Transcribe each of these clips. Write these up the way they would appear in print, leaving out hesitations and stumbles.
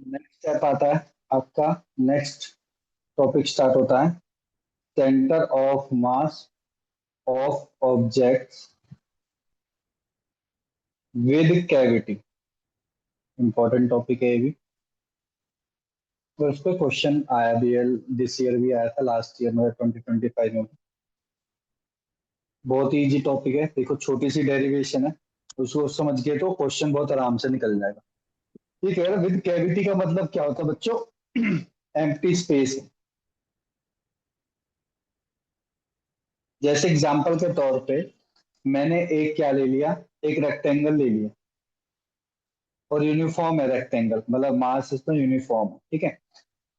Next step आता है आपका, नेक्स्ट टॉपिक स्टार्ट होता है, centre of mass of objects with cavity. Important topic है ये भी, तो इस पे क्वेश्चन आया भी है, दिस ईयर भी आया था, लास्ट ईयर में 2025 में। बहुत इजी टॉपिक है, देखो छोटी सी डेरिवेशन है, उसको समझ के तो क्वेश्चन बहुत आराम से निकल जाएगा। ये कह रहा है विद कैविटी का मतलब क्या होता है बच्चों? Empty space. जैसे एग्जांपल के तौर पे मैंने एक क्या ले लिया, एक रेक्टेंगल ले लिया, और यूनिफॉर्म है रेक्टेंगल, मतलब मास इसमें यूनिफॉर्म है, ठीक है।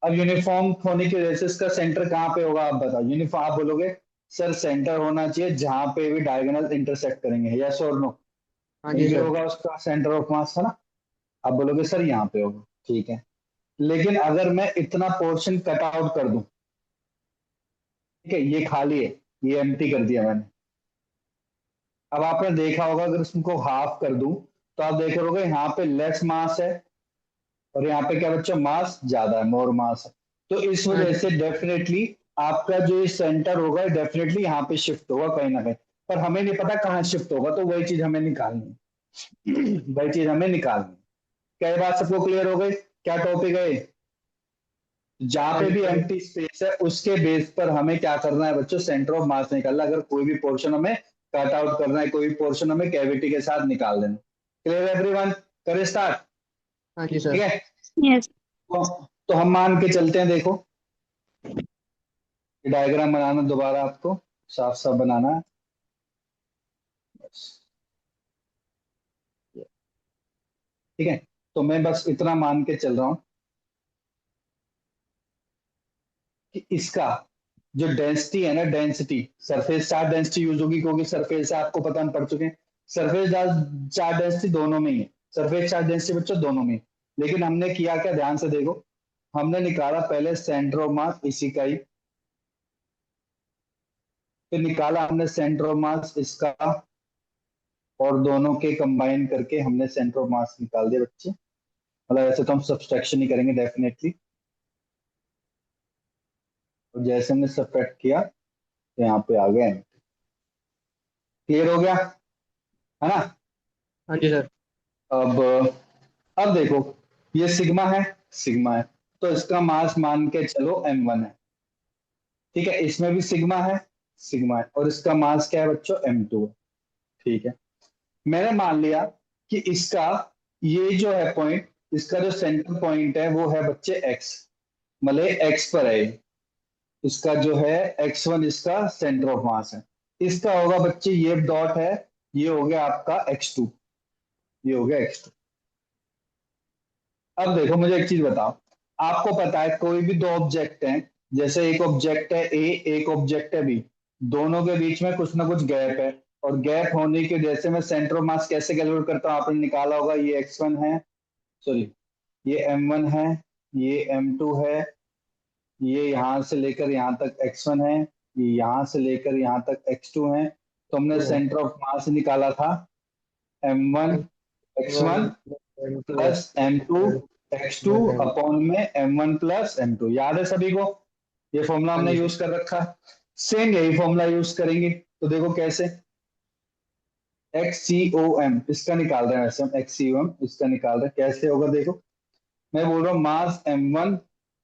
अब यूनिफॉर्म होने की वजह से इसका सेंटर कहाँ पे होगा, आप बताओ। यूनिफॉर्म आप बोलोगे सर सेंटर होना चाहिए जहां पे भी डायगोनल इंटरसेक्ट करेंगे, यस और नो? हाँ जी कहीं पे सर। होगा उसका सेंटर ऑफ मास, है ना? आप बोलोगे सर यहाँ पे होगा, ठीक है। लेकिन अगर मैं इतना पोर्शन कट आउट कर दूं, ठीक है, ये खाली है, ये एम्प्टी कर दिया मैंने। अब आपने देखा होगा अगर इसको हाफ कर दूं, तो आप देख रहे होगे यहाँ पे लेस मास है, और यहाँ पे क्या बच्चा, मास ज्यादा है, मोर मास है। तो इस हाँ वजह जी। से डेफिनेटली आपका जो ये सेंटर होगा डेफिनेटली यहाँ पे शिफ्ट होगा कहीं ना कहीं, पर हमें नहीं पता कहाँ शिफ्ट होगा, तो वही चीज हमें निकालनी है। वही चीज हमें निकालनी है। क्या ये बात सबको क्लियर हो गई? क्या टॉपिक है ये? जहां हाँ पे जी भी सर। एम्प्टी स्पेस है उसके बेस पर हमें क्या करना है बच्चों, सेंटर ऑफ मास निकालना। अगर कोई भी पोर्शन हमें कट आउट करना है, कोई भी पोर्शन हमें कैविटी के साथ निकाल देना। Clear everyone? करें स्टार्ट? हाँ जी ठीक सर। है। यस। तो हम मान के चलते हैं, देखो डायग्राम बनाना, दोबारा आपको साफ साफ बनाना है बस। ठीक है, तो मैं बस इतना मान के चल रहा हूं कि इसका जो डेंसिटी है ना, density, surface charge density use होगी, क्योंकि सरफेस है आपको पता, हम पढ़ चुके हैं। सरफेस चार्ज डेंसिटी दोनों में ही है, सरफेस चार्ज डेंसिटी बच्चों दोनों में ही। लेकिन हमने किया क्या, ध्यान से देखो, हमने निकाला पहले सेंटर ऑफ मास इसी का ही, फिर निकाला हमने सेंटर ऑफ मास इसका, और दोनों के कंबाइन करके हमने सेंटर ऑफ मास निकाल दिया बच्चे। मतलब ऐसे तो हम सब्सट्रैक्शन ही करेंगे डेफिनेटली, और जैसे हमने सब्ट्रैक्ट किया तो यहाँ पे आ गए। क्लियर हो गया, है ना? हाँ जी सर। अब अब देखो, ये सिग्मा है, सिग्मा है, तो इसका मास मान के चलो m1 है, ठीक है। इसमें भी सिग्मा है, सिग्मा है, और इसका मास क्या है बच्चों, m2 है, ठीक है। मैंने मान लिया कि इसका ये जो है पॉइंट, इसका जो सेंटर पॉइंट है वो है बच्चे x, मतलब x पर है। इसका जो है x1 इसका सेंटर ऑफ मास है। इसका होगा बच्चे, ये डॉट है, ये हो गया आपका x2, ये हो गया x2। अब देखो मुझे एक चीज बताओ, आपको पता है कोई भी दो ऑब्जेक्ट हैं, जैसे एक ऑब्जेक्ट है ए, एक ऑब्जेक्ट है बी, दोनों के बीच में कुछ ना कुछ गैप है, और गैप होने की वजह से मैं सेंटर ऑफ मास कैसे कैलकुलेट करता हूँ, आपने निकाला होगा, ये x1 है, सॉरी ये m1 है, ये m2 है, ये यहां से लेकर यहां तक x1 है, ये यहां से लेकर यहां तक x2 है। तो हमने तो सेंटर ऑफ मास निकाला था m1 one x1 two plus m2 x2 upon में m1 प्लस m2। याद है सभी को? ये फॉर्मूला हाँ हमने जी सर। यूज कर रखा है। सेम यही फॉर्मूला यूज करेंगे, तो देखो कैसे, XCOM इसका निकाल रहे हैं, वैसे हम XCOM इसका निकाल रहे हैं, कैसे होगा देखो। मैं बोल रहा हूँ मास m1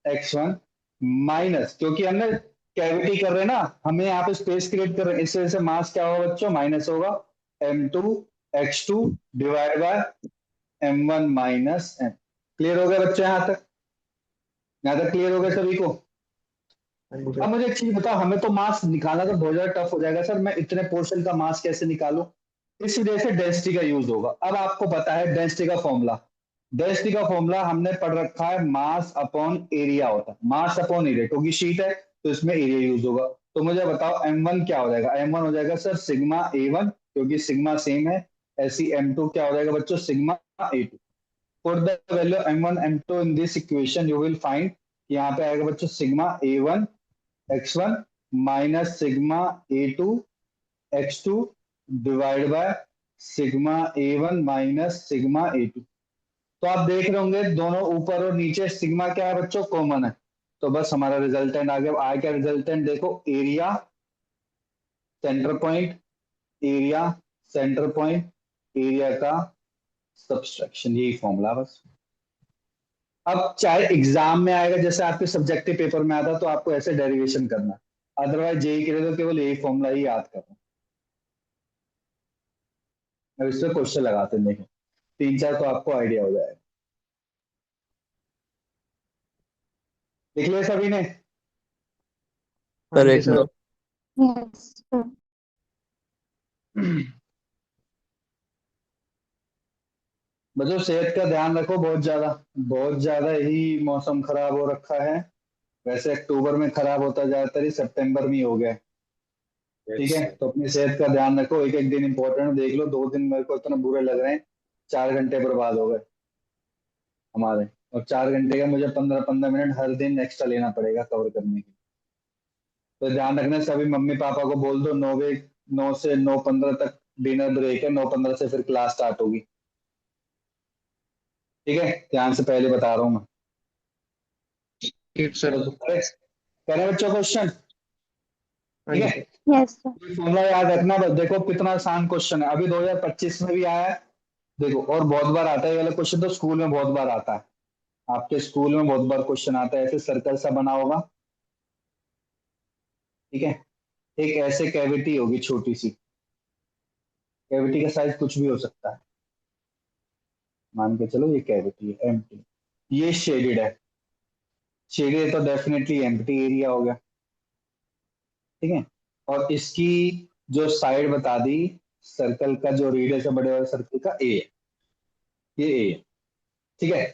x1 माइनस, क्योंकि हमने कैविटी कर रहे हैं ना, हमें यहाँ पे स्पेस क्रिएट कर रहे हैं, इस वजह से मास क्या होगा बच्चों, माइनस होगा m2 x2 divide by m1 minus m। Clear हो गया बच्चों यहाँ तक? यहाँ तक क्लियर हो गया सभी को? हाँ जी अब सर। मुझे एक चीज बताओ, हमें तो मास निकालना तो बहुत ज्यादा टफ हो जाएगा सर, मैं इतने पोर्शन का मास कैसे निकालूं? इस वजह से डेंसिटी का यूज होगा। अब आपको पता है डेंसिटी का फॉर्मूला, डेंसिटी का फॉर्मूला हमने पढ़ रखा है, मास अपॉन एरिया होता है, मास अपॉन एरिया, क्योंकि शीट है तो इसमें एरिया यूज होगा। तो मुझे बताओ m1 क्या हो जाएगा, m1 हो जाएगा सर सिग्मा a1, क्योंकि सिग्मा सेम है। ऐसी m2 क्या हो जाएगा बच्चों, sigma a2। Put the value m1 m2 in this equation, you will find, यहाँ पे आएगा बच्चों sigma a1 x1 minus sigma a2 x2 divide by sigma a1 minus sigma a2। तो आप देख रहे होंगे दोनों ऊपर और नीचे सिग्मा क्या है बच्चों, कॉमन है। तो बस हमारा रिजल्टेंट आ गया। आया क्या रिजल्टेंट, देखो area centre point, area centre point, area का सब्सट्रैक्शन, यही फॉर्मूला बस। अब चाहे एग्जाम में आएगा, जैसे आपके सब्जेक्टिव पेपर में आता तो आपको ऐसे डेरिवेशन करना, अदरवाइज जेई के लिए तो केवल यही फॉर्मूला ही याद करना। अब इसमें क्वेश्चन लगाते हैं, देखो 3-4 तो आपको आइडिया हो जाएगा। लिख लिया सभी ने? हाँ सर जी एक सर। Yes, sir. बच्चों सेहत का ध्यान रखो, बहुत ज्यादा ही मौसम खराब हो रखा है। वैसे अक्टूबर में खराब होता ज्यादातर ही सितंबर में ही हो गया। ठीक है, तो अपनी सेहत का ध्यान रखो, एक एक दिन इंपॉर्टेंट देख लो। 2 दिन मेरे को इतना बुरे लग रहे हैं, 4 घंटे बर्बाद हो गए हमारे, और 4 घंटे का मुझे 15-15 मिनट हर दिन एक्स्ट्रा लेना पड़ेगा कवर करने के लिए। तो ध्यान रखना, सभी मम्मी पापा को बोल दो 9 से 9:15 तक डिनर ब्रेक है, 9:15 से फिर क्लास स्टार्ट होगी। ठीक है, ध्यान से पहले बता रहा हूँ मैं। ठीक सर। तो करें बच्चों क्वेश्चन? हाँ ठीक जी है, सर। Yes, sir. फॉर्मूला याद रखना बस। देखो कितना आसान क्वेश्चन है, अभी 2025 में भी आया है, देखो, और बहुत बार आता है। ये वाला क्वेश्चन तो स्कूल में बहुत बार आता है, आपके स्कूल में बहुत बार क्वेश्चन आता है। ऐसे सर्कल सा बना होगा, ठीक है, एक ऐसे कैविटी होगी छोटी सी, कैविटी का साइज कुछ भी हो सकता है, मान के चलो ये कैविटी है एम्प्टी, ये शेडेड है, शेडेड है तो डेफिनेटली एम्प्टी एरिया हो गया। ठीक है, और इसकी जो साइड बता दी, सर्कल का जो रेडियस है बड़े वाले सर्कल का, ए है, ये ए है। ठीक है,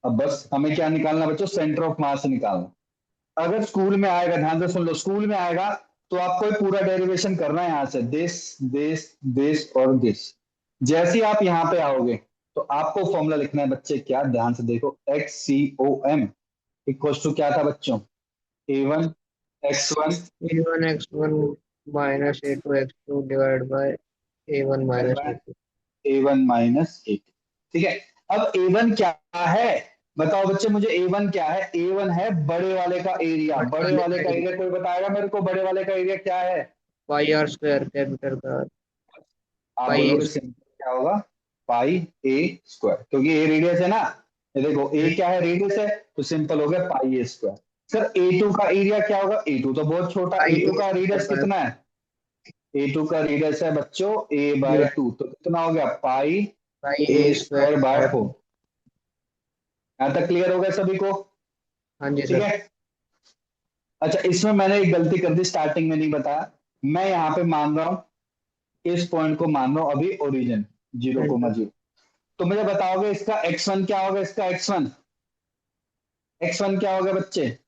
अब बस हमें क्या निकालना बच्चों, सेंटर ऑफ मास निकालना। अगर स्कूल में आएगा, ध्यान से सुन लो, स्कूल में आएगा तो आपको ये पूरा डेरिवेशन करना है, यहां से दिस दिस दिस और दिस। जैसे ही आप यहाँ पे आओगे तो आपको फॉर्मूला लिखना है बच्चे, क्या, ध्यान से देखो, x C O m equals to क्या था बच्चों, A1 x1 A1 x1 minus A2 x2 divide by A1 minus A2। A1 minus A2। ठीक है, अब A1 क्या है, बताओ बच्चे मुझे, A1 क्या है? A1 है बड़े वाले का एरिया। बड़े वाले का एरिया कोई बताएगा मेरे को, बड़े वाले का एरिया क्या है? पाई आर स्क्वायर कैपिटल का। आप पाई बोलोगे सिंपल क्या होगा, पाई ए स्क्वायर, क्योंकि ए रेडियस है ना। ये देखो ए क्या है, रेडियस है, तो सिंपल हो गया पाई ए स्क्वायर। सर A2 का एरिया क्या होगा? A2 तो बहुत छोटा, A2 का रेडियस कितना है? A2 का रेडियस है बच्चों A/2, तो कितना हो गया, पाई पाई ए ए स्क्वायर बाय स्क्वायर। 4। यहां तक क्लियर हो गया सभी को? हाँ जी ठीक सर। है, अच्छा इसमें मैंने एक गलती कर दी, स्टार्टिंग में नहीं बताया। मैं यहाँ पे मान रहा हूँ, इस पॉइंट को मान रहा हूँ अभी ओरिजिन, 0,0। तो मुझे बताओगे इसका x1 क्या होगा? इसका x1 क्या होगा बच्चे?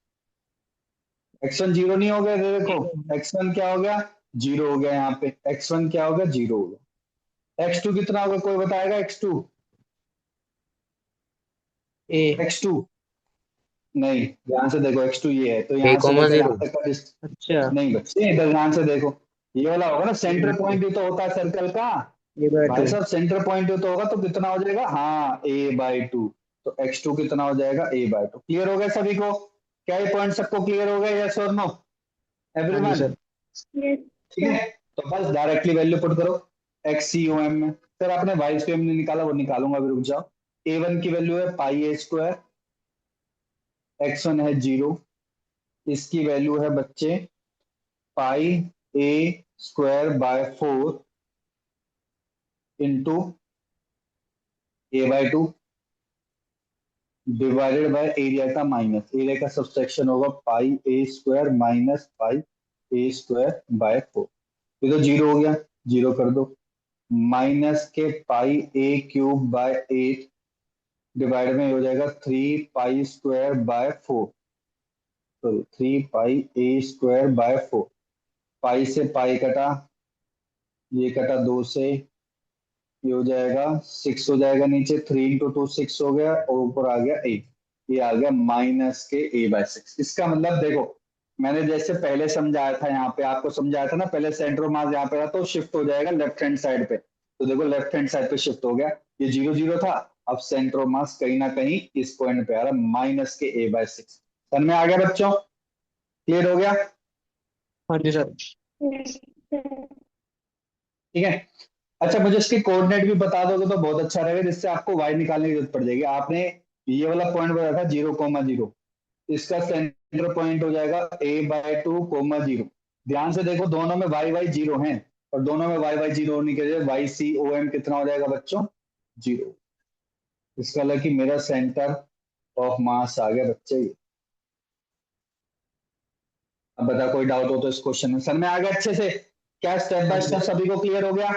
x1 जीरो नहीं हो गया, ये देखो x1 क्या हो गया, जीरो हो गया। यहाँ पे x1 क्या हो गया, जीरो हो गया। x2 कितना होगा, कोई बताएगा? x2 ए x2 नहीं, ध्यान से देखो, x2 ये है, तो ए यहाँ से कॉमा लेकर जीरो। यहाँ तक का अच्छा नहीं बच्चे, इधर ध्यान से देखो, ये वाला होगा ना सेंटर पॉइंट, ये तो होता है सर्कल का। भाई A/2। साहब सेंटर पॉइंट तो होगा, तो कितना हो जाएगा, हाँ A/2। तो x2 कितना हो जाएगा, A/2। क्लियर हो गया सभी को? क्या ये पॉइंट सबको क्लियर हो गया, यस और नो हाँ जी एवरीवन? सर। Yes, ठीक sir. है, तो बस डायरेक्टली वैल्यू पुट करो XCOM में। सर आपने वाई स्क्वायर में निकाला, वो निकालूंगा अभी, रुक जाओ। A1 की वैल्यू है पाई ए स्क्वायर, x1 है 0, इसकी वैल्यू है बच्चे pi A square by 4 into A/2 divided by area का माइनस, एरिया का सब्सट्रैक्शन होगा pi A square minus pi A square by 4। ये तो जीरो हो गया, जीरो कर दो, माइनस के पाई ए क्यूब बाय 8 डिवाइड में हो जाएगा 3 pi square by 4, sorry 3 pi A square by 4। पाई से पाई कटा, ये कटा 2 से, ये हो जाएगा 6 हो जाएगा नीचे, 3 × 2 6 हो गया, और ऊपर आ गया 8, ये आ गया माइनस के A/6। इसका मतलब देखो, मैंने जैसे पहले समझाया था, यहाँ पे आपको समझाया था ना, पहले सेंटर ऑफ मास यहाँ पे था तो शिफ्ट हो जाएगा लेफ्ट हैंड साइड पे, तो देखो लेफ्ट हैंड साइड पे शिफ्ट हो गया, ये 0 0 था, अब सेंटर ऑफ मास कहीं ना कहीं इस पॉइंट पे आ रहा है, माइनस के a/6। समझ में आ गया बच्चों? क्लियर हो गया? हाँ जी सर। Yes, sir. ठीक है। अच्छा, मुझे इसके कोऑर्डिनेट भी बता दोगे तो बहुत अच्छा रहेगा, जिससे आपको y निकालने की जरूरत पड़ जाएगी। आपने ये वाला पॉइंट बताया था 0,0, इसका सेंटर पॉइंट हो जाएगा a/2,0। ध्यान से देखो, दोनों में y 0 है, और दोनों में y 0 होने के लिए YCOM कितना हो जाएगा बच्चों? 0। इसका मतलब कि मेरा सेंटर ऑफ मास आ गया बच्चे। अब बता, कोई डाउट हो तो इस क्वेश्चन में। सर में आ गया अच्छे से? क्या स्टेप हाँ बाय जी। स्टेप सभी को क्लियर हो गया?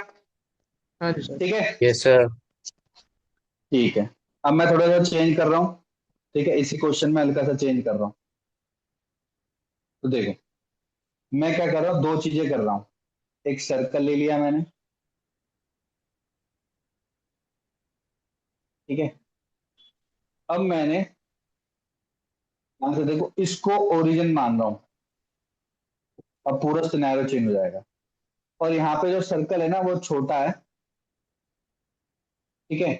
हाँ जी सर। ठीक है। Yes sir. ठीक है। अब मैं थोड़ा सा चेंज कर रहा हूँ। ठीक है, इसी क्वेश्चन में हल्का सा चेंज कर रहा हूँ। तो देखो, मैं क्या कर रहा हूँ, दो चीजें कर रहा हूँ। एक सर्कल ले लिया मैंने, ठीक है। अब मैंने यहां से देखो, इसको ओरिजिन मान रहा हूँ। अब पूरा सिनेरियो चेंज हो जाएगा। और यहाँ पे जो सर्कल है ना, वो छोटा है, ठीक है।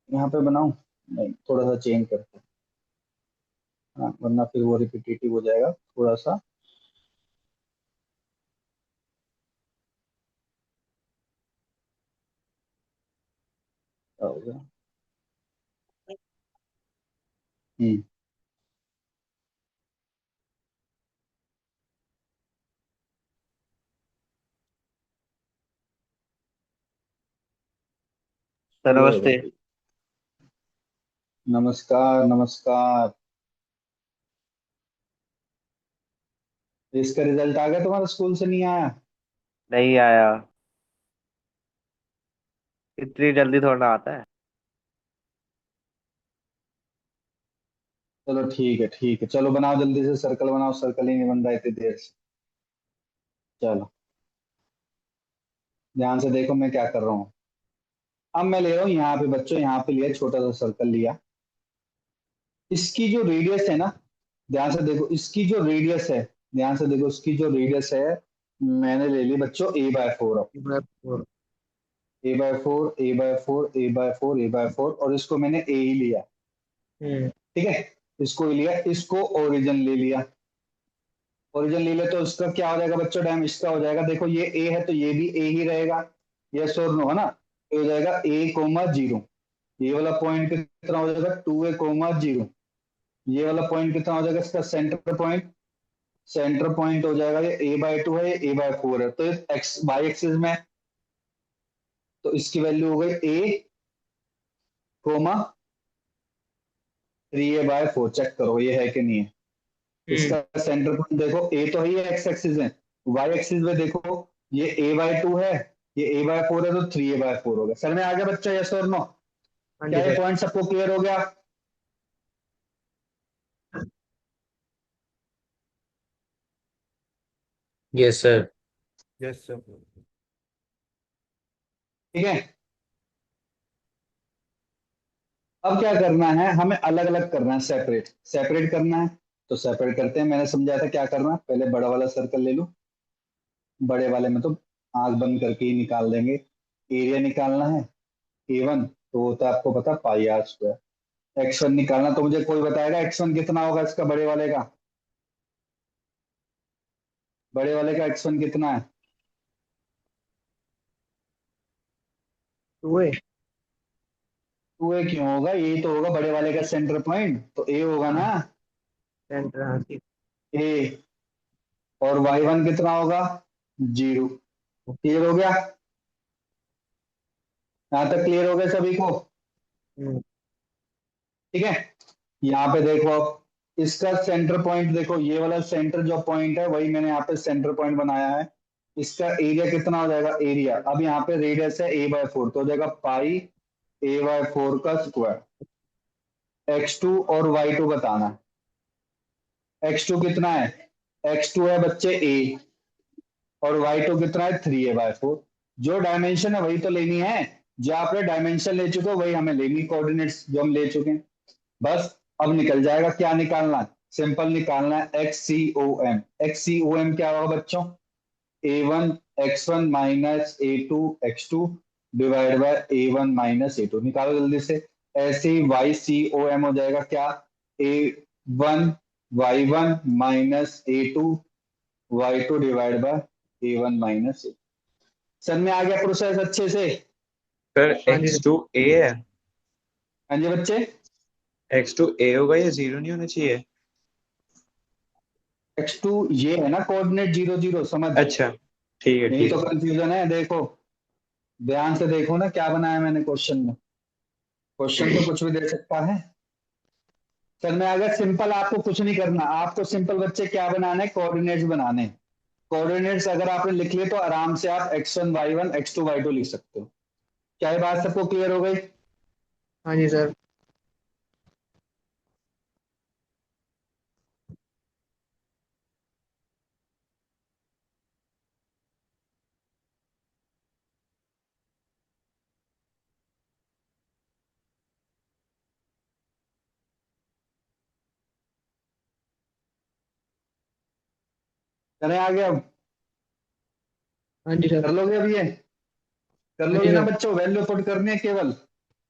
यहाँ पे बनाऊं? नहीं, थोड़ा सा चेंज करते हैं। हाँ, वरना फिर वो रिपीटेटिव हो जाएगा थोड़ा सा। क्या हो गया? हम्म सर क्लियर होगा नमस्ते। भाई। नमस्कार नमस्कार। इसका रिजल्ट आ गया तुम्हारा? स्कूल से नहीं आया? नहीं आया। इतनी जल्दी थोड़ा आता है। चलो ठीक है, ठीक है, चलो बनाओ जल्दी से सर्कल बनाओ। सर्कल ही नहीं बन रहा है इतनी देर से। चलो ध्यान से देखो मैं क्या कर रहा हूँ। अब मैं ले रहा हूँ यहाँ पे बच्चों, यहाँ पे लिया छोटा सा सर्कल लिया। इसकी जो रेडियस है ना, ध्यान से देखो, इसकी जो रेडियस है, ध्यान से देखो, इसकी जो रेडियस है, मैंने ले ली बच्चों a/4। अब four. a/4 a/4 a/4 a/4, और इसको मैंने a ही लिया, हम्म। ठीक है। इसको ही लिया, इसको ओरिजिन ले लिया। ओरिजिन ले लिया तो इसका क्या हो जाएगा बच्चों? टाइम इसका हो जाएगा। देखो ये a है तो ये भी a ही रहेगा। यस और नो, है ना? ये हो जाएगा a,0। ये वाला पॉइंट कितना हो जाएगा? 2a,0। ये वाला पॉइंट कितना हो जाएगा? इसका सेंटर पॉइंट। सेंटर पॉइंट हो जाएगा, ये a/2 है, ये a/4 है, तो एक्स वाई एक्सिस में, तो इसकी वैल्यू हो गई a,3a/4। चेक करो ये है कि नहीं है। हम्म। इसका सेंटर पॉइंट देखो, ए तो है, ये एक्स एक्सिस है। वाई एक्सिस में देखो, ये a/2 है, ये a/4 है, तो 3a/4 हो गया। सर में आ गया बच्चा? यस और नो? हाँ जी क्या ये सर। पॉइंट सबको क्लियर हो गया? Yes sir. Yes sir. ठीक है। अब क्या करना है, हमें अलग अलग करना है, सेपरेट सेपरेट करना है। तो सेपरेट करते हैं। मैंने समझाया था क्या करना है। पहले बड़ा वाला सर्कल ले लो। बड़े वाले में तो आंख बंद करके ही निकाल देंगे। एरिया निकालना है a1, तो वो तो आपको पता πr²। x1 निकालना, तो मुझे कोई बताएगा x1 कितना होगा इसका? बड़े वाले का, बड़े वाले का x1 कितना है? 2a। 2a क्यों होगा? ये तो होगा बड़े वाले का सेंटर पॉइंट, तो a होगा हाँ ना। सेंटर, हाँ ठीक। a। और y1 कितना होगा? 0। क्लियर हो गया? यहाँ तक क्लियर हो गया सभी को? हम्म। ठीक है। यहाँ पे देखो, अब इसका सेंटर पॉइंट देखो, ये वाला सेंटर जो पॉइंट है वही मैंने यहाँ पे सेंटर पॉइंट बनाया है। इसका एरिया कितना हो जाएगा? एरिया, अब यहाँ पे रेडियस है a/4, तो हो जाएगा पाई a/4 का स्क्वायर। x2 और y2 बताना है। x2 कितना है? x2 है बच्चे a, और y2 कितना है? 3a/4। जो डायमेंशन है वही तो लेनी है। जो आपने डायमेंशन ले चुके हो वही हमें लेनी, कोऑर्डिनेट्स जो हम ले चुके हैं। बस अब निकल जाएगा। क्या निकालना है? सिंपल निकालना है XCOM। XCOM क्या होगा बच्चों? a1 x1 minus a2 x2 divide by A1 minus A2, निकालो जल्दी से। ऐसे ही YCOM हो जाएगा क्या, A1 Y1 minus A2 Y2 divide by A1 minus A2। Sir में आ गया प्रोसेस अच्छे से? सर हाँ जी x2 a है। हाँ जी बच्चे, x2 a होगा, ये 0 नहीं होना चाहिए। x2 ये है ना कोऑर्डिनेट 0 0, समझ, अच्छा ठीक है यही ठीक तो है। कंफ्यूजन है। देखो ध्यान से देखो ना क्या बनाया मैंने क्वेश्चन में, क्वेश्चन तो कुछ भी दे सकता है। सर में अगर सिंपल, आपको कुछ नहीं करना, आपको सिंपल बच्चे क्या बनाना है, कोऑर्डिनेट्स बनाने हैं। कोऑर्डिनेट्स अगर आपने लिख लिए तो आराम से आप x1 y1 x2 y2 लिख सकते हो। क्या ये बात सबको क्लियर हो गई? हाँ जी सर। करें आगे अब? हाँ जी सर। कर लोगे अब ये? कर हाँ जी लोगे ना सर। बच्चों? वैल्यू पुट करनी है केवल,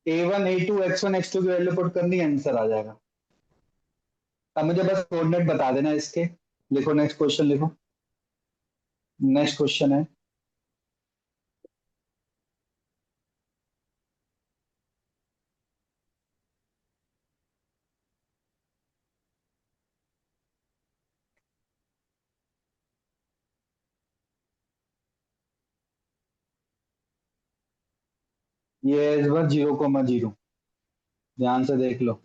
A1 A2 x1 x2 की वैल्यू पुट करनी है, आंसर आ जाएगा। अब मुझे बस कोऑर्डिनेट बता देना इसके। लिखो नेक्स्ट क्वेश्चन लिखो। नेक्स्ट क्वेश्चन है, ये है इस बार 0,0, ध्यान से देख लो।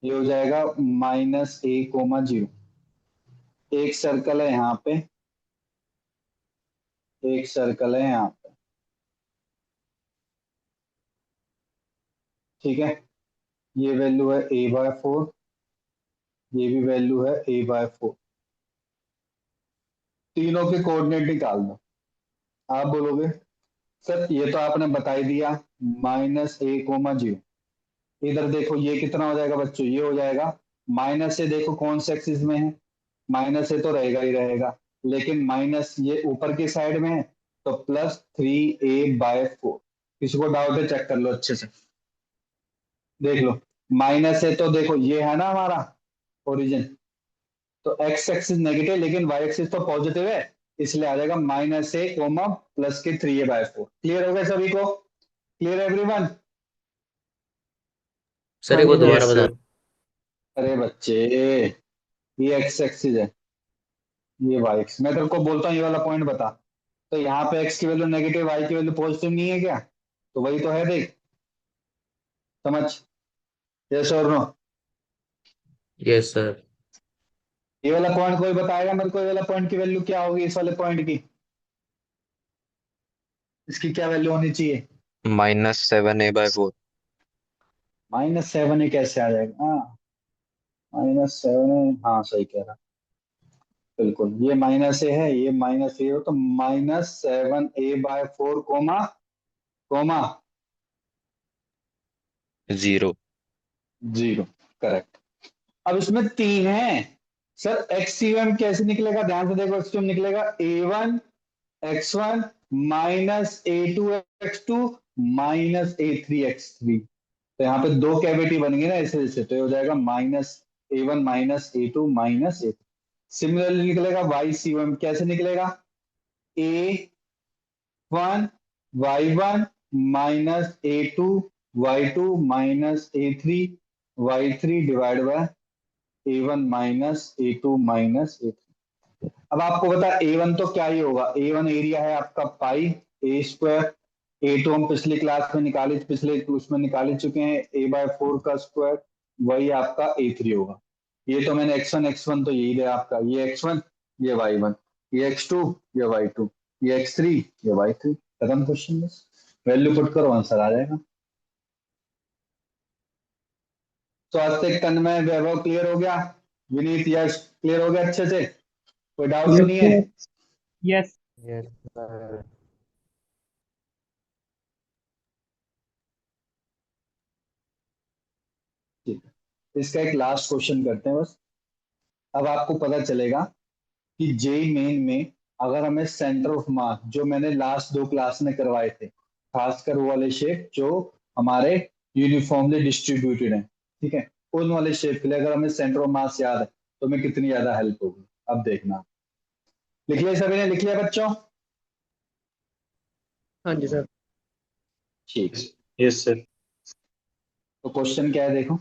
ये हो जाएगा -A,0। एक सर्कल है यहाँ पे, एक सर्कल है यहाँ पे, ठीक है। ये वैल्यू है A/4, ये भी वैल्यू है A/4। तीनों के कोऑर्डिनेट निकाल दो। आप बोलोगे सर ये तो आपने बता ही दिया, -A,0। इधर देखो ये कितना हो जाएगा बच्चों, ये हो जाएगा माइनस से, देखो कौन से एक्सिस में है, माइनस से तो रहेगा ही रहेगा, लेकिन माइनस ये ऊपर की साइड में है, तो +3A/4। किसी को डाउट है चेक कर लो अच्छे से, देख लो। माइनस है तो देखो ये है ना हमारा ओरिजिन, तो एक्स एक्सिस नेगेटिव लेकिन वाई एक्सिस तो पॉजिटिव है, इसलिए आ जाएगा -A, +3A/4। क्लियर हो गया सभी को? Clear everyone? सर हाँ एक जी बार सर। दोबारा यस बता। सर। अरे बच्चे, ये एक्स एक्सिस है, ये वाई एक्स, मैं तेरे को बोलता हूँ ये वाला पॉइंट बता, तो यहाँ पे एक्स की वैल्यू नेगेटिव, वाई की वैल्यू पॉजिटिव नहीं है क्या? तो वही तो है, देख, समझ, यस और नो? Yes sir. ये वाला पॉइंट कोई बताएगा मेरे को, ये वाला पॉइंट की वैल्यू क्या होगी, इस वाले पॉइंट की, इसकी क्या वैल्यू होनी चाहिए? -7A/4। -7 कैसे आ जाएगा? हाँ, -7, हाँ सही कह रहा, बिल्कुल। ये -A है, ये -A हो, तो -7A/4 कोमा कोमा 0। 0, करेक्ट। अब इसमें 3 है सर, एक्सट्रीम कैसे निकलेगा, ध्यान से देखो। एक्सट्रीम निकलेगा A1 x1 -A2 x2 -A3 x3। तो यहाँ पे दो कैविटी बन गई ना इस वजह से, तो ये हो जाएगा -A1 -A2 -A3। सिमिलरली निकलेगा YCOM, कैसे निकलेगा, A1 Y1 -A2 Y2 -A3 Y3 divide by A1 -A2 -A3। अब आपको बता A1 तो क्या ही होगा, A1 एरिया है आपका πA²। A2 हम पिछली क्लास में निकाली, पिछले उसमें निकाल चुके हैं, A/4 का स्क्वायर, वही आपका A3 होगा। ये तो मैंने x1 तो यही है आपका, ये x1 ये y1, ये x2 ये y2, ये x3 ये y3। खत्म क्वेश्चन, बस वैल्यू पुट करो आंसर आ जाएगा। तो आज तक तन्मय वैभव क्लियर हो गया, विनीत यश क्लियर हो गया अच्छे से, कोई डाउट तो नहीं है? यस। Yes sir. ठीक है, इसका एक लास्ट क्वेश्चन करते हैं बस। अब आपको पता चलेगा कि जेई मेन में अगर हमें सेंटर ऑफ मास, जो मैंने लास्ट 2 क्लास में करवाए थे, खासकर वो वाले शेप जो हमारे यूनिफॉर्मली डिस्ट्रीब्यूटेड हैं, ठीक है, उन वाले शेप के लिए अगर हमें सेंटर ऑफ मास याद है तो हमें कितनी ज्यादा हेल्प होगी। अब देखना, लिख लिया सभी ने, लिख लिया बच्चों? हाँ जी सर। ठीक, यस सर। तो क्वेश्चन क्या है देखो,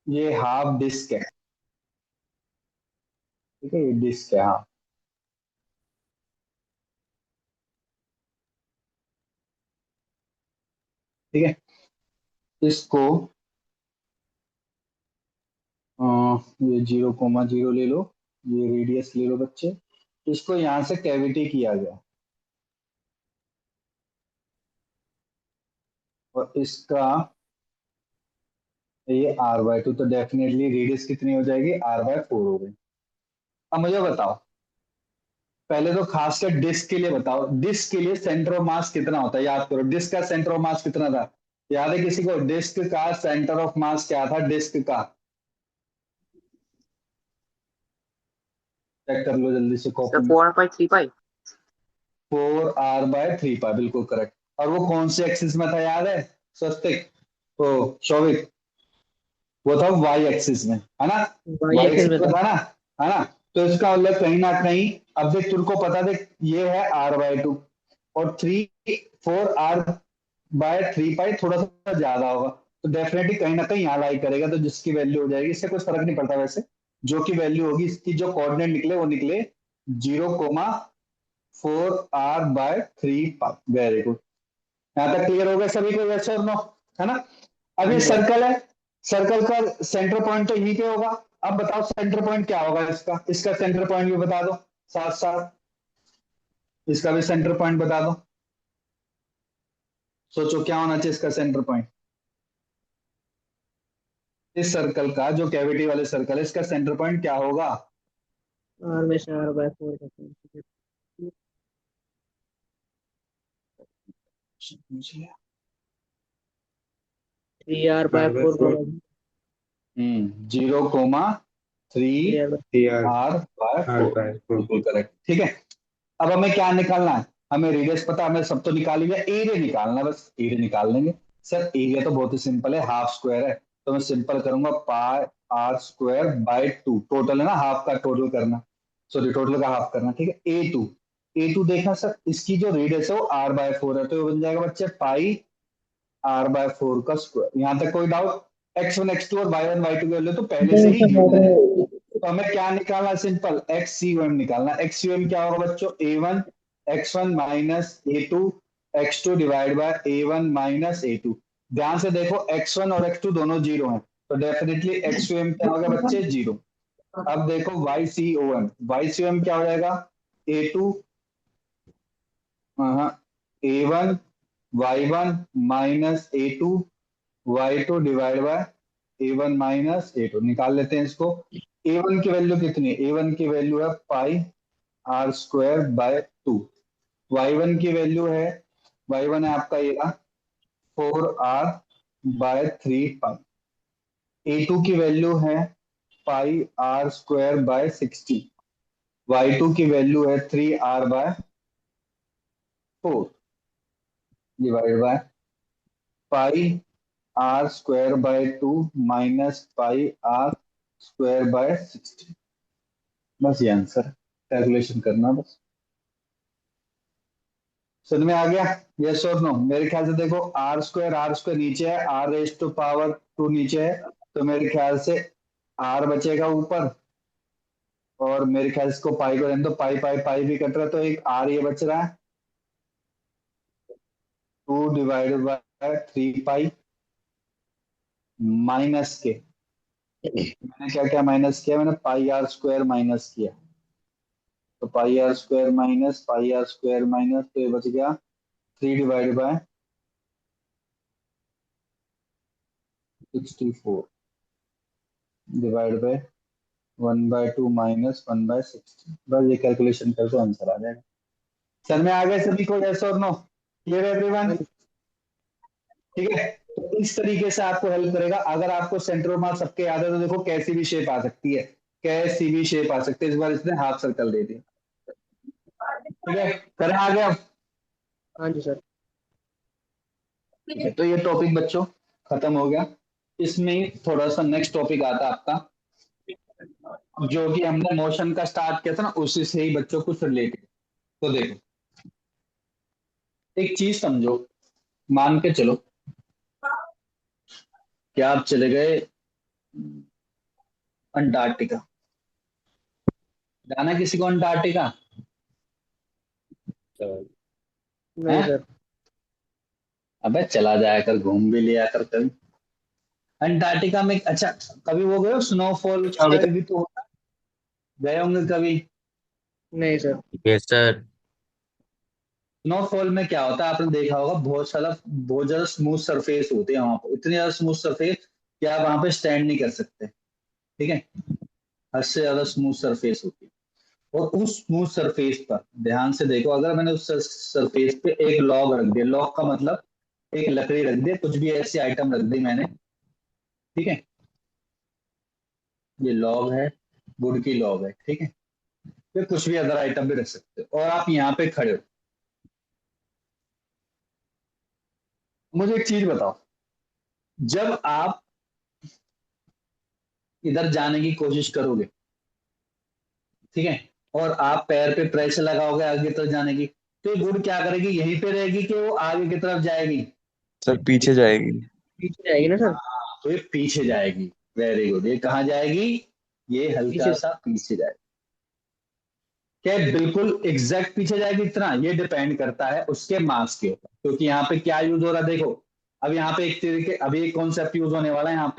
ये हाफ डिस्क है, ठीक है, ये डिस्क है, हाँ, ठीक है, इसको ये 0,0 ले लो, ये रेडियस ले लो बच्चे, इसको यहां से कैविटी किया गया और इसका ये r/2, तो डेफिनेटली रेडियस कितनी हो जाएगी, r/4 हो गई। अब मुझे बताओ, पहले तो खासकर डिस्क के लिए बताओ, डिस्क के लिए सेंटर ऑफ मास कितना होता है, याद करो, डिस्क का सेंटर ऑफ मास कितना था, याद है किसी को? डिस्क का सेंटर ऑफ मास क्या था, डिस्क का, चेक कर लो जल्दी से कॉपी में। 4r/3π। 4r/3π, बिल्कुल करेक्ट। और वो कौन से एक्सिस में था, याद है स्वस्तिक, तो शौविक? वो था वाई एक्सिस में, है ना, वाई वाई एक्सिस एक्सिस में में था। था ना, है ना, तो इसका मतलब कहीं ना कहीं, अब देख तुमको पता, देख ये है r/2 और 4r/3π थोड़ा सा ज्यादा होगा, तो डेफिनेटली कहीं ना कहीं यहाँ लाई करेगा, तो जिसकी वैल्यू हो जाएगी, इससे कुछ फर्क नहीं पड़ता वैसे, जो की वैल्यू होगी, इसकी जो कोऑर्डिनेट निकले वो निकले 0,4r/3π। वेरी गुड, यहाँ तक क्लियर हो गया सभी को, यस और नो, है ना? अब हाँ ये जी सर। सर्कल है, सर्कल का सेंटर पॉइंट तो यहीं पे होगा। अब बताओ सेंटर पॉइंट क्या होगा इसका, इसका सेंटर पॉइंट भी बता दो साथ साथ, इसका भी सेंटर पॉइंट बता दो, सोचो क्या होना चाहिए इसका सेंटर पॉइंट, इस सर्कल का, जो कैविटी वाले सर्कल है, इसका सेंटर पॉइंट क्या होगा? r में से r/4 करते हैं। 3r/4 का 0,3 3r/4। r/4, बिल्कुल करेक्ट, ठीक है। अब हमें क्या निकालना है, हमें रेडियस पता, हमें सब तो निकाल लिया, एरिया निकालना है, बस एरिया निकाल लेंगे। सर एरिया तो बहुत ही सिंपल है, हाफ स्क्वायर है, तो मैं सिंपल करूंगा πr² / 2, टोटल है ना, हाफ का टोटल करना, सॉरी टोटल का हाफ करना, ठीक है। ए टू देखना सर, इसकी जो रेडियस है वो r/4 है, तो ये बन जाएगा बच्चे πr/4 का स्क्वायर। यहाँ तक कोई डाउट? x1 x2 और y1 y2 की वैल्यू तो पहले से ही गिवन है, तो हमें क्या निकालना, सिंपल XCOM निकालना। XCOM क्या होगा बच्चों, A1 x1 minus A2 x2 divide by A1 minus A2। ध्यान से देखो x1 और x2 दोनों जीरो हैं, तो डेफिनेटली XCOM क्या होगा बच्चे, जीरो। अब देखो YCOM क्या हो जाएगा, A2 A1 y1 minus A2 y2 divide by A1 minus A2, निकाल लेते हैं इसको। A1 की वैल्यू कितनी है, A1 की वैल्यू है πr²/2, y1 की वैल्यू है, y1 है आपका ये 4r/3π, A2 की वैल्यू है πr²/60, y2 की वैल्यू है 3r/4 divide by πr²/2 minus πr²/60, बस ये आंसर, कैलकुलेशन करना बस। समझ में आ गया, यस और नो? मेरे ख्याल से देखो r² नीचे है, r⁻² नीचे है, तो मेरे ख्याल से r बचेगा ऊपर, और मेरे ख्याल से इसको पाई को रहने दो, पाई पाई पाई भी कट रहा है, तो एक r ये बच रहा है 2/3π माइनस के, मैंने क्या क्या माइनस किया, मैंने πr² माइनस किया, तो πr² माइनस πr² माइनस, तो ये बच गया 3/64 डिवाइड बाय 1/2 माइनस 1/60, बस ये कैलकुलेशन कर तो आंसर आ जाएगा। सर में आ गए सभी को, यस और नो? Clear everyone? ठीक है, तो इस तरीके से आपको हेल्प करेगा। अगर आपको सेंटर ऑफ मास सबके याद है तो देखो कैसी भी शेप आ सकती है, कैसी भी शेप आ सकती है। इस बार इसने हाफ सर्कल दे दिया, ठीक है, करें आगे अब। हाँ जी सर। ठीक है, तो ये टॉपिक बच्चों खत्म हो गया। इसमें थोड़ा सा नेक्स्ट टॉपिक आता है आपका, जो कि हमने मोशन का स्टार्ट किया था ना, उसी से ही बच्चों कुछ रिलेटेड। तो देखो, एक चीज समझो, मान के चलो कि आप चले गए अंटार्कटिका। जाना किसी को अंटार्कटिका नहीं है? सर। अबे चला जाया कर, घूम भी लिया कर कभी अंटार्कटिका में। अच्छा, कभी वो गए स्नोफॉल का भी तो होता है, गए होंगे कभी। नहीं सर। Yes, sir. स्नोफॉल में क्या होता है आपने देखा होगा, बहुत ज्यादा स्मूथ सरफेस होती है वहां पर, इतनी ज्यादा स्मूथ सरफेस कि आप वहां पे स्टैंड नहीं कर सकते। ठीक है, हद से ज्यादा स्मूथ सरफेस होती है। और उस स्मूथ सरफेस पर ध्यान से देखो, अगर मैंने उस सरफेस पे एक लॉग रख दिया, लॉग का मतलब एक लकड़ी रख दी, कुछ भी ऐसी आइटम रख दी मैंने, ठीक है, ये लॉग है, वुड की लॉग है, ठीक है, फिर कुछ भी अदर आइटम भी रख सकते हो, और आप यहाँ पे खड़े हो। मुझे एक चीज बताओ, जब आप इधर जाने की कोशिश करोगे, ठीक है, और आप पैर पे प्रेशर लगाओगे आगे तरफ जाने की, तो ये वुड क्या करेगी, यहीं पे रहेगी कि वो आगे की तरफ जाएगी? सर पीछे जाएगी। पीछे जाएगी ना सर। हाँ, तो ये पीछे जाएगी। वेरी गुड, ये कहाँ जाएगी? ये हल्का पीछे। सा पीछे जाएगी। क्या ये बिल्कुल एग्जैक्ट पीछे जाएगी इतना? ये डिपेंड करता है उसके मास के ऊपर, क्योंकि यहाँ पे क्या यूज हो रहा है देखो। अब यहाँ पे एक तरीके, अभी एक कॉन्सेप्ट यूज होने वाला है यहाँ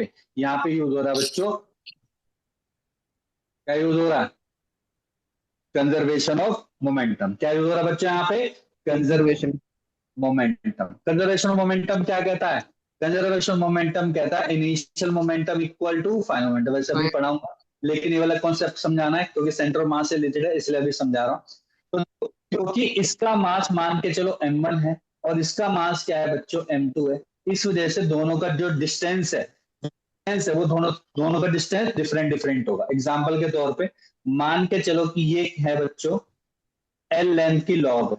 पे यूज हो रहा है बच्चों, क्या यूज हो रहा है? Conservation of momentum. क्या यूज हो रहा है बच्चों यहाँ पे? Conservation conservation. Momentum. Conservation of momentum क्या कहता है? कंजर्वेशन मोमेंटम कहता है initial momentum equal to final momentum. वैसे अभी पढ़ाऊंगा, लेकिन ये वाला कॉन्सेप्ट समझाना है क्योंकि सेंटर ऑफ मास से रिलेटेड है, इसलिए अभी समझा रहा हूँ। तो क्योंकि इसका मास मान के चलो m1 है, और इसका मास क्या है बच्चों, m2 है, इस वजह से दोनों का जो डिस्टेंस है वो दोनों दोनों का डिस्टेंस डिफरेंट डिफरेंट होगा। एग्जाम्पल के तौर पे मान के चलो कि ये है बच्चों एल लेंथ की लॉग।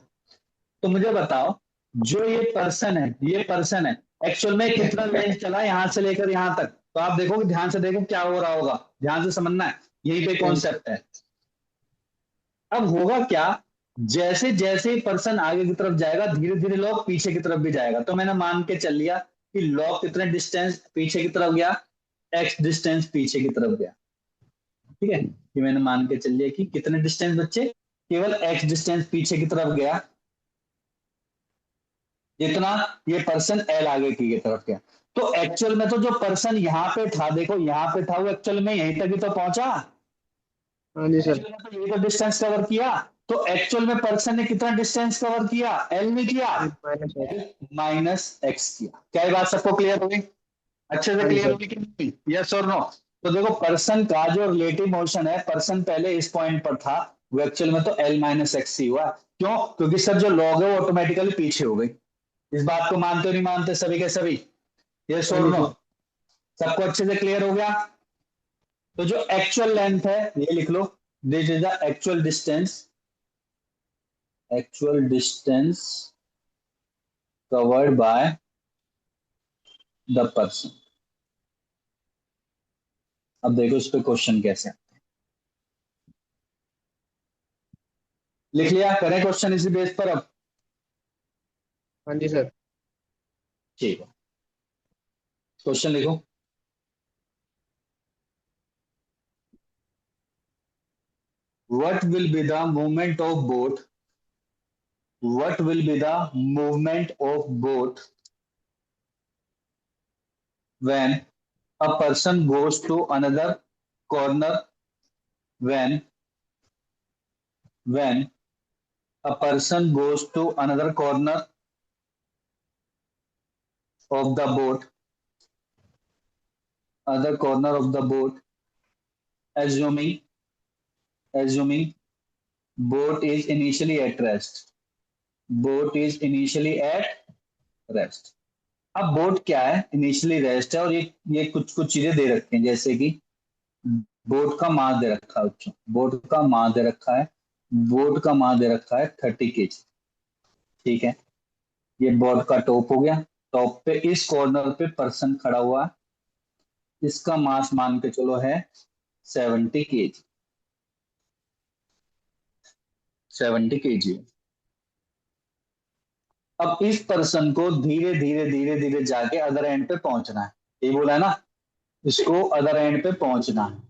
तो मुझे बताओ, जो ये पर्सन है एक्चुअल में कितना लेंथ चला यहाँ से लेकर यहाँ तक? तो आप देखो, ध्यान से देखो क्या हो रहा होगा, ध्यान से समझना है, यही पे कॉन्सेप्ट है। अब होगा क्या, जैसे जैसे पर्सन आगे की तरफ जाएगा, धीरे धीरे लॉग पीछे की तरफ भी जाएगा। तो मैंने मान के चल लिया कि लॉग कितने डिस्टेंस पीछे की तरफ गया, एक्स डिस्टेंस पीछे की तरफ गया। ठीक है, ये मैंने मान के चल लिया कि कितने डिस्टेंस बच्चे, केवल एक्स डिस्टेंस पीछे की तरफ गया, जितना ये पर्सन एल आगे की तरफ गया। तो एक्चुअल में तो जो पर्सन यहाँ पे था, देखो यहाँ पे था, वो एक्चुअल में यहीं तक ही तो पहुंचा। हाँ जी सर। एक्चुअल में तो यही तो डिस्टेंस कवर किया। तो एक्चुअल में पर्सन ने कितना डिस्टेंस कवर किया? एल ने किया, माइनस एक्स। माइनस एक्स किया। क्या ये बात सबको क्लियर हो गई? अच्छे से हाँ जी क्लियर सर। होगी कि नहीं? यस और नो? तो देखो, पर्सन का जो रिलेटिव मोशन है, पर्सन पहले इस पॉइंट पर था, वो एक्चुअल में तो एल माइनस एक्स ही हुआ। क्यों? क्योंकि सर जो लॉग है वो ऑटोमेटिकली पीछे हो गई। इस बात को मानते हो नहीं मानते सभी के सभी? यस हाँ और जी नो? सर। सबको अच्छे से क्लियर हो गया? तो जो एक्चुअल लेंथ है ये लिख लो, this is the actual distance covered by the person. अब देखो इस पे क्वेश्चन कैसे है। लिख लिया? करें क्वेश्चन इसी बेस पर अब? हाँ जी सर। ठीक है, क्वेश्चन लिखो। What will be the movement of boat? What will be the movement of boat when a person goes to another corner? When a person goes to another corner of the boat, other corner of the boat, assuming boat is initially at rest. Boat is initially at rest. अब boat क्या है? Initially rest है, और ये कुछ कुछ चीजें दे रखी हैं, जैसे कि बोट का मास दे रखा है बच्चों, बोट का मास दे रखा है, बोट का मास दे रखा है 30 kg। ठीक है, ये बोर्ड का टॉप हो गया, टॉप पे इस कॉर्नर पे पर्सन खड़ा हुआ है, इसका मास मान के चलो है 70 kg, 70 kg। अब इस पर्सन को धीरे धीरे धीरे धीरे जाके अदर एंड पे पहुंचना है, ये बोला है ना, इसको अदर एंड पे पहुंचना है,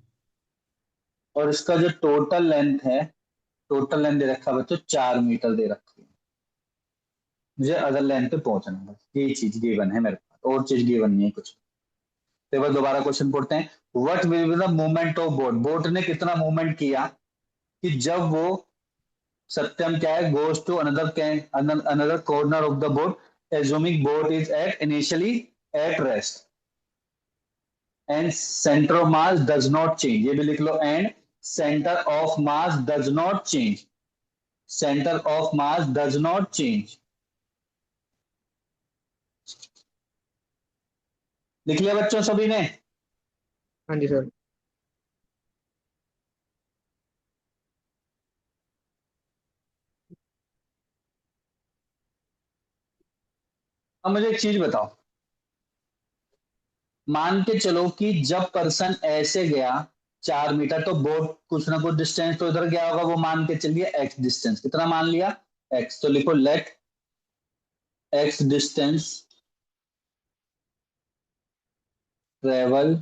और इसका जो टोटल लेंथ है, टोटल लेंथ दे रखा है बच्चों 4 मीटर दे रखी है, मुझे अदर लेंथ पे पहुंचना है, बस ये चीज गिवन है मेरे पास, और चीज गिवन नहीं है कुछ। तो एक बार दोबारा क्वेश्चन पढ़ते हैं। What will be the movement of boat, boat ने कितना मूवमेंट किया कि जब वो सत्यम क्या है, goes to another corner of the boat, assuming boat is at initially at rest and centre of mass does not change, ये भी लिख लो, and centre of mass does not change, centre of mass does not change, लिख लिया बच्चों सभी ने? हाँ जी सर। अब मुझे एक चीज बताओ, मान के चलो कि जब पर्सन ऐसे गया 4 मीटर, तो बोट कुछ ना कुछ डिस्टेंस तो इधर गया होगा, वो मान के चलिए एक्स डिस्टेंस, कितना मान लिया, एक्स, तो लिखो let x distance travel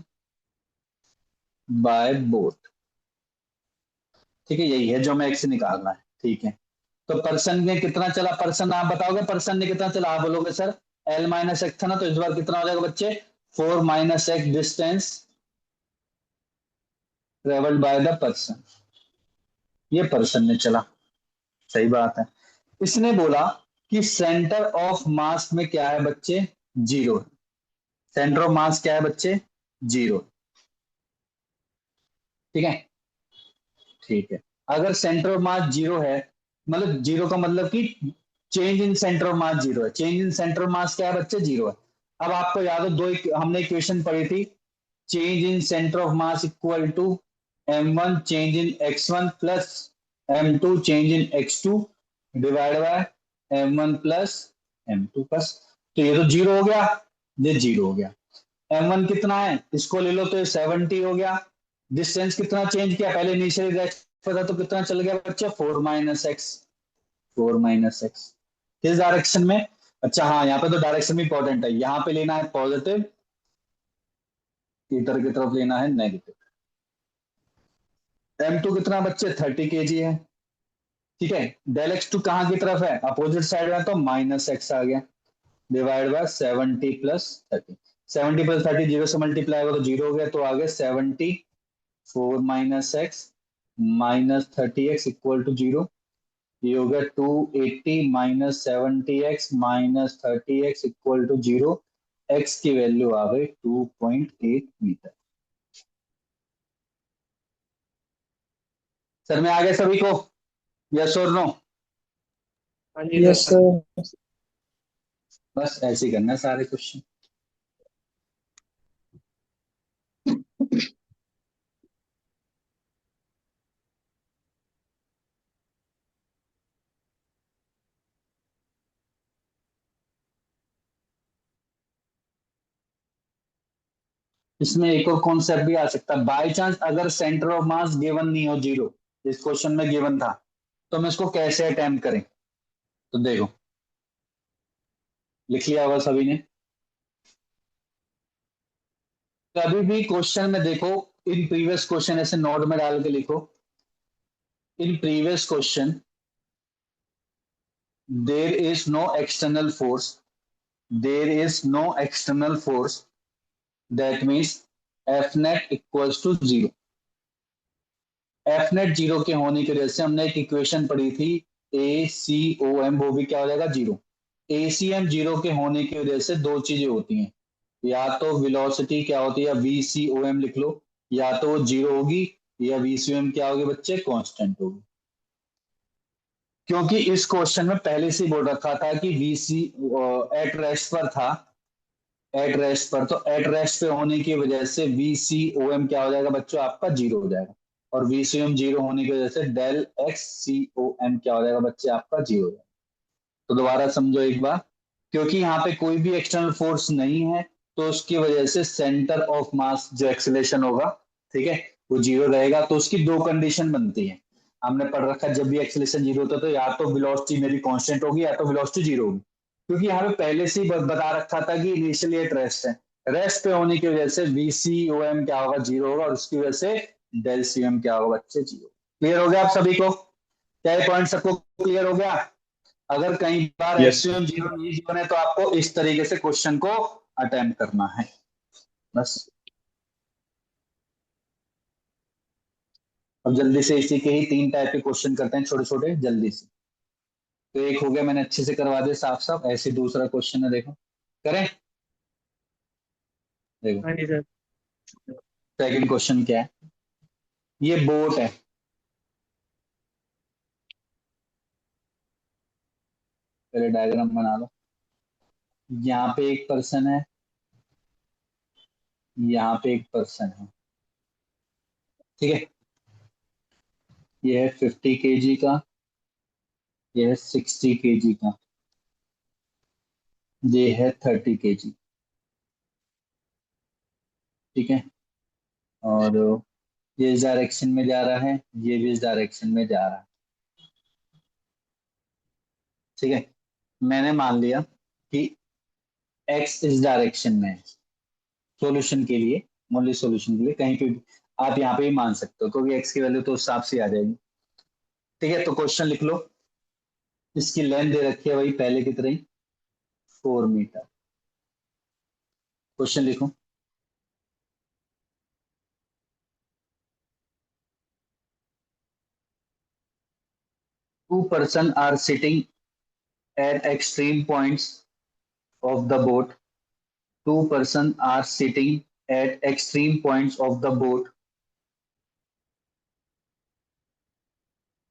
by boat, ठीक है, यही है जो मैं एक्स निकालना है, ठीक है। तो पर्सन ने कितना चला, पर्सन आप बताओगे पर्सन ने कितना चला, आप बोलोगे सर एल माइनस एक्स था ना, तो इस बार कितना हो जाएगा बच्चे, 4 - x distance travelled by the person, ये पर्सन ने चला, सही बात है। इसने बोला कि सेंटर ऑफ मास में क्या है बच्चे, जीरो, सेंटर ऑफ मास क्या है बच्चे, जीरो, ठीक है, ठीक है। अगर सेंटर ऑफ मास जीरो है, मतलब जीरो का मतलब कि change in centre of mass zero है, change in centre of mass क्या है बच्चे, जीरो है। अब आपको याद हो हमने इक्वेशन पढ़ी थी, change in centre of mass equal to m1 change in x1 plus m2 change in x2 divide by m1 plus m2 plus, तो ये तो जीरो हो गया, ये जीरो हो गया। m1 कितना है, इसको ले लो तो ये 70 हो गया, डिस्टेंस कितना चेंज किया, पहले इनिशियल एक्स पर था तो कितना चल गया बच्चे, 4 - x, 4 - x, किस डायरेक्शन में, अच्छा हाँ यहाँ पे तो डायरेक्शन भी इंपॉर्टेंट है, यहाँ पे लेना है पॉजिटिव, इधर की तरफ लेना है नेगेटिव। m2 कितना बच्चे 30 kg है, ठीक है, डेल x2 कहाँ की तरफ है, अपोजिट साइड में, तो -x आ गया, डिवाइड बाय 70 + 30, 70 + 30 जीरो से मल्टीप्लाई होगा तो जीरो हो गया, तो आगे 70 4 - x -30x equal to zero, ये हो गया 280 -70x -30x equal to zero, x की वैल्यू आ गई 2.8 मीटर। सर में आ गया सभी को, यस और नो? हाँ जी यस सर। सर। बस ऐसे ही करना है सारे क्वेश्चन। इसमें एक और कॉन्सेप्ट भी आ सकता है, बाय चांस अगर सेंटर ऑफ मास गिवन नहीं हो जीरो, इस क्वेश्चन में गिवन था, तो हम इसको कैसे अटेम्प्ट करें, तो देखो लिख लिया होगा सभी ने, कभी भी क्वेश्चन में देखो, इन प्रीवियस क्वेश्चन ऐसे नोट में डाल के लिखो, in previous question there is no external force, there is no external force, that means F net equals to zero, F net zero के होने की वजह से हमने एक इक्वेशन पढ़ी थी, ए सी ओ एम, वो भी क्या हो जाएगा, जीरो। ए सी एम जीरो के होने की वजह से दो चीजें होती हैं, या तो वेलोसिटी क्या होती है, वी सी ओ एम लिख लो, या तो वो जीरो होगी, या वी सी ओ एम क्या होगी बच्चे, कांस्टेंट होगी। क्योंकि इस क्वेश्चन में पहले से बोल रखा था कि वी सी एट रेस्ट पर था, एट रेस्ट पर, तो एट रेस्ट पे होने की वजह से वी सी ओ एम क्या हो जाएगा बच्चों, आपका जीरो हो जाएगा, और वी सी एम जीरो होने की वजह से डेल एक्स सी ओ एम क्या हो जाएगा बच्चे, आपका जीरो हो जाएगा। तो दोबारा समझो एक बार, क्योंकि यहाँ पे कोई भी एक्सटर्नल फोर्स नहीं है, तो उसकी वजह से सेंटर ऑफ मास जो एक्सेलरेशन होगा, ठीक है, वो जीरो रहेगा। तो उसकी दो कंडीशन बनती है, हमने पढ़ रखा है, जब भी एक्सेलरेशन जीरो होता है तो या तो वेलोसिटी मेरी कांस्टेंट होगी या तो वेलोसिटी जीरो होगी। क्योंकि यहाँ पे पहले से ही बता रखा था कि इनिशियली एट रेस्ट है, रेस्ट पे होने की वजह से VCOM क्या होगा, जीरो होगा, और उसकी वजह से डेल CM क्या होगा बच्चे, जीरो। क्लियर हो गया आप सभी को? क्या ये पॉइंट सबको क्लियर हो गया? अगर कई बार Yes. एक्सट्रीम जीरो नहीं जीवन है तो आपको इस तरीके से क्वेश्चन को अटेम्प्ट करना है बस। अब जल्दी से इसी के ही 3 टाइप के क्वेश्चन करते हैं, छोटे छोटे, जल्दी से। तो एक हो गया, मैंने अच्छे से करवा दिया साफ साफ। ऐसे दूसरा क्वेश्चन है, देखो, करें? देखो हाँ जी सर। सेकंड क्वेश्चन क्या है, ये बोट है, पहले डायग्राम बना लो। यहाँ पे एक पर्सन है, यहाँ पे एक पर्सन है, ठीक है। ये है 50 kg का, ये है 60 kg का, ये है 30 kg, ठीक है। और ये इस डायरेक्शन में जा रहा है, ये भी इस डायरेक्शन में जा रहा है, ठीक है। मैंने मान लिया कि एक्स इस डायरेक्शन में है, सॉल्यूशन के लिए, ओनली सॉल्यूशन के लिए, कहीं पे भी आप यहाँ पे भी मान सकते हो, क्योंकि एक्स की वैल्यू तो उस हिसाब से आ जाएगी, ठीक है। तो क्वेश्चन लिख लो, इसकी लेंथ दे रखी है वही पहले की तरह ही, 4 मीटर। क्वेश्चन लिखो, two person are sitting at extreme points of the boat. Two person are sitting at extreme points of the boat,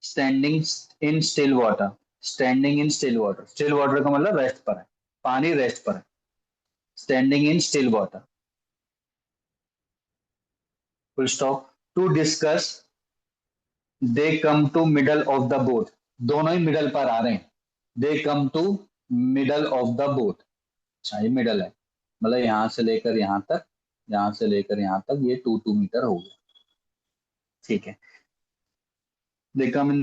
standing in still water. Standing in still water. Still water का मतलब rest पर है, पानी rest पर है। Standing in still water. Full stop. To discuss, they come to middle of the boat. दोनों ही middle पर आ रहे हैं। They come to middle of the boat. अच्छा, ये मिडल है, मतलब यहां से लेकर यहां तक, यहां से लेकर यहां तक, ये 2 मीटर हो गया, ठीक है। They come in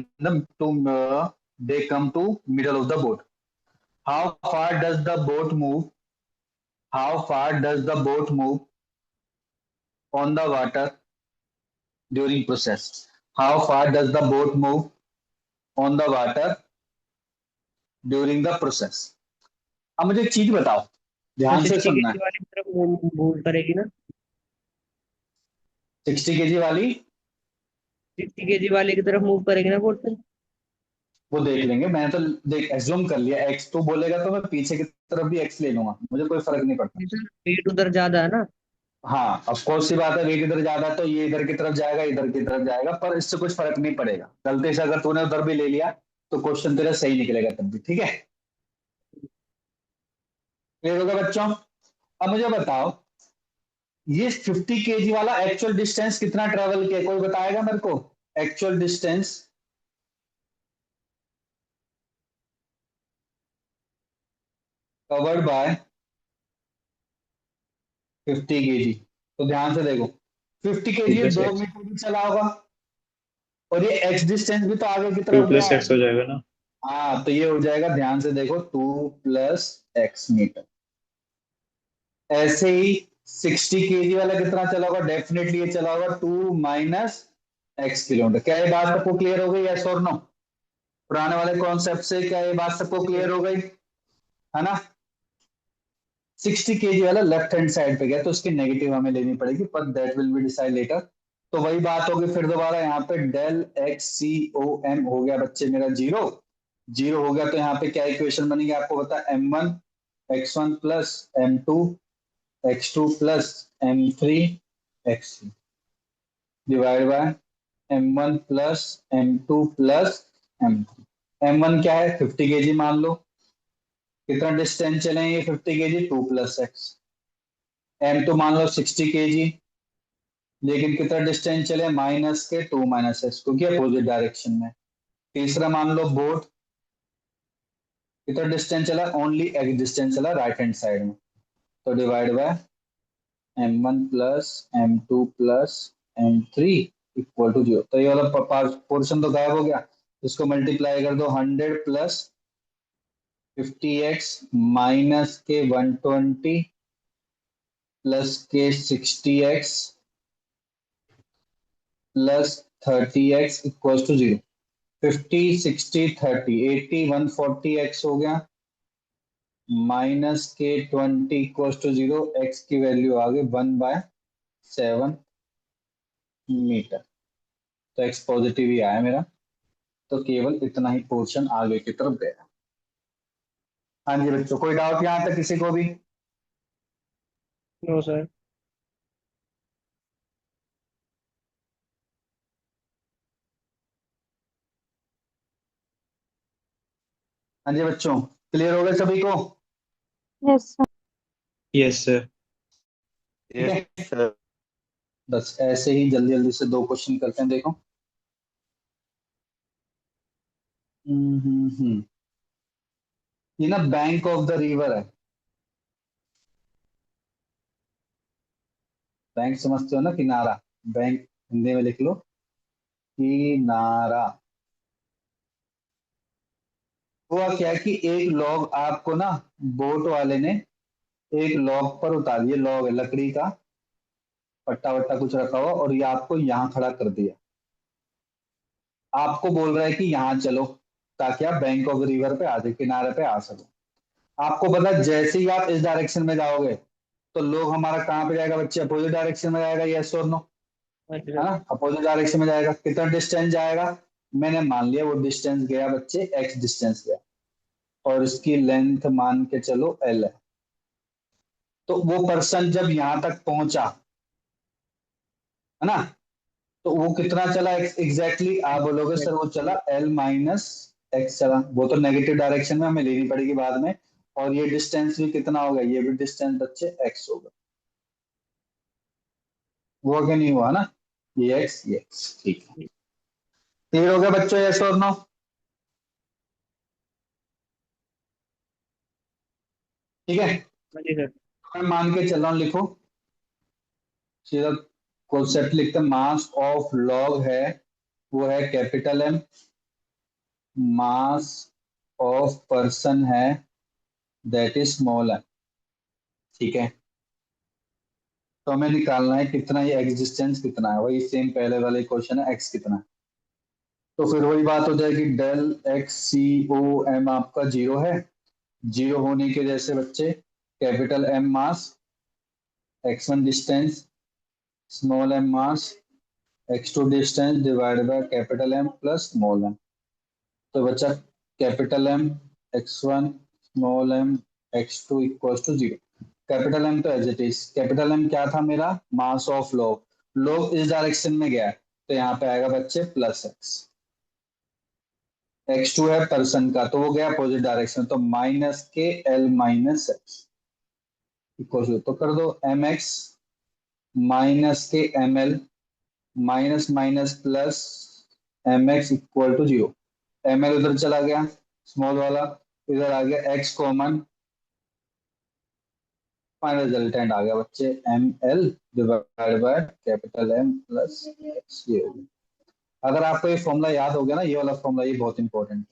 they come to middle of the boat. How far does the boat move? How far does the boat move on the water during process? How far does the boat move on the water during the process? अब मुझे एक चीज बताओ, ध्यान से 60 सुनना KG है। वाली तरफ मूव करेगी ना, 60 kg वाली 60 केजी वाले की तरफ मूव करेगी ना बोट सर। वो देख लेंगे, मैंने तो देख एज्यूम कर लिया, एक्स तो बोलेगा तो मैं पीछे की तरफ भी एक्स ले लूंगा, मुझे कोई फर्क नहीं पड़ता। नहीं सर, वेट उधर ज्यादा है ना। हाँ, ऑफ कोर्स सी बात है, वेट इधर ज्यादा है तो ये इधर की तरफ जाएगा, इधर की तरफ जाएगा, पर इससे कुछ फर्क नहीं पड़ेगा। गलती से अगर तूने उधर भी ले लिया तो क्वेश्चन तेरा सही निकलेगा तब भी, ठीक है। क्लियर होगा बच्चों? अब मुझे बताओ, ये 50 kg वाला एक्चुअल डिस्टेंस कितना ट्रेवल किया, कोई बताएगा मेरे को? Actual distance covered by 50 kg, तो ध्यान से देखो, 50 kg two plus 2 x metre भी चला होगा, और ये एक्स डिस्टेंस भी तो आगे की टू तरफ गया प्लस है। एक्स हो जाएगा ना। हाँ, तो ये हो जाएगा, ध्यान से देखो, 2 + x मीटर। ऐसे ही 60 kg वाला कितना चला होगा, डेफिनेटली ये चला होगा 2 - x किलोमीटर। क्या ये बात सबको क्लियर हो गई, यस और नो? पुराने वाले कॉन्सेप्ट से क्या ये बात सबको क्लियर हो गई, है ना? 60 kg वाला लेफ्ट हैंड साइड पे गया तो उसकी नेगेटिव हमें लेनी पड़ेगी, पर that will be decide letter. तो वही बात होगी फिर दोबारा, यहाँ पे डेल XCOM हो गया बच्चे मेरा जीरो, जीरो हो गया, तो यहाँ पे क्या इक्वेशन बनेगी आपको पता है, M1 x1 + M2 x2 + M3 x3 divide by M1 + M2 + M3। M1 क्या है, 50 kg मान लो। कितना डिस्टेंस चले ये 50 kg, 2 + x। M2 मान लो 60 kg, लेकिन कितना डिस्टेंस चले, माइनस के 2 - x, क्योंकि अपोजिट डायरेक्शन में। तीसरा मान लो बोट, कितना डिस्टेंस चला, ओनली एक डिस्टेंस चला राइट हैंड साइड में, तो divide by m1 plus m2 plus m3 equal to 0। तो ये वाला पोर्शन तो गायब हो गया, इसको मल्टीप्लाई कर दो 100 प्लस 50x माइनस के 120 प्लस के 60x plus 30x equal to 0। 50 60 30 80 140x हो गया, माइनस के 20 इक्वल टू 0, x की वैल्यू आ गई 1/7 मीटर। तो x पॉजिटिव ही आया मेरा, तो केवल इतना ही पोर्शन आगे की तरफ गया। हाँ जी बच्चों, कोई डाउट यहाँ तक किसी को भी? No sir. हाँ जी बच्चों, क्लियर हो गए सभी को? Yes, sir. Yes, sir. ठीक यस है, सर। बस ऐसे ही जल्दी जल्दी से दो क्वेश्चन करते हैं, देखो। हम्म। ये ना बैंक ऑफ द रिवर है, बैंक समझते हो ना, किनारा, बैंक हिंदी में लिख लो किनारा। हुआ क्या कि एक लॉग आपको ना, बोट वाले ने एक लॉग पर उतार दिया, लॉग है लकड़ी का, पट्टा वट्टा कुछ रखा हुआ, और ये आपको यहाँ खड़ा कर दिया। आपको बोल रहा है कि यहाँ चलो, ताकि आप बैंक ऑफ रिवर पे आ जाए, किनारे पे आ सको। आपको पता है जैसे ही आप इस डायरेक्शन में जाओगे, तो लोग हमारा कहाँ पे जाएगा बच्चे? अपोजिट डायरेक्शन में जाएगा, यस और नो? हाँ जी है सर। ना, अपोजिट डायरेक्शन में जाएगा। कितना डिस्टेंस जाएगा? मैंने मान लिया वो डिस्टेंस गया बच्चे, एक्स डिस्टेंस गया, और इसकी लेंथ मान के चलो एल है। तो वो पर्सन जब यहां तक पहुंचा, है ना, तो वो कितना चला एग्जैक्टली? आप बोलोगे सर वो चला एल माइनस एक्स चला, वो तो नेगेटिव डायरेक्शन में हमें लेनी पड़ेगी बाद में। और ये डिस्टेंस भी कितना होगा? ये भी डिस्टेंस बच्चे एक्स होगा। हुआ कि नहीं हुआ ना? ये एक्स, ये एक्स, ठीक है। क्लियर हो गया बच्चों, यस और नो? ठीक है, हाँ जी सर। मैं मान के चल रहा हूँ, लिखो सीधा कॉन्सेप्ट लिखते हैं। मास ऑफ लॉग है, वो है capital M. Mass of person है, दैट इज स्मॉल एम। ठीक है, तो हमें निकालना है कितना, ये एक्स डिस्टेंस कितना है, वही सेम पहले वाले क्वेश्चन है, एक्स कितना है। तो फिर वही बात हो जाएगी, डेल एक्स सी ओ एम आपका जीरो है। जीरो होने के जैसे बच्चे, capital M mass, x one distance, small M mass, x two distance divide by capital M plus small M. तो बच्चा capital M x one small M x two equal to zero. Capital M तो as it is, capital M क्या था मेरा? Mass of log. Log इस direction में गया है, तो यहाँ पे आएगा बच्चे प्लस एक्स। एक्स टू है पर्सन का, तो वो गया अपोजिट डायरेक्शन, तो माइनस के L minus x equal to, तो कर दो एम एक्स माइनस के m L minus minus plus m x equal to zero. M L उधर चला गया, स्मॉल वाला, इधर आ गया एक्स कॉमन, फाइनल रिजल्टेंट आ गया बच्चे m L divide by capital M plus x. ये हो गया। अगर आपको ये फॉर्मूला याद हो गया ना, ये वाला फॉर्मूला, ये बहुत इंपॉर्टेंट है।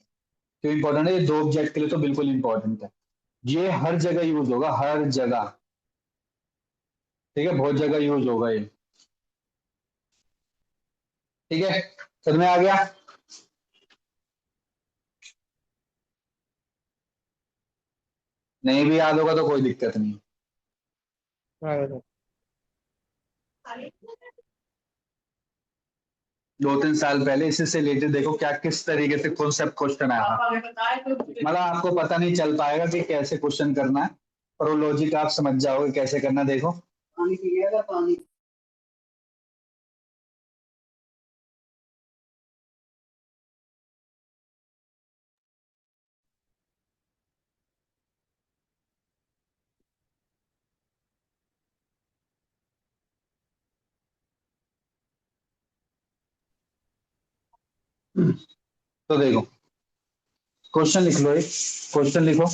क्यों इंपॉर्टेंट है? ये दो ऑब्जेक्ट के लिए तो बिल्कुल इंपॉर्टेंट है, ये हर जगह यूज होगा, हर जगह। ठीक है, बहुत जगह यूज होगा ये। ठीक है, समझ में आ गया? नहीं भी याद होगा तो कोई दिक्कत नहीं। हाँ सर। 2-3 साल पहले इसी से रिलेटेड देखो क्या किस तरीके से कॉन्सेप्ट क्वेश्चन आया था। मतलब आपको पता नहीं चल पाएगा कि कैसे क्वेश्चन करना है, पर वो लॉजिक आप समझ जाओगे कैसे करना है, देखो। पानी पिएगा पानी। तो देखो, क्वेश्चन लिख लो, एक क्वेश्चन लिखो।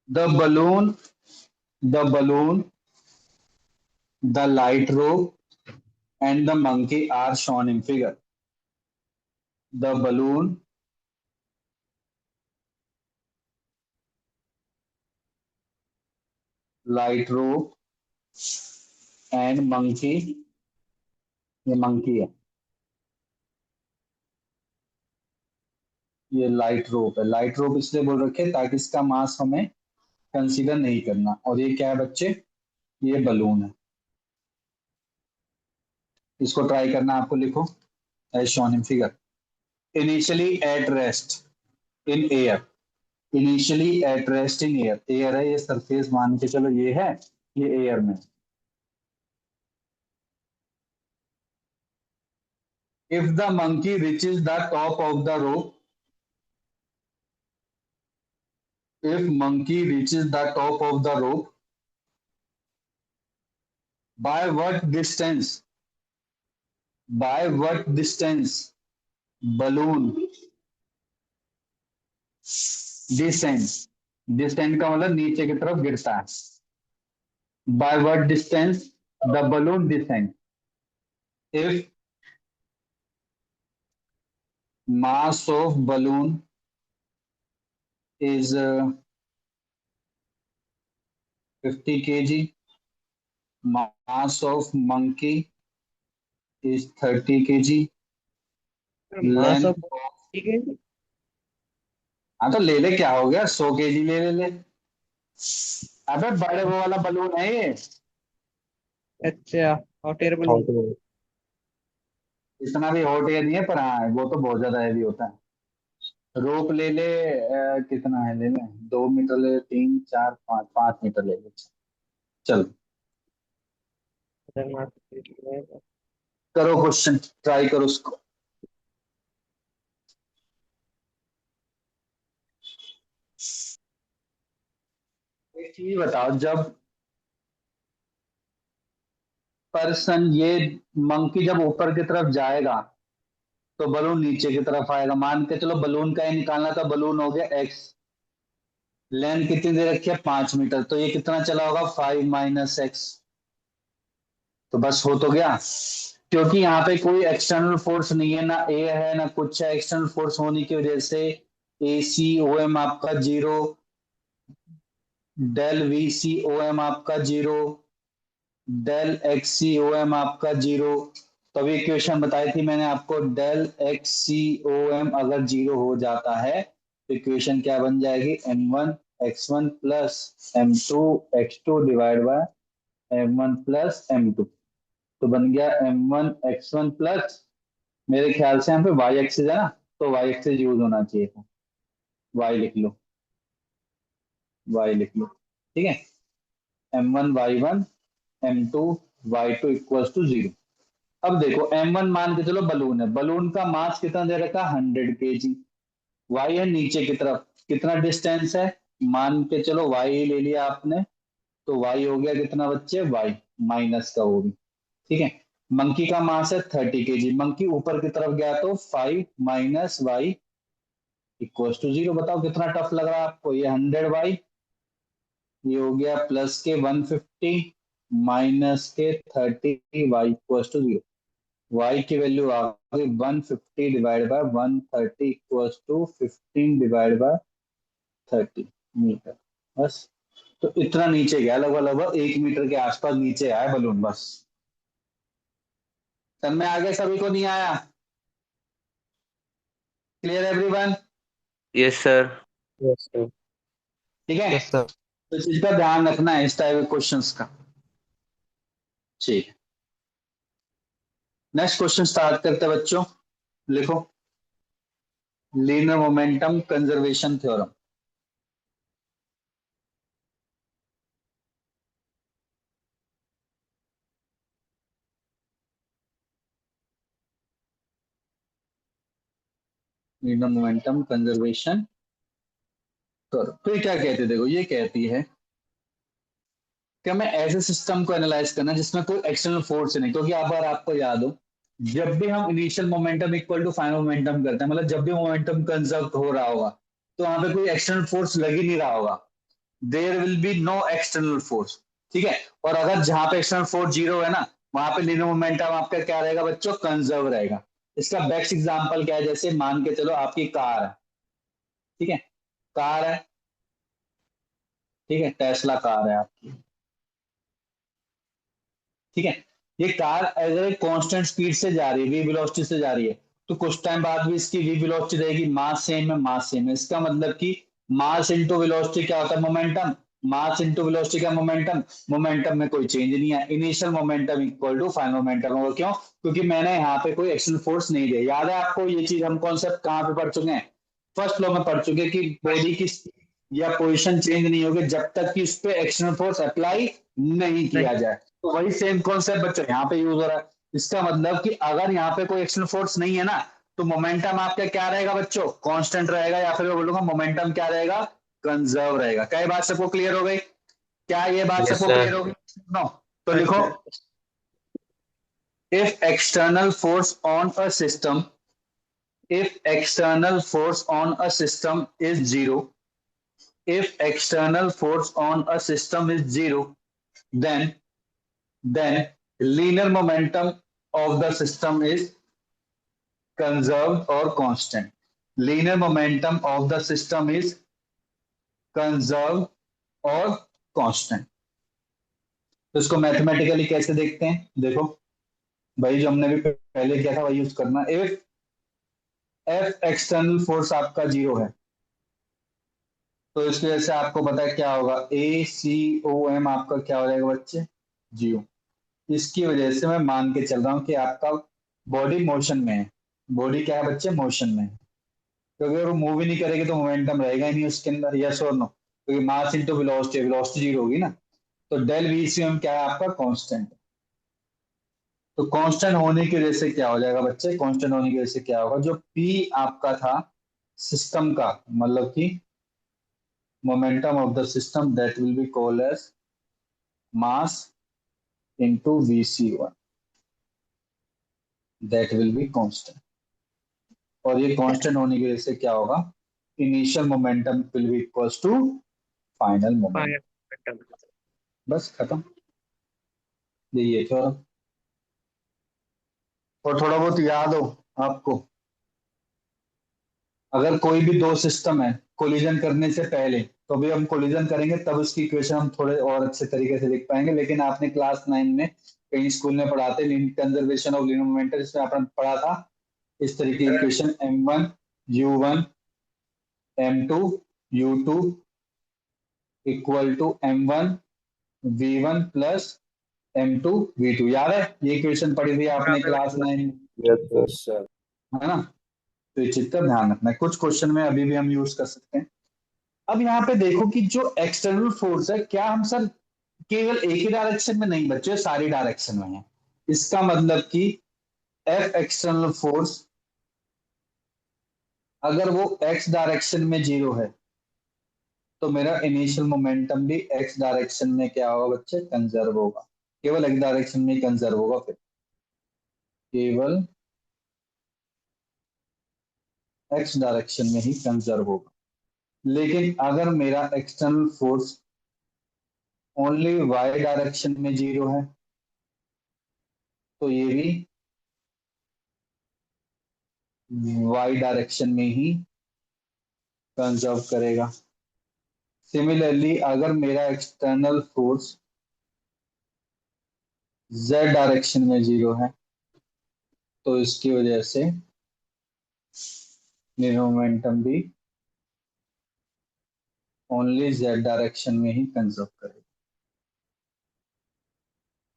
The balloon the balloon the light rope and the monkey are shown in figure. The balloon, light rope and monkey, ये monkey है, ये लाइट रोप है। लाइट रोप इसलिए बोल रखे ताकि इसका मास हमें कंसीडर नहीं करना। और ये क्या है बच्चे? ये बलून है। इसको ट्राई करना, आपको लिखो as shown in figure. Initially at rest in air, initially at rest in air, air है ये सरफेस मान के चलो, ये है, ये एयर में। If the monkey reaches the top of the rope, if monkey reaches the top of the rope, by what distance, by what distance balloon descend, descend का मतलब नीचे की तरफ गिरता है। by what distance the balloon descend, if mass of balloon is 50 kg, mass of monkey is 30 kg, mass length, of, ठीक है। हाँ तो ले ले, क्या हो गया, 100 kg ले ले ले। अबे बड़े वो वाला बलून है ये, अच्छा, हॉट एयर बलून। इतना भी हॉट एयर नहीं है, पर हाँ वो तो बहुत ज्यादा हैवी होता है। रोप ले ले, कितना है ले ले, 2 मीटर ले ले, 3 4 5, 5 मीटर ले ले। चल करो क्वेश्चन, ट्राई करो उसको। एक चीज बताओ, जब पर्सन, ये मंकी जब ऊपर की तरफ जाएगा तो बलून नीचे की तरफ आएगा। मान के चलो बलून का ही निकालना था, बलून हो गया एक्स, लेंथ कितनी दे रखी है 5 मीटर, तो ये कितना चला होगा 5 - x, तो बस हो तो गया। क्योंकि यहाँ पे कोई एक्सटर्नल फोर्स नहीं है, ना ए है ना कुछ है, एक्सटर्नल फोर्स होने की वजह से ए सी ओ एम आपका zero, del v c O M आपका जीरो, डेल एक्स सी ओ एम आपका जीरो। तो अभी इक्वेशन बताई थी मैंने आपको, डेल एक्स सी ओ एम अगर जीरो हो जाता है तो इक्वेशन क्या बन जाएगी, m1 x1 plus m2 x2 divide by m1 plus m2। तो बन गया m1 x1 प्लस, मेरे ख्याल से यहाँ पे वाई एक्सिस है ना, तो वाई एक्सिस यूज होना चाहिए था। वाई लिख लो, वाई लिख लो, ठीक है। m1 y1 m2 y2 equals to 0। अब देखो m1 मान के चलो बलून है, बलून का मास कितना दे रखा है 100 kg, वाई है नीचे की तरफ, कितना डिस्टेंस है, मान के चलो वाई ले लिया आपने, तो वाई हो गया कितना बच्चे, वाई माइनस का वो भी, ठीक है। मंकी का मास है 30 kg, मंकी ऊपर की तरफ गया तो 5 - y इक्वल्स टू 0। बताओ कितना टफ लग रहा है आपको, ये 100y, ये हो गया प्लस के 150 माइनस के 30y इक्वल्स टू 0। y की वैल्यू आ गई 150 divide by 130 equals to 15 divide by 30 metre, बस। तो इतना नीचे गया, लगभग लगभग 1 मीटर के आसपास नीचे आया बलून, बस। सब में आगे, सभी को नहीं आया? Clear everyone? Yes sir. Yes sir. ठीक है, यस सर। तो इस चीज का ध्यान रखना है इस टाइप के क्वेश्चंस का। ठीक है, नेक्स्ट क्वेश्चन स्टार्ट करते हैं बच्चों। लिखो, linear momentum conservation theorem. Linear momentum conservation theorem, तो ये क्या कहती है, देखो ये कहती है कि हमें ऐसे सिस्टम को एनालाइज करना जिसमें कोई एक्सटर्नल फोर्स नहीं, क्योंकि अगर आपको याद हो जब भी हम initial momentum equal to final momentum करते हैं, मतलब जब भी मोमेंटम कंजर्व हो रहा होगा, तो वहां पे कोई एक्सटर्नल फोर्स लग ही नहीं रहा होगा, there will be no external force. ठीक है, और अगर जहां पे एक्सटर्नल फोर्स जीरो है ना, वहां पे लीनियर मोमेंटम आपका क्या रहेगा बच्चों, कंजर्व रहेगा। इसका बेस्ट एग्जांपल क्या है, जैसे मान के चलो आपकी कार है, ठीक है, कार है, ठीक है, टेस्ला कार है आपकी, ठीक है, ये कार अगर कांस्टेंट स्पीड से जा रही है, वी वेलोसिटी से जा रही है, तो कुछ टाइम बाद भी इसकी वी वेलोसिटी रहेगी, मास सेम है, मास सेम है, इसका मतलब कि मास इंटू वेलोसिटी क्या होता है, मोमेंटम, मास इंटू वेलोसिटी क्या, मोमेंटम, मोमेंटम में कोई चेंज नहीं है, initial momentum equal to final momentum होगा। क्यों? क्योंकि मैंने यहाँ पे कोई एक्सटर्नल फोर्स नहीं दिया। याद है आपको ये चीज, हम कॉन्सेप्ट कहाँ पे पढ़ चुके हैं, फर्स्ट लॉ में पढ़ चुके हैं कि बॉडी की या पोजिशन चेंज नहीं होगी जब तक कि उस पर एक्सटर्नल फोर्स अप्लाई नहीं किया जाए। तो वही सेम कॉन्सेप्ट बच्चों यहाँ पे यूज हो रहा है। इसका मतलब कि अगर यहाँ पे कोई एक्सटर्नल फोर्स नहीं है ना, तो मोमेंटम आपका क्या रहेगा बच्चों, कांस्टेंट रहेगा, या फिर मैं बोलूंगा मोमेंटम क्या रहेगा, कंजर्व रहेगा। क्या ये बात सबको क्लियर हो गई? क्या ये बात Yes, सबको क्लियर sir. हो गई? नो, तो हाँ लिखो, sir. If external force on a system, if external force on a system is zero, if external force on a system is zero, then linear momentum of the system is conserved or constant. Linear momentum of the system is conserved और constant. तो इसको mathematically कैसे देखते हैं, देखो भाई, जो हमने भी पहले किया था वही यूज करना। इफ एफ एक्सटर्नल फोर्स आपका जीरो है, तो इसकी वजह से आपको पता है क्या होगा, ए सी ओ एम आपका क्या हो जाएगा बच्चे, जीरो। इसकी वजह से मैं मान के चल रहा हूँ कि आपका बॉडी मोशन में है, बॉडी क्या है बच्चे, मोशन में है, क्योंकि अगर वो मूव ही नहीं करेगी तो मोमेंटम रहेगा ही नहीं उसके अंदर, यस और नो, क्योंकि मास इंटू वेलोसिटी, वेलोसिटी जीरो होगी ना। तो डेल वी सी एम क्या है आपका, कांस्टेंट। तो कांस्टेंट होने की वजह से क्या हो जाएगा बच्चे, कांस्टेंट होने की वजह से क्या होगा, जो पी आपका था सिस्टम का, मतलब कि momentum of the system, that will be called as mass into Vc1, that will be constant। और ये कांस्टेंट होने की वजह से क्या होगा, initial momentum will be equals to final moment. Final. बस खत्म, यही है थोड़ा, और थोड़ा बहुत याद हो आपको, अगर कोई भी दो सिस्टम है कोलिजन करने से पहले, तो भी हम कोलिजन करेंगे तब उसकी इक्वेशन हम थोड़े और अच्छे तरीके से लिख पाएंगे। लेकिन आपने क्लास 9 में कहीं स्कूल में पढ़ाते कंजर्वेशन ऑफ लिनियर मोमेंटम, जिसमें आपने पढ़ा था इस तरीके की equation, m1 u1 m2 u2 equal to m1 v1 plus m2 v2। याद है ये इक्वेशन पढ़ी थी आपने क्लास 9 में, यस सर। है ना? तो ये चीज का ध्यान रखना है, कुछ क्वेश्चन में अभी भी हम यूज कर सकते हैं। अब यहाँ पे देखो कि जो एक्सटर्नल फोर्स है, क्या हम सर केवल एक ही डायरेक्शन में नहीं बच्चे, सारी डायरेक्शन में है। इसका मतलब कि एफ एक्सटर्नल फोर्स अगर वो एक्स डायरेक्शन में जीरो है, तो मेरा इनिशियल मोमेंटम भी एक्स डायरेक्शन में क्या होगा बच्चे, कंजर्व होगा। केवल एक्स डायरेक्शन में ही कंजर्व होगा, फिर केवल एक्स डायरेक्शन में ही कंजर्व होगा। लेकिन अगर मेरा external force only y direction में जीरो है, तो ये भी वाई डायरेक्शन में ही कंजर्व करेगा। सिमिलरली अगर मेरा एक्सटर्नल फोर्स z डायरेक्शन में जीरो है, तो इसकी वजह से मोमेंटम भी ओनली z डायरेक्शन में ही कंजर्व करेगा।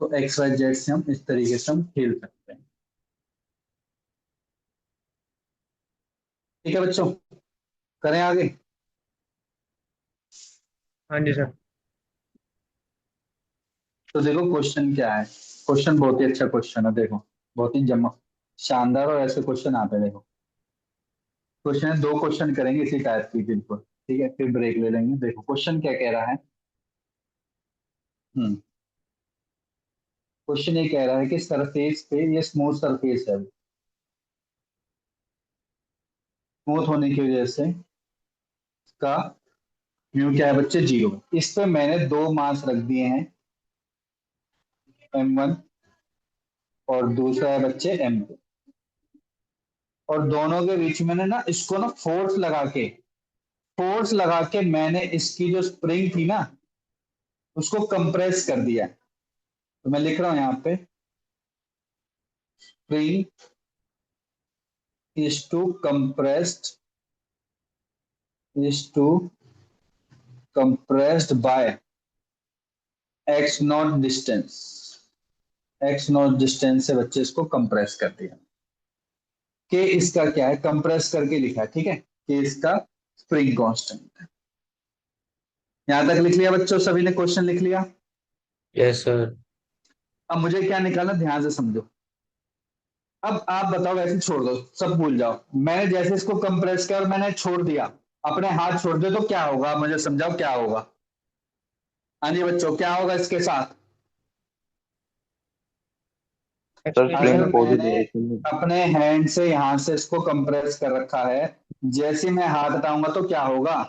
तो एक्स वाई जेड से हम इस तरीके से हम खेल सकते हैं। ठीक है बच्चों, करें आगे। हाँ जी सर। तो देखो क्वेश्चन क्या है, क्वेश्चन बहुत ही अच्छा क्वेश्चन है, देखो बहुत ही जमा शानदार और ऐसे क्वेश्चन आते हैं। देखो क्वेश्चन है, दो क्वेश्चन करेंगे इसी टाइप की बिल्कुल, ठीक है, फिर ब्रेक ले लेंगे। देखो क्वेश्चन क्या कह रहा है। हम्म क्वेश्चन ये कह रहा है कि सरफेस पे ये स्मूथ सरफेस है, स्मूथ होने की वजह से इसका म्यू क्या है बच्चे, 0। इस पे मैंने 2 मास रख दिए हैं, m1 और दूसरा है बच्चे m2, और दोनों के बीच में ना इसको ना फोर्स लगा के मैंने इसकी जो स्प्रिंग थी ना उसको कंप्रेस कर दिया। तो मैं लिख रहा हूं यहाँ पे, spring is to compressed is to compressed by x not distance, x not distance से बच्चे इसको कंप्रेस कर दिया। के इसका क्या है, कंप्रेस करके लिखा है, ठीक है, कि इसका स्प्रिंग कांस्टेंट है। यहां तक लिख लिया बच्चों, सभी ने क्वेश्चन लिख लिया। Yes sir. अब मुझे क्या निकालना, ध्यान से समझो। अब आप बताओ, वैसे छोड़ दो, सब भूल जाओ। मैंने जैसे इसको कंप्रेस किया और मैंने छोड़ दिया, अपने हाथ छोड़ दे तो क्या होगा, मुझे समझाओ क्या होगा। हाँ जी बच्चों, क्या होगा इसके साथ। सर एक्सपेंड स्प्रिंग अगर करोगे। अपोजिट मैंने डायरेक्शन में। अपने हैंड से यहां से इसको कंप्रेस कर रखा है, जैसे मैं हाथ हटाऊंगा तो क्या होगा,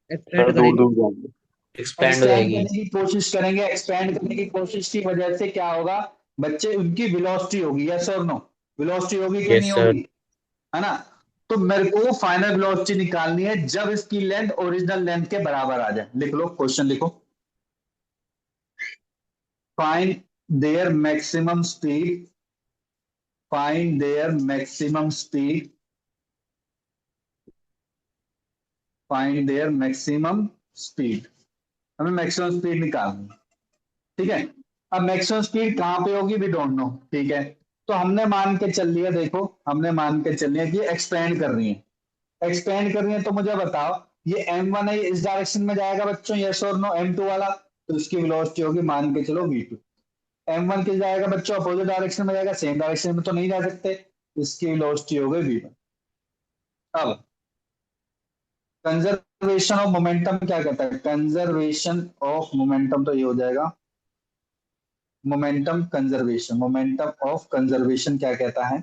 सर एक्सपेंड दूर करेगी। दूर जाएंगे। एक्सपैंड हो एक्सपेंड जाएगी। करने की कोशिश करेंगे। एक्सपेंड करने की कोशिश की वजह से क्या होगा बच्चे, उनकी वेलोसिटी होगी, यस और नो, वेलोसिटी होगी कि नहीं यस सर। होगी, है ना। तो मेरे को फाइनल वेलोसिटी निकालनी है जब इसकी लेंथ ओरिजिनल लेंथ के बराबर आ जाए। लिख लो, क्वेश्चन लिखो, find their maximum speed, find their maximum speed, find their maximum speed. हमें मैक्सिमम स्पीड निकालनी है, ठीक है। अब मैक्सिमम स्पीड कहां पे होगी, वी डोंट नो, ठीक है। तो हमने मान के चल लिया, देखो हमने मान के चल लिया कि एक्सपेंड कर रही है, एक्सपेंड कर रही है। तो मुझे बताओ, ये m1 है, ये इस डायरेक्शन में जाएगा बच्चों, यस और नो। m2 वाला, तो इसकी वेलोसिटी होगी, मान के चलो v2। m1 किस जाएगा बच्चों, अपोजिट डायरेक्शन में जाएगा, सेम डायरेक्शन में तो नहीं जा सकते, इसकी वेलोसिटी हो गई v1। अब कंजर्वेशन ऑफ मोमेंटम क्या कहता है, कंजर्वेशन ऑफ मोमेंटम तो ये हो जाएगा momentum conservation. Momentum of conservation क्या कहता है,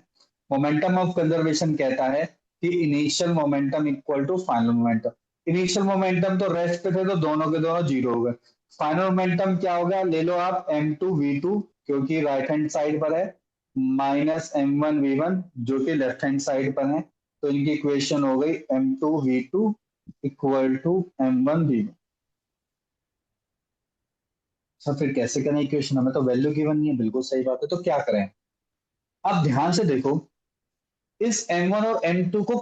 मोमेंटम ऑफ कंजर्वेशन कहता है कि initial momentum equal to final momentum. Initial momentum तो रेस्ट पे थे तो दोनों के दोनों 0 हो गए। फाइनल मोमेंटम क्या हो गया, ले लो आप m2v2, क्योंकि राइट हैंड साइड पर है, माइनस m1v1 जो कि लेफ्ट हैंड साइड पर है। तो इनकी इक्वेशन हो गई m2v2 इक्वल टू m1v1। अच्छा, फिर कैसे करें इक्वेशन, हमें तो वैल्यू गिवन नहीं है, बिल्कुल सही बात है। तो क्या करें, अब ध्यान से देखो, इस m1 और m2 को,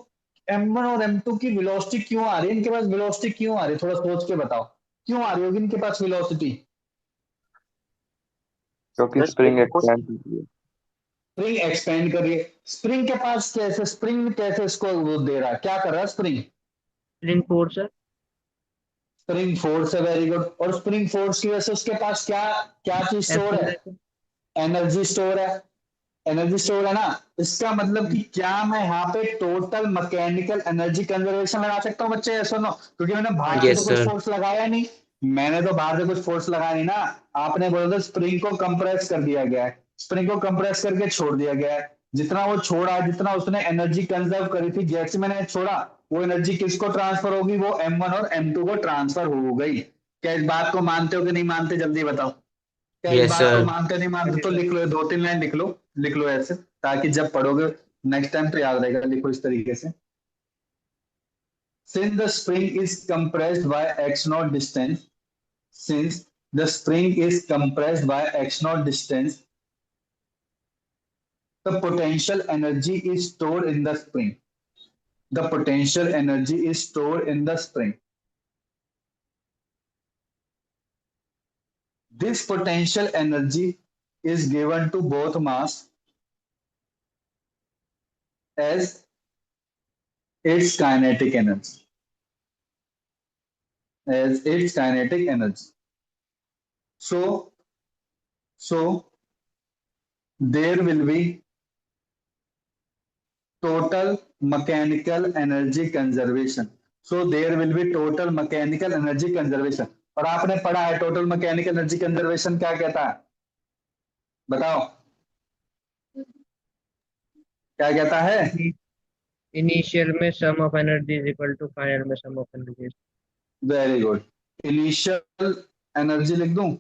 m1 और m2 की वेलोसिटी क्यों आ रही है, इनके पास वेलोसिटी क्यों आ रही है, थोड़ा सोच के बताओ, क्यों आ रही होगी इनके पास वेलोसिटी। क्योंकि स्प्रिंग एक्सपेंड होती है। स्प्रिंग एक्सपेंड कर रही है, स्प्रिंग के पास कैसे, स्प्रिंग कैसे इसको वो दे रहा है, क्या कर रहा है स्प्रिंग, स्प्रिंग फोर्स है। स्प्रिंग फोर्स है, वेरी गुड। और स्प्रिंग फोर्स की वजह से उसके पास क्या, क्या चीज स्टोर है, एक्सेलरेशन। एनर्जी स्टोर है, एनर्जी स्टोर है ना। इसका मतलब कि क्या मैं यहाँ पे टोटल मैकेनिकल एनर्जी कंजर्वेशन लगा सकता हूँ बच्चे, ऐसा ना, क्योंकि मैंने बाहर से तो यस कुछ सर। फोर्स लगाया नहीं, मैंने तो बाहर से कुछ फोर्स लगाया नहीं ना। आपने बोला था स्प्रिंग को कंप्रेस कर दिया गया है, स्प्रिंग को कंप्रेस करके छोड़ दिया गया है, जितना वो छोड़ा, जितना उसने एनर्जी कंजर्व करी थी, जैसे मैंने छोड़ा वो एनर्जी किसको ट्रांसफर होगी, वो m1 और m2 को ट्रांसफर हो गई। क्या इस बात को मानते हो कि नहीं मानते, जल्दी बताओ। क्या इस यस बात को सर। मानते नहीं मानते, तो लिख लो, 2-3 लाइन लिख लो, लिख लो ऐसे, ताकि जब पढ़ोगे नेक्स्ट टाइम तो याद रहेगा। लिखो इस तरीके से, since the spring is compressed by x naught distance, since the spring is compressed by x naught distance, the potential energy is stored in the spring, the potential energy is stored in the spring. This potential energy is given to both mass as its kinetic energy, as its kinetic energy. So, so there will be total mechanical energy conservation. So there will be total mechanical energy conservation. और आपने पढ़ा है total mechanical energy conservation क्या कहता है, बताओ क्या कहता है। इनिशियल में sum of energy is equal to final में sum of energy. Very good. Initial energy लिख दूं।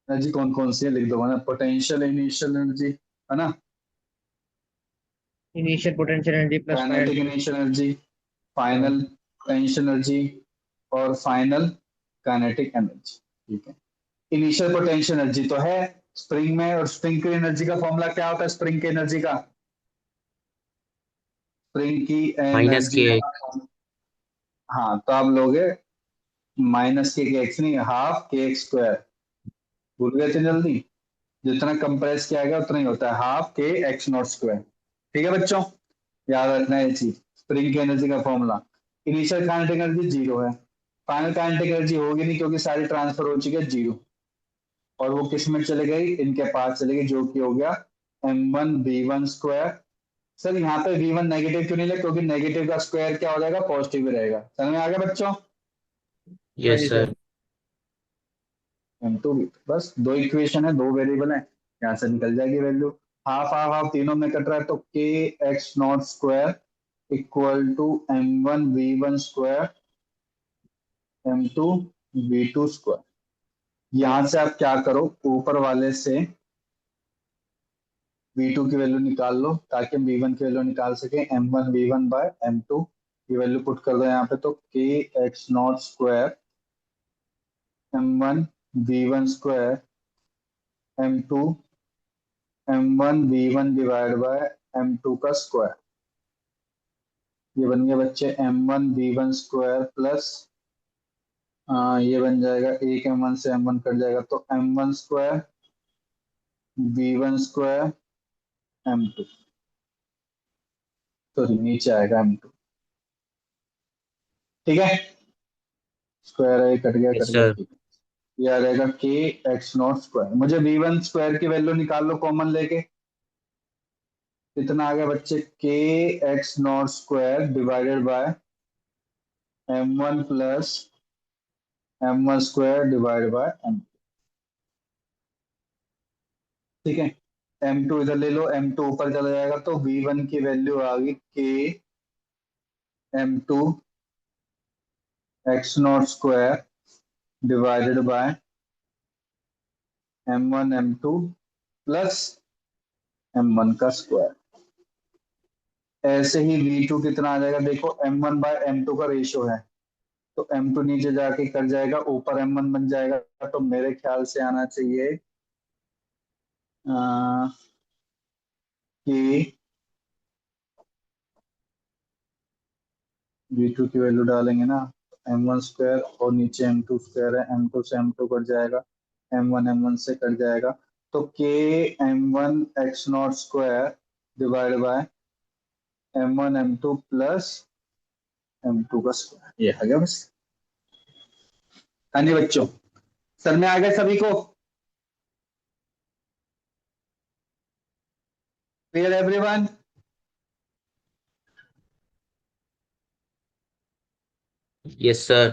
एनर्जी कौन कौन सी है लिख दो, ना पोटेंशियल इनिशियल एनर्जी है ना, initial potential energy plus final. Kinetic initial energy, हाँ, फाइनल पोटेंशियल एनर्जी और फाइनल काइनेटिक एनर्जी। ठीक है। इनिशियल पोटेंशियल एनर्जी तो है स्प्रिंग में, और स्प्रिंग की एनर्जी का फॉर्मूला क्या होता है, स्प्रिंग की एनर्जी का, स्प्रिंग की माइनस एनर्जी के का। हाँ तो आप लोगे माइनस के एक्स नहीं, हाफ के एक्स स्क्वायर। भूल गए थे जल्दी। जितना कंप्रेस किया गया उतना ही होता है, हाफ के एक्स नॉट स्क्वायर। ठीक है बच्चों, याद रखना है ये चीज। स्प्रिंग की एनर्जी का formula, initial kinetic energy zero है, फाइनल काइनेटिक एनर्जी होगी नहीं क्योंकि सारी ट्रांसफर हो चुकी है जीरो, और वो किस में चले गई, इनके पास चले गई, जो कि हो गया m1v1 स्क्वायर। सर यहाँ पे v1 नेगेटिव क्यों नहीं लिया, क्योंकि नेगेटिव का स्क्वायर क्या हो जाएगा, पॉजिटिव ही रहेगा। समझ में आ गया बच्चों। हाँ यस जी सर। सर। m2 बस दो इक्वेशन है, दो वेरिएबल है, यहाँ से निकल जाएगी वैल्यू। हाफ हाफ हाफ तीनों में कट रहा है, तो k x not square equal to m1v1 square m2v2 square. यहां से आप क्या करो, ऊपर वाले से v2 की वैल्यू निकाल लो ताकि हम v1 की वैल्यू निकाल सके, m1v1/m2 की वैल्यू पुट कर दो यहाँ पे, तो k x not square m1v1 square m2 m1v1 divide by m2 का स्क्वायर। ये बन गया बच्चे m1v1 स्क्वायर प्लस ये बन जाएगा, एक m1 से m1 कट जाएगा, तो m1 square v1 square m2, तो नीचे आएगा m2। ठीक है, स्क्वायर है, कट गया यस कट गया, सर। ठीक है। ये आ जाएगा के एक्स नॉट स्क्वायर। मुझे v1 स्क्वायर की वैल्यू निकाल लो कॉमन लेके। कितना आ गया बच्चे, के x not square divided by m1 plus m1 square divide by m। ठीक है, m2 इधर ले लो, m2 ऊपर चला जाएगा, तो v1 की वैल्यू आ गई के m2 x not square divided by m1 m2 plus m1 का स्क्वायर। ऐसे ही v2 कितना आ जाएगा, देखो m1/m2 का रेशियो है, तो m2 नीचे जाके कट जाएगा, ऊपर m1 बन जाएगा, तो मेरे ख्याल से आना चाहिए कि v2 की वैल्यू डालेंगे ना, m1 स्क्वायर और नीचे m2 स्क्वायर है, m2 से m2 कट जाएगा, m1 से कट जाएगा, तो k m1 x not square divide by m1 m2 plus m2 का स्क्वायर। ये आ गया बस। हाँ जी बच्चों, सर में आ गया सभी को, क्लियर एवरीवन। Yes sir.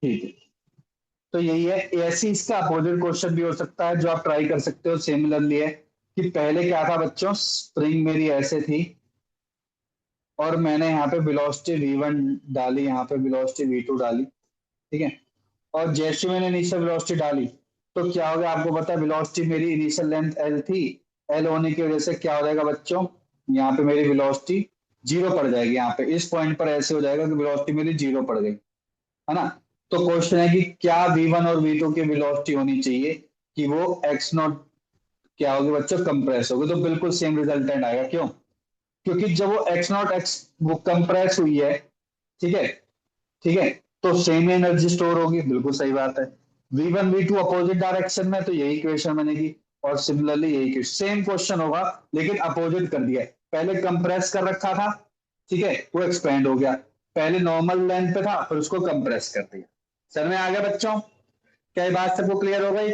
ठीक है, तो यही है। ऐसे इसका अपोजिट क्वेश्चन भी हो सकता है जो आप ट्राई कर सकते हो, सिमिलरली है कि पहले क्या था बच्चों, स्प्रिंग मेरी ऐसे थी और मैंने यहाँ पे वेलोसिटी v1 डाली, यहाँ पे वेलोसिटी v2 डाली। ठीक है, और जैसे मैंने इनिशियल वेलोसिटी डाली तो क्या हो गया, आपको पता है वेलोसिटी मेरी इनिशियल लेंथ l थी, l होने की वजह से क्या हो जाएगा बच्चों, यहाँ पे मेरी वेलोसिटी जीरो पड़ जाएगी, यहाँ पे इस पॉइंट पर ऐसे हो जाएगा कि वेलोसिटी मेरी जीरो पड़ गई, है ना। तो क्वेश्चन है कि क्या v1 और v2 की वेलोसिटी होनी चाहिए कि वो x नॉट क्या होगी बच्चों, कंप्रेस होगी, तो बिल्कुल सेम रिजल्टेंट आएगा। क्यों, क्योंकि जब वो x नॉट x वो कंप्रेस हुई है, ठीक है, ठीक है, तो सेम एनर्जी स्टोर होगी, बिल्कुल सही बात है। v1 v2 अपोजिट डायरेक्शन में, तो यही इक्वेशन बनेगी, और सिमिलरली यही सेम क्वेश्चन होगा, लेकिन अपोजिट कर दिया है। पहले कंप्रेस कर रखा था, ठीक है, वो एक्सपेंड हो गया, पहले नॉर्मल लेंथ पे था फिर उसको कंप्रेस कर दिया। समझ में आ गया बच्चों, क्या ये बात सबको क्लियर हो गई।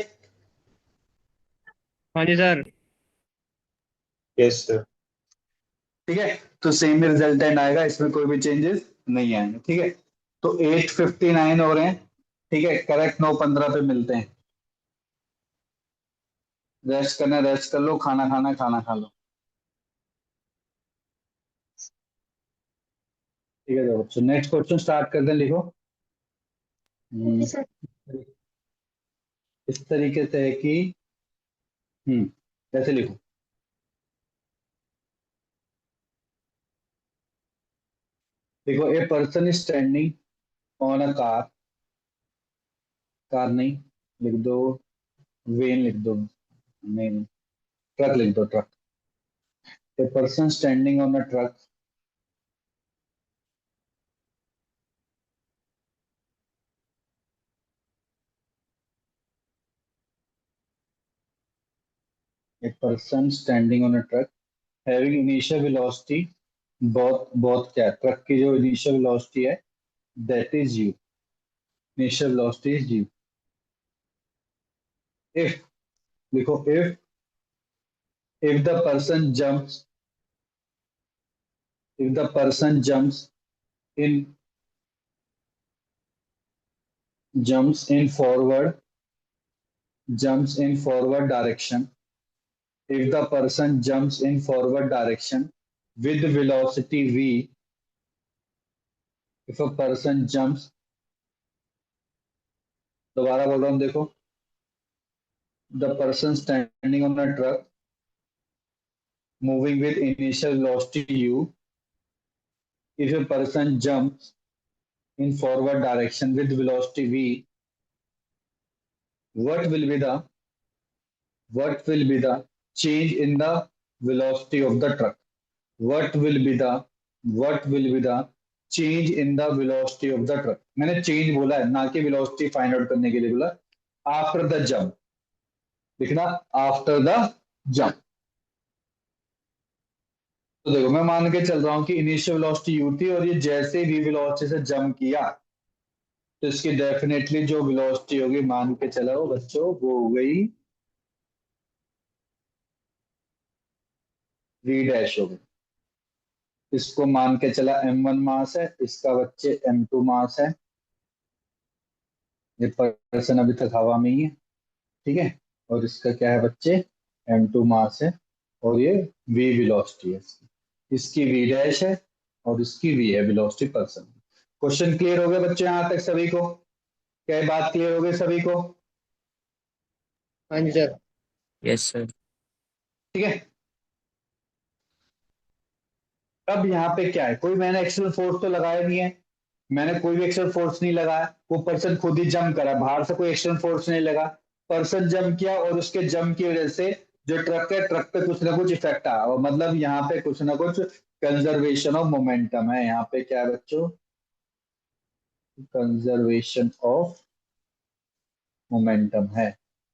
हाँ जी सर। Yes sir. ठीक है, तो सेम रिजल्टेंट आएगा, इसमें कोई भी चेंजेस नहीं आएंगे। ठीक है, तो 8:59 हो रहे हैं। ठीक है, करेक्ट 9:15 पे मिलते हैं। रेस्ट करना रेस्ट कर लो, खाना खाना खाना खा लो। ठीक है, तो बच्चों नेक्स्ट क्वेश्चन स्टार्ट कर दें, लिखो। ओके हम्म, सर। इस तरीके से है कि कैसे लिखो। देखो, a person is standing on a car. Car नहीं, लिख दो वेन, लिख दो नहीं, ट्रक लिख दो, truck. A person standing on a truck. A person standing on a truck having initial velocity, बहुत बहुत क्या, ट्रक की जो इनिशियल वेलोसिटी है that is U. Initial velocity is U. If, लिखो if the person jumps, if the person in jumps in forward direction, if the person jumps in forward direction with velocity v, if a person jumps, दोबारा बोल रहा हूं देखो, the person standing on a truck moving with initial velocity u, if a person jumps in forward direction with velocity v, what will be the change in the velocity of the truck? what will be the change in the velocity of the truck? मैंने change बोला है, ना कि velocity find out करने के लिए बोला। After the jump लिखना, आफ्टर द जंप। तो देखो, मैं मान के चल रहा हूं कि इनिशियल वेलोसिटी यू थी और ये जैसे वी वेलोसिटी से जंप किया तो इसकी डेफिनेटली जो वेलोसिटी होगी, मान के चलो बच्चों, वो हो गई वी डैश हो गई। इसको मान के चला m1 मास है, इसका बच्चे m2 मास है। ये पर्सन अभी तक हवा में ही है। ठीक है, और इसका क्या है बच्चे, m2 मास है, और ये v वेलोसिटी है इसकी v डैश है और इसकी v है वेलोसिटी पर्सन। क्वेश्चन क्लियर हो गया बच्चों यहां तक सभी को? क्या ये बात क्लियर हो गई सभी को? हाँ जी सर। Yes, sir. ठीक है, अब यहाँ पे क्या है, कोई मैंने एक्सटर्नल फोर्स तो लगाया नहीं है, मैंने कोई भी एक्सटर्नल फोर्स नहीं लगाया, वो पर्सन खुद ही जंप करा, बाहर से कोई एक्सटर्नल फोर्स नहीं लगा। पर्सन जंप किया और उसके जंप की वजह से जो ट्रक है, ट्रक पे कुछ ना कुछ इफेक्ट आया, और मतलब यहाँ पे कुछ ना कुछ कंजर्वेशन ऑफ मोमेंटम है। यहाँ पे क्या है बच्चों, कंजर्वेशन ऑफ मोमेंटम है।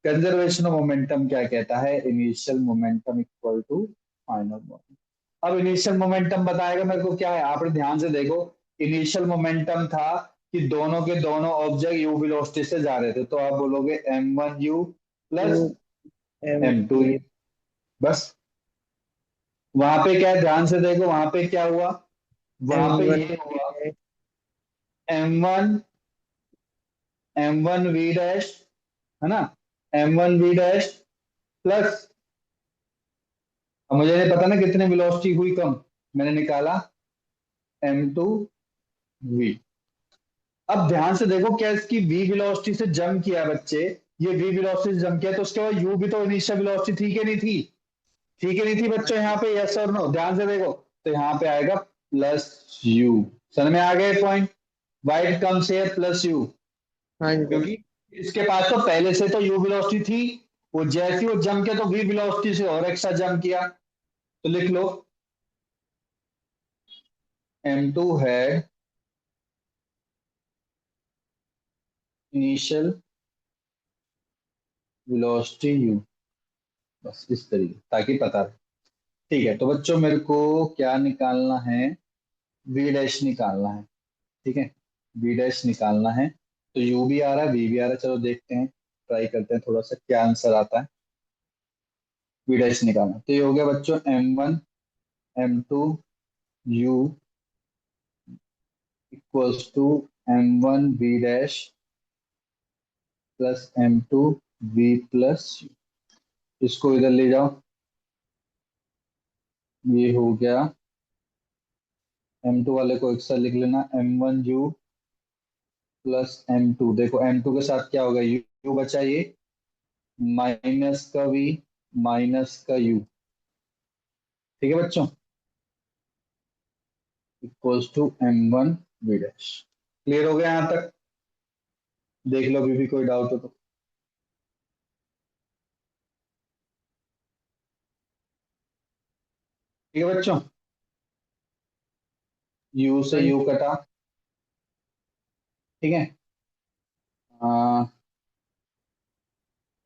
कंजर्वेशन ऑफ मोमेंटम क्या कहता है, initial momentum equal to final momentum. अब इनिशियल मोमेंटम बताएगा मेरे को क्या है, आपने ध्यान से देखो। इनिशियल मोमेंटम था कि दोनों के दोनों ऑब्जेक्ट यू वेलोसिटी से जा रहे थे, तो आप बोलोगे m1u two plus M m2u। बस, वहां पे क्या है, ध्यान से देखो, वहां पे क्या हुआ, एम वहां पे वन ये हुआ m1 v डैश, है ना, m1 v डैश प्लस, अब मुझे नहीं पता ना कितने वेलोसिटी हुई कम, मैंने निकाला m2 v। अब ध्यान से देखो, क्या इसकी v वेलोसिटी से जंप किया बच्चे, ये v वेलोसिटी से जंप किया, तो उसके बाद u भी तो इनिशियल वेलोसिटी थी कि नहीं थी? ठीक है, नहीं थी बच्चों? यहाँ पे यस और नो, ध्यान से देखो, तो यहाँ पे आएगा प्लस यू। समझ में आ गया point? White comes here plus you, हाँ जी। क्योंकि इसके पास तो पहले से तो यू वेलोसिटी थी, वो जैसी वो जंप किया तो वी वेलोसिटी से और एक्स्ट्रा जंप किया। तो लिख लो, m2 है इनिशियल वेलोसिटी यू, बस इस तरीके, ताकि पता रहे। ठीक है, तो बच्चों मेरे को क्या निकालना है, वी डैश निकालना है। ठीक है, वी डैश निकालना है, तो यू भी आ रहा है, वी भी आ रहा है, चलो देखते हैं, ट्राई करते हैं थोड़ा सा क्या आंसर आता है। वी डैश निकालना, तो ये हो गया बच्चों m1 m2u equals to m1v dash plus m2v plus u। इसको इधर ले जाओ, ये हो गया। m2 वाले को एक साथ लिख लेना, m1u प्लस m2। देखो m2 के साथ क्या होगा, u बचा, ये माइनस का v माइनस का u। ठीक है बच्चों, equals to m1v dash. Clear हो गया यहां तक? देख लो अभी भी कोई डाउट हो तो। ठीक है बच्चों, u से u कटा। ठीक है,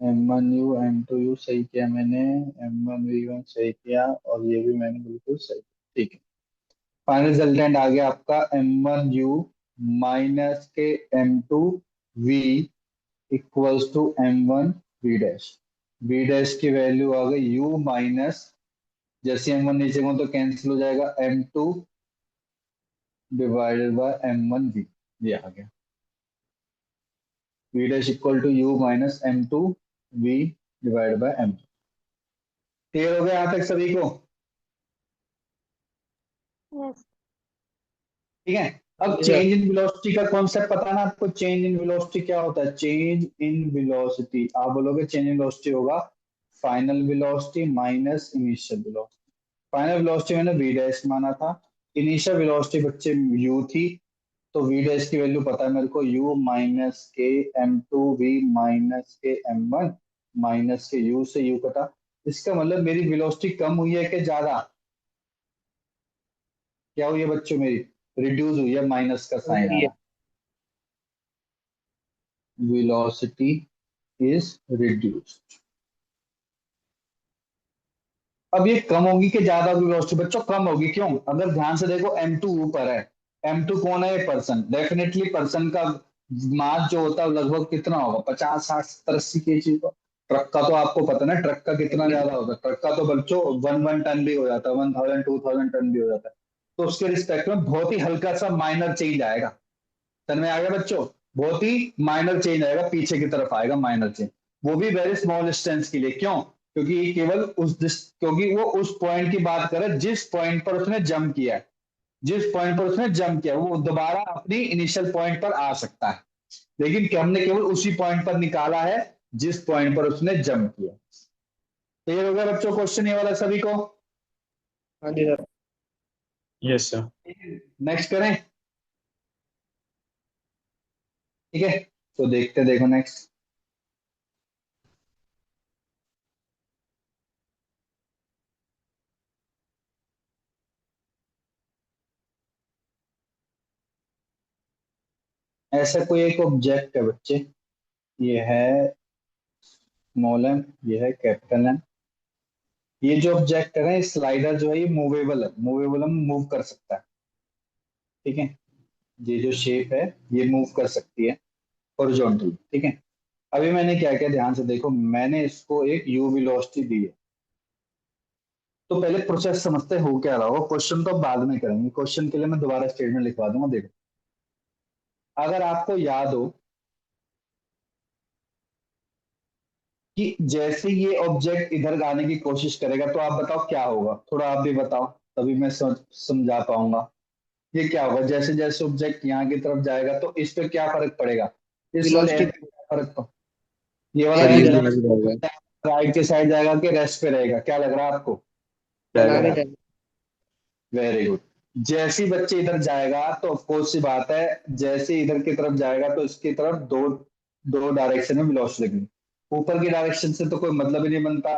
m1u m2u सही किया मैंने, m1v1 सही किया, और ये भी मैंने बिल्कुल सही किया। ठीक है, फाइनल रिजल्टेंट आ गया आपका m1u माइनस के m2v equals to m1v dash. v dash की वैल्यू आ गई u माइनस, जैसे m1 नीचे को तो कैंसिल हो जाएगा, m2 डिवाइडेड बाय m1v, ये आ गया v dash equal to u minus m2v divided by m2। Clear हो गया यहाँ तक सभी को? Yes. ठीक है, अब चेंज इन वेलोसिटी का कॉन्सेप्ट पता है ना आपको? चेंज इन वेलोसिटी क्या होता है? चेंज इन वेलोसिटी, आप बोलोगे चेंज इन वेलोसिटी होगा final velocity minus initial velocity. Final velocity मैंने v डैश माना था, इनिशियल वेलोसिटी बच्चे u थी, तो v डैश की वैल्यू पता है मेरे को, u माइनस के m2v माइनस के m1 माइनस के u से u कटा। इसका मतलब मेरी वेलोसिटी कम हुई है कि ज्यादा? क्या हुई है बच्चों मेरी? रिड्यूस हुई है, माइनस का साइन आ रहा है। velocity is reduced। अब ये कम होगी कि ज्यादा होगी वेलोसिटी? बच्चों कम होगी। क्यों? अगर ध्यान से देखो m2 ऊपर है, m2 कौन है? पर्सन। डेफिनेटली पर्सन का मास जो होता है लगभग कितना होगा? 50 60 70 80 kg का। ट्रक का तो आपको पता ना, ट्रक का कितना ज्यादा होगा? ट्रक का तो बच्चों 1 टन भी हो जाता है, 1000 2000 टन भी हो जाता है। तो उसके रिस्पेक्ट में बहुत ही हल्का सा माइनर चेंज आएगा। समझ में आ गया बच्चों? बहुत ही माइनर चेंज आएगा, पीछे की तरफ आएगा माइनर चेंज, वो भी वेरी स्मॉल डिस्टेंस के लिए। क्यों? क्योंकि ये केवल क्योंकि वो उस पॉइंट की बात कर रहा है जिस पॉइंट पर उसने जंप किया है। जिस पॉइंट पर उसने जंप किया वो दोबारा अपनी इनिशियल पॉइंट पर आ सकता है, लेकिन हमने केवल उसी पॉइंट पर निकाला है जिस पॉइंट पर उसने जंप किया। क्लियर हो गया बच्चों क्वेश्चन ये वाला सभी को? हाँ जी सर। Yes sir. नेक्स्ट करें? ठीक है, तो देखते देखो नेक्स्ट। ऐसा कोई एक ऑब्जेक्ट है बच्चे, ये है स्मॉल एम, ये है कैपिटल एम। ये जो ऑब्जेक्ट है ना, स्लाइडर जो है ये मूवेबल है, मूवेबल हम मूव कर सकता है। ठीक है, ये जो शेप है ये मूव कर सकती है हॉरिजॉन्टली। ठीक है, अभी मैंने क्या किया ध्यान से देखो, मैंने इसको एक u वेलोसिटी दी है। तो पहले प्रोसेस समझते हो क्या रहा होगा, क्वेश्चन तो बाद में करेंगे, क्वेश्चन के लिए मैं दोबारा स्टेटमेंट लिखवा दूंगा। देखो, अगर आपको याद हो कि जैसे ये ऑब्जेक्ट इधर आने की कोशिश करेगा तो आप बताओ क्या होगा, थोड़ा आप भी बताओ, तभी मैं समझा पाऊंगा। ये क्या होगा, जैसे जैसे ऑब्जेक्ट यहाँ की तरफ जाएगा तो इस पे क्या फर्क पड़ेगा? इस वाले वेलोसिटी एंड पे क्या फर्क पड़ेगा? ये वाला चला एंड जाए, राइट के साइड जाएगा कि रेस्ट पे रहेगा? क्या लग रहा है आपको? चला के जाए। Very good. जैसे ही बच्चे इधर जाएगा तो ऑफकोर्स सी बात है, जैसे इधर की तरफ जाएगा तो इसकी तरफ दो दो डायरेक्शन में वेलोसिटी लगेगी। ऊपर की डायरेक्शन से तो कोई मतलब ही नहीं बनता,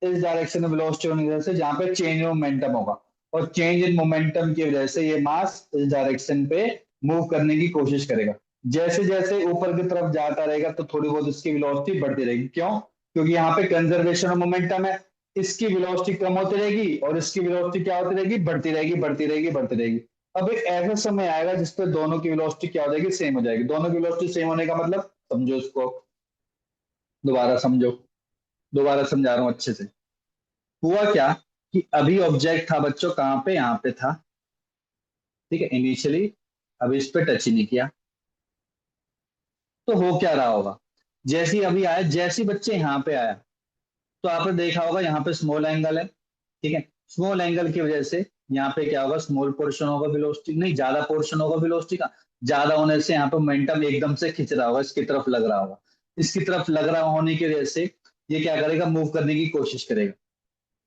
इस डायरेक्शन में वेलोसिटी होने की वजह से जहाँ पे चेंज इन मोमेंटम होगा, और चेंज इन मोमेंटम की वजह से ये मास इस डायरेक्शन पे मूव करने की कोशिश करेगा। जैसे जैसे ऊपर की तरफ जाता रहेगा तो थोड़ी बहुत इसकी वेलोसिटी बढ़ती रहेगी। क्यों? क्योंकि यहाँ पे कंजर्वेशन ऑफ मोमेंटम है। इसकी वेलोसिटी कम होती रहेगी और इसकी वेलोसिटी क्या होती रहेगी? बढ़ती रहेगी, बढ़ती रहेगी, बढ़ती रहेगी। अब एक ऐसा समय आएगा जिसपे दोनों की वेलोसिटी क्या हो जाएगी? सेम हो जाएगी। दोनों की वेलोसिटी सेम होने का मतलब समझो इसको, दोबारा समझो, दोबारा समझा रहा हूं अच्छे से। हुआ क्या कि अभी ऑब्जेक्ट था बच्चों कहाँ पे, यहाँ पे था, ठीक है, इनिशियली, अभी इस पे टच ही नहीं किया, तो हो क्या रहा होगा, जैसे ही अभी आया, जैसे ही बच्चे यहाँ पे आया, तो आपने देखा होगा यहाँ पे स्मॉल एंगल है, ठीक है, स्मॉल एंगल की वजह से यहाँ पे क्या होगा, स्मॉल पोर्शन होगा वेलोसिटी, नहीं ज्यादा पोर्शन होगा वेलोसिटी का, ज्यादा होने से यहाँ पे मोमेंटम एकदम से खिंच रहा होगा, इसकी तरफ लग रहा होगा, इसकी तरफ लग रहा होने की वजह से ये क्या करेगा, मूव करने की कोशिश करेगा।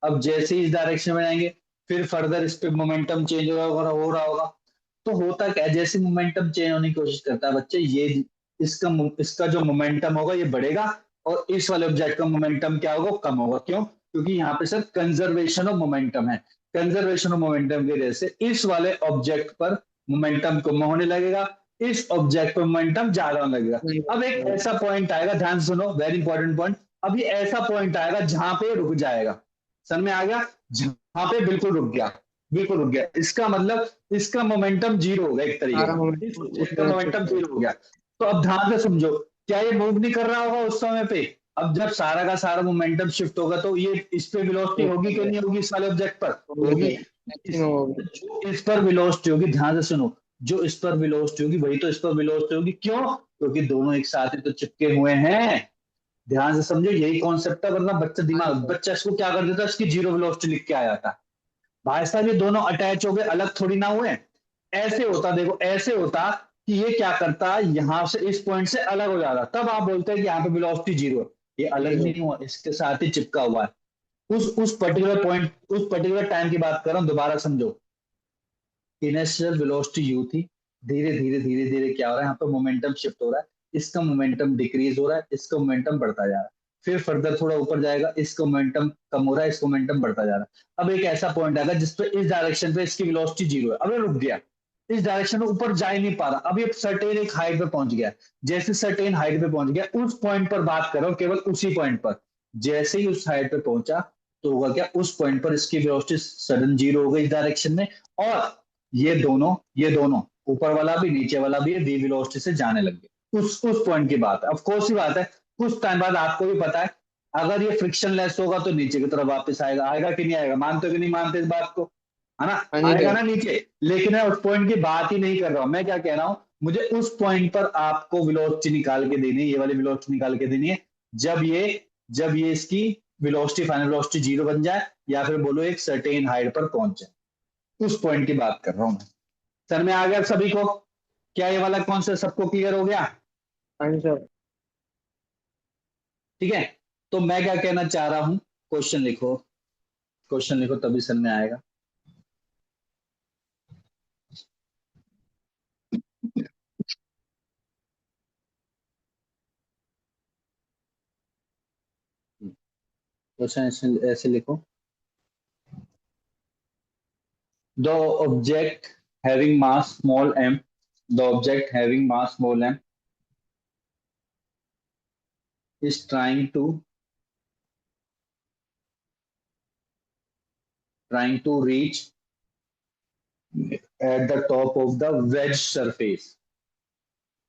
अब जैसे ही इस डायरेक्शन में जाएंगे, फिर फर्दर इस पे मोमेंटम चेंज हो रहा होगा। तो होता क्या है, जैसे मोमेंटम चेंज होने की कोशिश करता है बच्चे, ये इसका जो मोमेंटम होगा ये बढ़ेगा, और इस वाले ऑब्जेक्ट का मोमेंटम क्या होगा, कम होगा। क्यों? क्योंकि यहाँ पे सर कंजर्वेशन ऑफ मोमेंटम है, कंजर्वेशन ऑफ मोमेंटम की वजह से इस वाले ऑब्जेक्ट पर मोमेंटम कम होने लगेगा, इस ऑब्जेक्ट पर मोमेंटम ज्यादा होने लगेगा। अब एक ऐसा पॉइंट आएगा, ध्यान सुनो, वेरी इंपॉर्टेंट पॉइंट, अब ये ऐसा पॉइंट आएगा जहां पे रुक जाएगा, समझ में आ गया, जहां पे बिल्कुल रुक गया, बिल्कुल रुक गया, इसका मतलब इसका मोमेंटम जीरो हो गया, एक तरीके सारा का मोमेंट इस उस ऑब्जेक्ट का तरफ मोमेंटम से जीरो हो गया। तो अब ध्यान से समझो, क्या ये मूव नहीं कर रहा होगा उस समय पे? अब जब सारा का सारा मोमेंटम शिफ्ट होगा तो ये इस पे वेलोसिटी होगी कि नहीं होगी, इस वाले ऑब्जेक्ट पर होगी। मैक्सिमम होगी। जो इस पर वेलोसिटी होगी, ध्यान से सुनो, जो इस पर वेलोसिटी होगी वही तो इस पर वेलोसिटी होगी। क्यों? क्योंकि दोनों एक साथ ही तो चिपके हुए हैं। ध्यान से समझो, यही कॉन्सेप्ट है, वरना बच्चा इसको क्या कर देता, इसकी जीरो वेलोसिटी लिख के आ जाता। भाई साहब ये दोनों अटैच हो गए, अलग थोड़ी ना हुए। ऐसे होता, देखो ऐसे होता कि ये क्या करता, यहां से इस पॉइंट से अलग हो जाता, तब आप बोलते हैं कि यहाँ पे वेलोसिटी जीरो है। ये अलग नहीं हुआ, इसके साथ ही चिपका हुआ है। उस पर्टिकुलर पॉइंट, उस पर्टिकुलर टाइम की बात कर रहा हूं, दोबारा समझो। इनिशियल वेलोसिटी यू थी, धीरे धीरे धीरे धीरे क्या हो रहा है, यहाँ पे मोमेंटम शिफ्ट हो रहा है, इसका मोमेंटम डिक्रीज हो रहा है, इसका मोमेंटम बढ़ता जा रहा है, फिर फर्दर थोड़ा ऊपर जाएगा, इसका मोमेंटम कम हो रहा है, इसका मोमेंटम बढ़ता जा रहा है। अब एक ऐसा पॉइंट आएगा जिसपे इस डायरेक्शन पे इसकी वेलोसिटी जीरो है, अब ये रुक गया, इस डायरेक्शन में ऊपर जा ही नहीं पा रहा, अब ये सर्टेन एक हाइट पे पहुंच गया। जैसे सर्टेन हाइट पे पहुंच गया, उस पॉइंट पर बात करो, केवल उसी पॉइंट पर, जैसे ही उस हाइट पे पहुंचा, तो होगा क्या, उस पॉइंट पर इसकी वेलोसिटी सडन जीरो हो गई इस डायरेक्शन में, और ये दोनों ऊपर वाला भी नीचे वाला भी वी वेलोसिटी से जाने लग गए। उस पॉइंट की बात है, ऑफ कोर्स ही बात है, कुछ टाइम बाद आपको भी पता है, अगर ये फ्रिक्शन लेस होगा तो नीचे की तरफ वापस आएगा, आएगा कि नहीं आएगा, मानते हो कि नहीं मानते इस बात को, है ना? हाँ जी आएगा सर। ना नीचे। लेकिन मैं उस पॉइंट की बात ही नहीं कर रहा हूं, मैं क्या कह रहा हूं, मुझे उस पॉइंट पर आपको वेलोसिटी निकाल के देनी है, ये वाली वेलोसिटी निकाल के देनी है, जब ये इसकी वेलोसिटी, फाइनल वेलोसिटी जीरो बन जाए, या फिर बोलो एक सर्टेन हाइट पर पहुंच जाए, उस पॉइंट की बात कर रहा हूं मैं। सर में आ गया सभी को? क्या ये वाला कॉन्सेप्ट सबको क्लियर हो गया? हाँ जी सर। ठीक है, तो मैं क्या कहना चाह रहा हूं, क्वेश्चन लिखो, क्वेश्चन लिखो तभी सर में आएगा। क्वेश्चन ऐसे लिखो, the object having mass small m, the object having mass small m is trying to reach at the top of the wedge surface,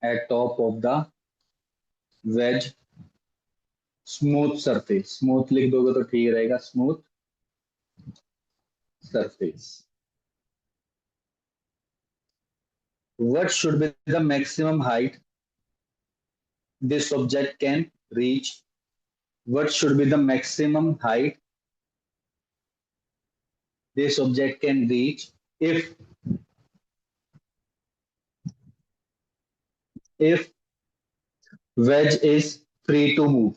at top of the wedge smooth surface, smooth लिख दोगे तो ठीक रहेगा, smooth surface. What should be the maximum height this object can reach? What should be the maximum height this object can reach if wedge is free to move?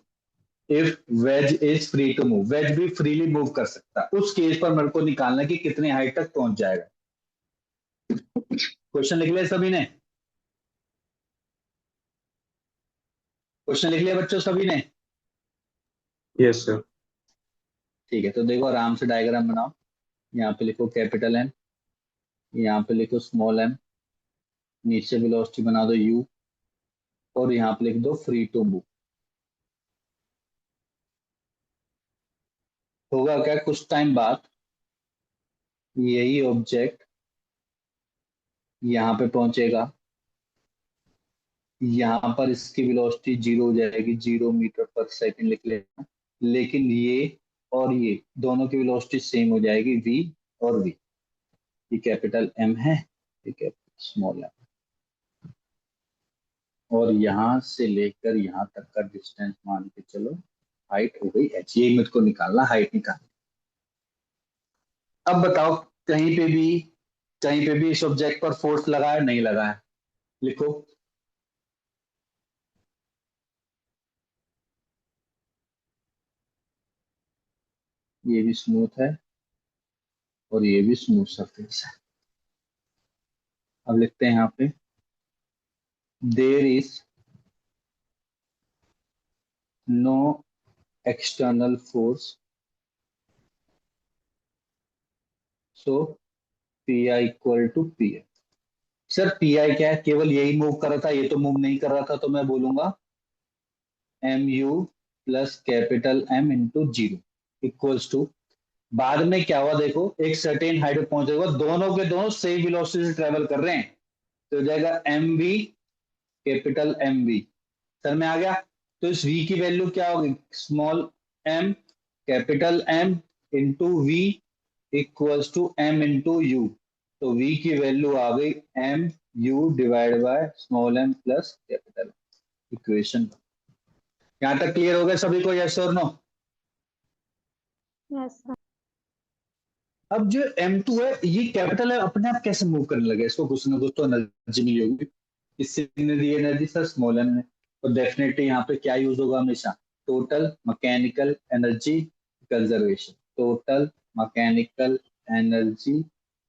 If wedge is free to move, wedge भी freely move कर सकता है, उस case पर मेरे को निकालना है कि कितने हाइट तक पहुंच जाएगा। क्वेश्चन लिख लिया सभी ने? क्वेश्चन लिख लिया बच्चों सभी ने? Yes, sir. ठीक है, तो देखो आराम से डायग्राम बनाओ, यहाँ पे लिखो कैपिटल एन, यहाँ पे लिखो स्मॉल एम, नीचे वेलोसिटी बना दो u, और यहाँ पे लिख दो फ्री टू मूव। होगा क्या, कुछ टाइम बाद यही ऑब्जेक्ट यहाँ पे पहुंचेगा, यहाँ पर इसकी वेलोसिटी जीरो हो जाएगी, 0 मीटर पर सेकंड लिख लेना, लेकिन ये और ये दोनों की वेलोसिटी सेम हो जाएगी v और v। ये कैपिटल M है, ये कैपिटल स्मॉल m, और यहां से लेकर यहां तक का डिस्टेंस मान के चलो हाइट हो गई h। ये मुझको निकालना, हाइट निकालना। अब बताओ कहीं पे भी इस ऑब्जेक्ट पर फोर्स लगा है नहीं लगा है? लिखो। ये भी स्मूथ है और ये भी स्मूथ सरफेस है। अब लिखते हैं यहाँ पे there is no external force so P I equal to P F. Sir P I क्या है? केवल यही मूव कर रहा था, ये तो मूव नहीं कर रहा था, तो मैं बोलूंगा m u plus capital M into zero equals to, बाद में क्या हुआ देखो, एक सर्टेन हाइट पे पहुंचे हुआ, दोनों के दोनों सेम वेलोसिटी से ट्रेवल कर रहे हैं, तो हो जाएगा m v capital M v. Sir में आ गया? तो इस v की वैल्यू क्या होगी? Small m capital M into v equals to m into u. तो v की वैल्यू आ गई m u divide by small m plus capital. Equation यहां तक क्लियर हो गया सभी को? यस और नो? Yes sir. अब जो m2 है ये कैपिटल है, अपने आप कैसे मूव करने लगे? इसको कुछ ना कुछ तो एनर्जी मिली होगी। इससे ने दी एनर्जी सर स्मॉल m ने, तो डेफिनेटली यहाँ पे क्या यूज होगा हमेशा? Total mechanical energy conservation. Total mechanical energy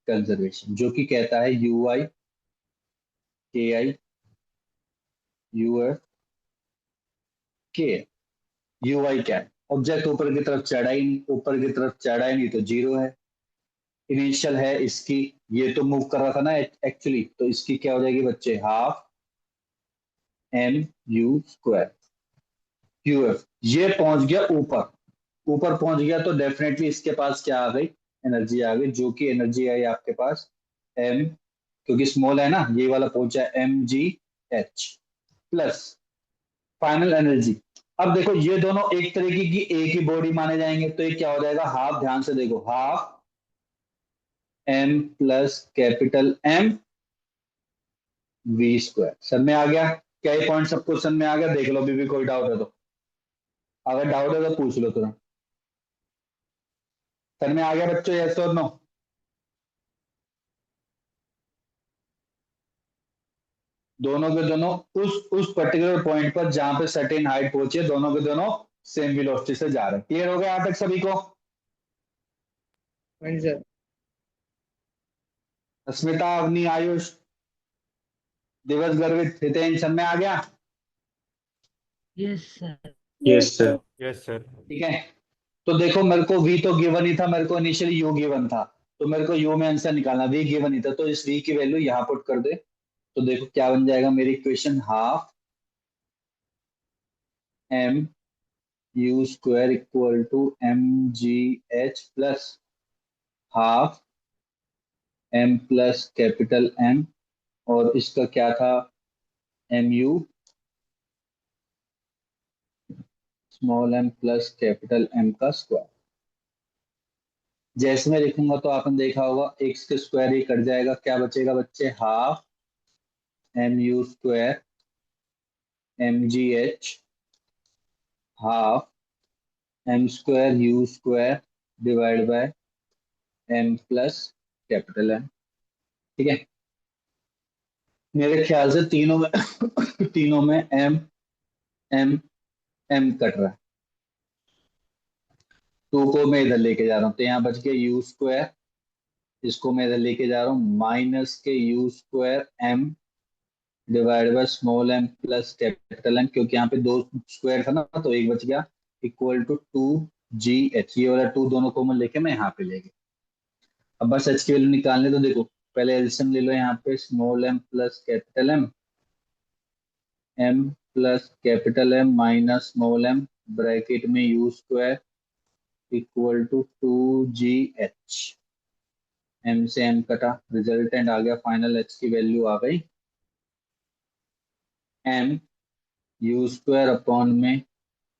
conservation जो कि कहता है यू आई के आई यू एफ के। यू आई क्या है? ऑब्जेक्ट ऊपर की तरफ चढ़ा ही नहीं, ऊपर की तरफ चढ़ा ही नहीं तो जीरो है। इनिशियल है इसकी, ये तो मूव कर रहा था ना एक्चुअली, तो इसकी क्या हो जाएगी बच्चे? Half m u square q f. ये पहुंच गया ऊपर, ऊपर पहुंच गया तो डेफिनेटली इसके पास क्या आ गई? एनर्जी आ गई, जो कि एनर्जी आई आपके पास एम, क्योंकि स्मॉल है ना, ये वाला पहुंचा m g h plus final energy. अब देखो ये दोनों एक तरीके की एक ही बॉडी माने जाएंगे, तो ये क्या हो जाएगा? हाफ, ध्यान से देखो, half m plus capital M v square. Sir में आ गया? क्या ये पॉइंट सबको समझ में आ गया? देख लो, अभी भी कोई डाउट है तो, अगर डाउट है तो पूछ लो तुरंत। सर में आ गया बच्चों? यस और नो? दोनों के दोनों उस पर्टिकुलर पॉइंट पर जहां पे सर्टेन हाइट पहुंची है, दोनों के दोनों सेम वेलोसिटी से जा रहे हैं। क्लियर हो गया यहाँ तक सभी को? हाँ जी सर। अस्मिता, अवनी, आयुष, दिवस, गर्वित, हितेन, सब में आ गया? Yes sir. Yes, sir. Yes sir. ठीक है, तो देखो मेरे को v तो गिवन ही था, मेरे को इनिशियली u गिवन था, तो मेरे को u में आंसर निकालना, v गिवन ही था, तो इस v की वैल्यू यहाँ पुट कर दे, तो देखो क्या बन जाएगा मेरी equation? Half m u square equal to m g h plus half m plus capital m, और इसका क्या था? M u small m plus capital M का स्क्वायर। जैसे मैं लिखूंगा तो आपने देखा होगा x के स्क्वायर ही कट जाएगा, क्या बचेगा बच्चे? Half m u square m g h half m square u square divide by m plus capital M। ठीक है, मेरे ख्याल से तीनों में तीनों में m m m कट रहा है। टू को मैं इधर लेके जा रहा हूँ, तो यहाँ बच गया यू स्क्वायर, इसको मैं इधर लेके जा रहा हूँ माइनस के you square m divide by small m plus capital M, क्योंकि यहाँ पे दो स्क्वायर था ना तो एक बच गया, equal to two ji h. ये वाला टू दोनों को मैं लेके मैं यहाँ पे ले गया। अब बस एच की वैल्यू निकालने, तो देखो पहले एलसीएम ले लो, यहाँ पे small m plus capital M, m plus capital M minus small m bracket में U square equal to two ji H. m से m कटा, रिजल्टेंट आ गया, फाइनल h की वैल्यू आ गई m यू स्क्वायर अपॉन में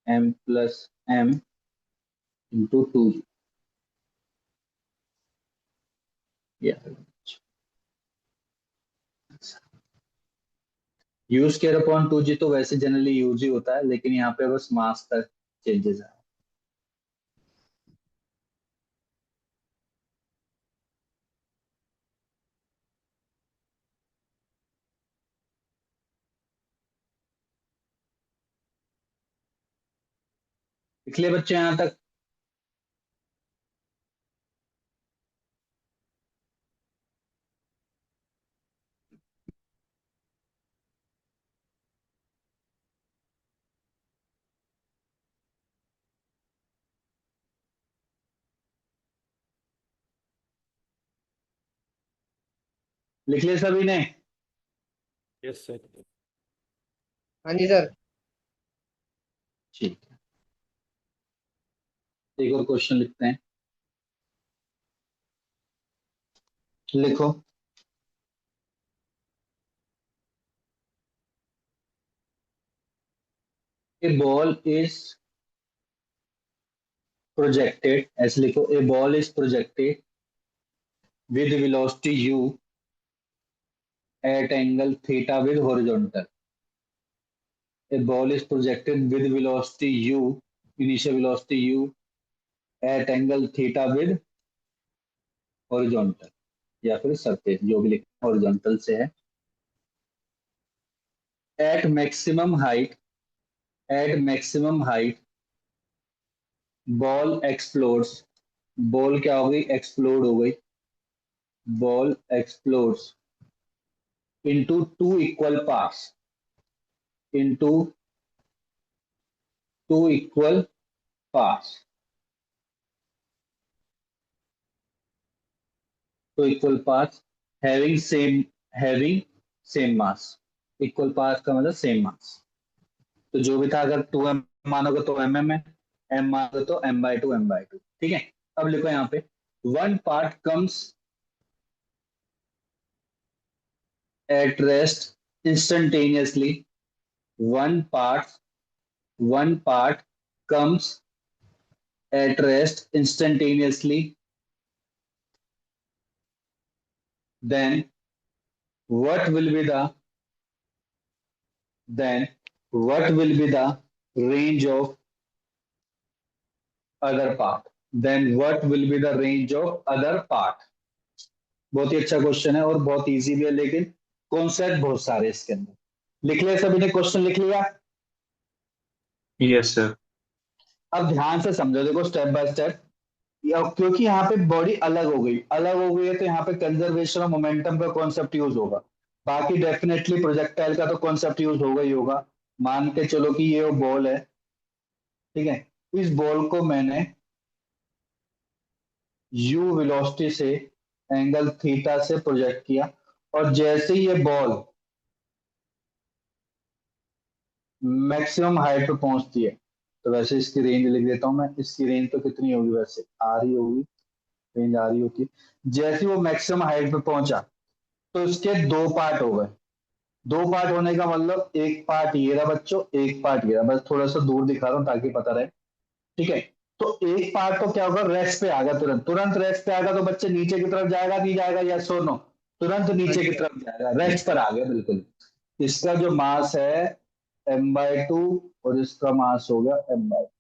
m plus m into 2g। U square upon 2g तो वैसे जनरली यूज ही होता है, लेकिन यहाँ पे बस मास का चेंजेस है। लिख लिए बच्चे यहाँ तक? लिख लिए सभी ने? Yes sir. हाँ जी सर। ठीक है, एक और क्वेश्चन लिखते हैं। लिखो। ए बॉल इज प्रोजेक्टेड, ऐसे लिखो, a ball is projected with velocity u at angle theta with horizontal. A ball is projected with velocity u, initial velocity u, at angle theta with horizontal, या फिर surface, जो भी लिखना horizontal से है। At maximum height, at maximum height, ball explodes. Ball क्या हो गई? एक्सप्लोड हो गई। Ball explodes into two equal parts, into two equal parts, two equal parts having same mass। Equal part का मतलब सेम मास। तो जो भी था, अगर 2m मानोगे तो mm है, m मानोगे तो m/2 m/2। ठीक है, अब लिखो यहाँ पे, one part comes at rest instantaneously, one part comes at rest instantaneously, then what will be the range of other part? Then what will be the range of other part? बहुत ही अच्छा question है और बहुत easy भी है, लेकिन concept बहुत सारे इसके अंदर। लिख लिया सभी ने? क्वेश्चन लिख लिया? Yes, sir. अब ध्यान से समझो, देखो स्टेप बाय स्टेप, क्योंकि यहाँ पे बॉडी अलग हो गई है, तो यहाँ पे कंजर्वेशन ऑफ मोमेंटम का कॉन्सेप्ट यूज होगा। बाकी डेफिनेटली प्रोजेक्टाइल का तो कॉन्सेप्ट यूज होगा ही होगा। मान के चलो कि ये बॉल है, ठीक है, इस बॉल को मैंने u वेलोसिटी से एंगल थीटा से प्रोजेक्ट किया, और जैसे ही ये बॉल मैक्सिमम हाइट पे पहुंचती है, तो वैसे इसकी रेंज लिख देता हूं मैं। इसकी रेंज तो कितनी होगी? वैसे आर ही होगी, रेंज आर ही होती है। जैसे वो मैक्सिमम हाइट पे पहुंचा, तो इसके दो पार्ट हो गए। दो पार्ट होने का मतलब, एक पार्ट ये रहा बच्चों, एक पार्ट ये रहा। बस थोड़ा सा दूर दिखा रहा हूं ताकि पता रहे। ठीक है, तो एक पार्ट तो क्या होगा? रेस्ट पे आ गया, तुरंत रेस्ट पे आएगा, तो बच्चे नीचे की तरफ जाएगा, नहीं जाएगा? यस और नो? तुरंत नीचे की तरफ जाएगा, रेस्ट पर आ गया बिल्कुल। इसका जो मास है m/2, और इसका मास हो गया m/2,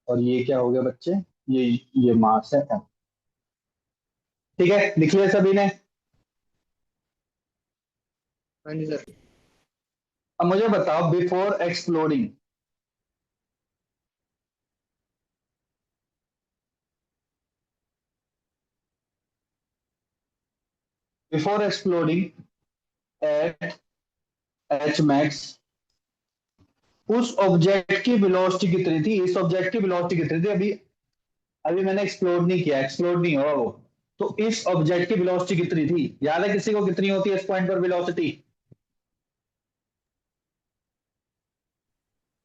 और ये क्या हो गया बच्चे? ये मास है m। ठीक है, लिख लिया सभी ने? हाँ जी सर। अब मुझे बताओ, before exploding, at h max, उस ऑब्जेक्ट की वेलोसिटी कितनी थी? इस ऑब्जेक्ट की वेलोसिटी कितनी थी? अभी अभी मैंने एक्सप्लोड नहीं किया, एक्सप्लोड नहीं हुआ वो। तो इस ऑब्जेक्ट की वेलोसिटी कितनी थी? याद है किसी को कितनी होती है इस पॉइंट पर वेलोसिटी?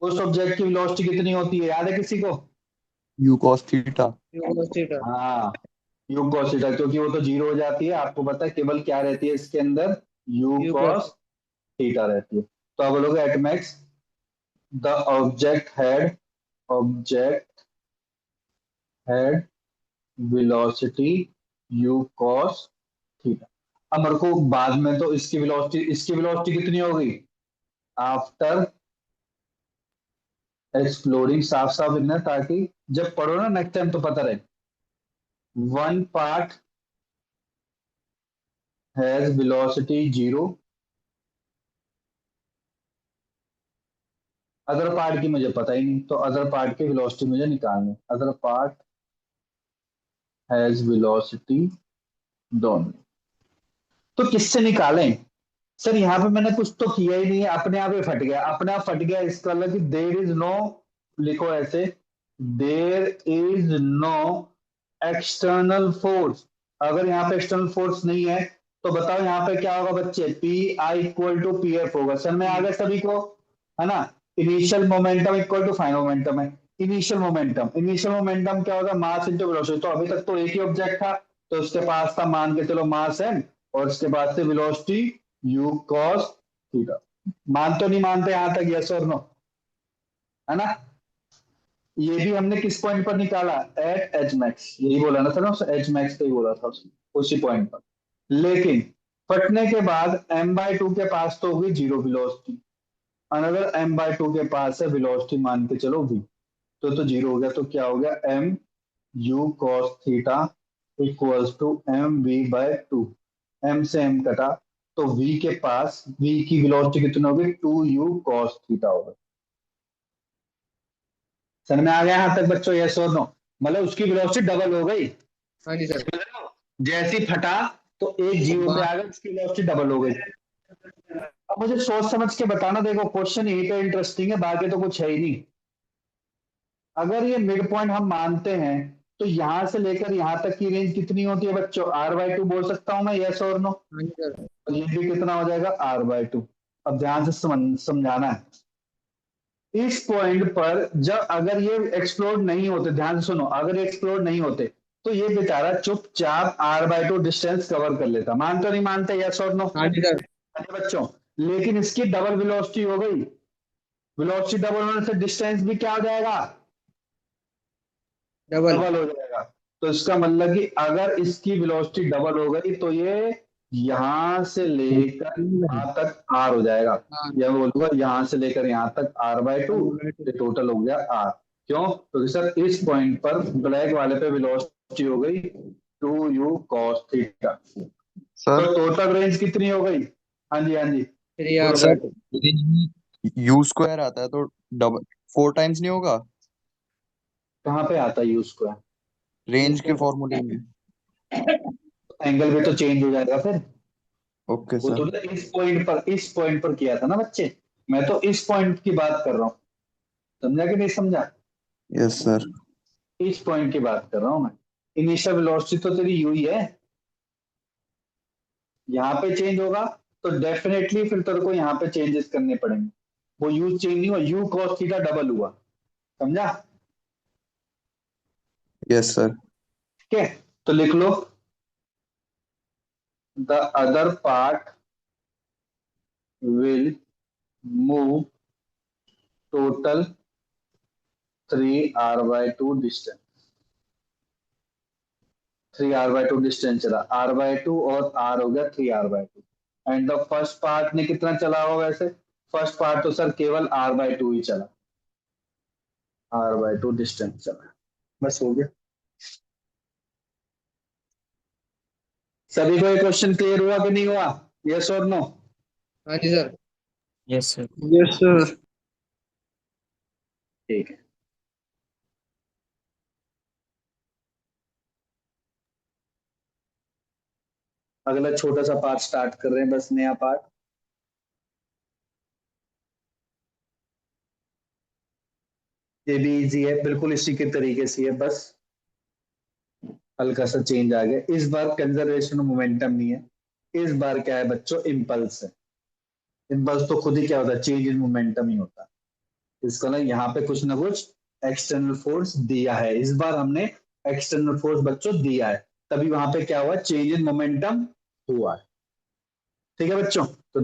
उस ऑब्जेक्ट की वेलोसिटी कितनी होती है, याद है किसी को? U cos theta. u cos theta। हाँ, यू cos थीटा, क्योंकि वो तो जीरो हो जाती है। आपको पता है केवल क्या रहती है इसके अंदर? You u cos cos theta रहती है। तो अब बोलोगे at max the object head velocity u cos theta. अब मेरे को बाद में तो इसकी वेलोसिटी कितनी होगी आफ्टर एक्सप्लोरिंग, साफ साफ लिखना है ताकि जब पढ़ो ना नेक्स्ट टाइम तो पता रहे। One part has velocity 0, other part की मुझे पता ही नहीं, तो अदर पार्ट की वेलोसिटी मुझे निकालनी। अदर पार्ट हैज वेलोसिटी दोनों, तो किससे निकालें सर? यहाँ पे मैंने कुछ तो किया ही नहीं है, अपने आप ही फट गया, अपने आप फट गया। इसका मतलब कि देर इज नो, लिखो ऐसे, there is no external force. अगर यहाँ पे एक्सटर्नल फोर्स नहीं है तो बताओ यहाँ पे क्या होगा बच्चे? P I equal to P F होगा। सर में आ गया सभी को, है ना? Initial momentum equal to final momentum है। इनिशियल मोमेंटम क्या होगा? Mass into velocity. तो अभी तक तो एक ही ऑब्जेक्ट था, तो उसके पास था मान के चलो मास एम, और उसके बाद से वेलोसिटी u cos थीटा। मान तो नहीं मानते यहां तक? यस और नो, है ना? ये भी हमने किस पॉइंट पर निकाला? एट एच मैक्स, यही बोला ना था ना, एच मैक्स पे ही बोला था उसी पॉइंट पर। लेकिन फटने के बाद m/2 के पास तो होगी जीरो वेलोसिटी, अनदर m/2 के पास है वेलोसिटी मान के चलो v, तो जीरो हो गया। तो क्या हो गया? m u cos theta equals to m v by two. M से एम कटा, तो v के पास v की वेलोसिटी कितनी होगी? 2u cos थीटा होगा। समझ में आ गया यहां तक बच्चों? यस और नो? मतलब उसकी वेलोसिटी डबल हो गई। हाँ जी सर। जैसे ही फटा तो एक जीरो पे आ गया, उसकी वेलोसिटी डबल हो गई। अब मुझे सोच समझ के बताना, देखो क्वेश्चन यही पे इंटरेस्टिंग है, बाकी तो कुछ है ही नहीं। अगर ये मिड पॉइंट हम मानते हैं तो यहां से लेकर यहां तक की रेंज कितनी होती है बच्चों? r/2 बोल सकता हूं मैं, यस और नो? हाँ जी सर। और ये भी कितना हो जाएगा? r/2। अब ध्यान से समझाना है। इस पॉइंट पर जब अगर ये एक्सप्लोड नहीं होते, ध्यान से सुनो, अगर ये एक्सप्लोड नहीं होते तो ये बेचारा चुपचाप r/2 डिस्टेंस कवर कर लेता। मानते नहीं मानते? यस और नो हाँ जी सर। बच्चों? लेकिन इसकी डबल वेलोसिटी हो गई। वेलोसिटी डबल होने से डिस्टेंस भी क्या हो जाएगा? डबल। डबल हो जाएगा। तो इसका मतलब कि अगर इसकी वेलोसिटी डबल हो गई तो ये यहां से लेकर यहां तक आर हो जाएगा। हाँ। या मैं बोलूंगा यहां से लेकर यहां तक r/2, ये टोटल हो गया r। क्यों? क्योंकि सर इस पॉइंट पर ब्लैक वाले पे वेलोसिटी हो गई 2u cos थीटा। सर तो टोटल रेंज कितनी हो गई? हाँ जी, हाँ जी, थ्री बोलो R sir sir. U square आता है तो डबल 4 टाइम्स नहीं होगा कहाँ पे आता है u स्क्वायर? रेंज के फॉर्मूले में? एंगल भी तो चेंज हो जाएगा फिर। ओके वो तो सर। इस पॉइंट पर किया था ना बच्चे, मैं तो इस पॉइंट की बात कर रहा हूँ। समझा कि नहीं समझा? Yes sir. इस पॉइंट की बात कर रहा हूँ मैं। इनिशियल वेलोसिटी तो तेरी यू ही है, यहाँ पे चेंज होगा तो डेफिनेटली फिर तेरे को यहाँ पे चेंजेस करने पड़ेंगे। वो यू चेंज नहीं हुआ, यू cos थीटा डबल हुआ। समझा? Yes sir. ठीक है, तो लिख लो the other part will move total 3r/2 distance. 3r/2 distance चला, r/2 और r हो गया 3r/2। And the first part ने कितना चला होगा वैसे? फर्स्ट पार्ट तो सर केवल r/2 ही चला, r/2 डिस्टेंस चला। बस हो गया। सभी को ये क्वेश्चन क्लियर हुआ कि नहीं हुआ? यस और नो? हाँ जी sir. Yes, sir. Yes, sir. ठीक है, अगला छोटा सा पार्ट स्टार्ट कर रहे हैं, बस नया पार्ट। ये भी इजी है, बिल्कुल इसी के तरीके से है, बस हल्का सा चेंज आ गया। इस बार कंजर्वेशन ऑफ मोमेंटम नहीं है, इस बार क्या है बच्चों? इम्पल्स है। इम्पल्स तो खुद ही क्या होता है? चेंज इन मोमेंटम ही होता है। इसका ना यहाँ पे कुछ ना कुछ एक्सटर्नल फोर्स दिया है, इस बार हमने एक्सटर्नल फोर्स बच्चों दिया है, तभी वहां पे क्या हुआ? चेंज इन मोमेंटम हुआ है। ठीक है बच्चों, तो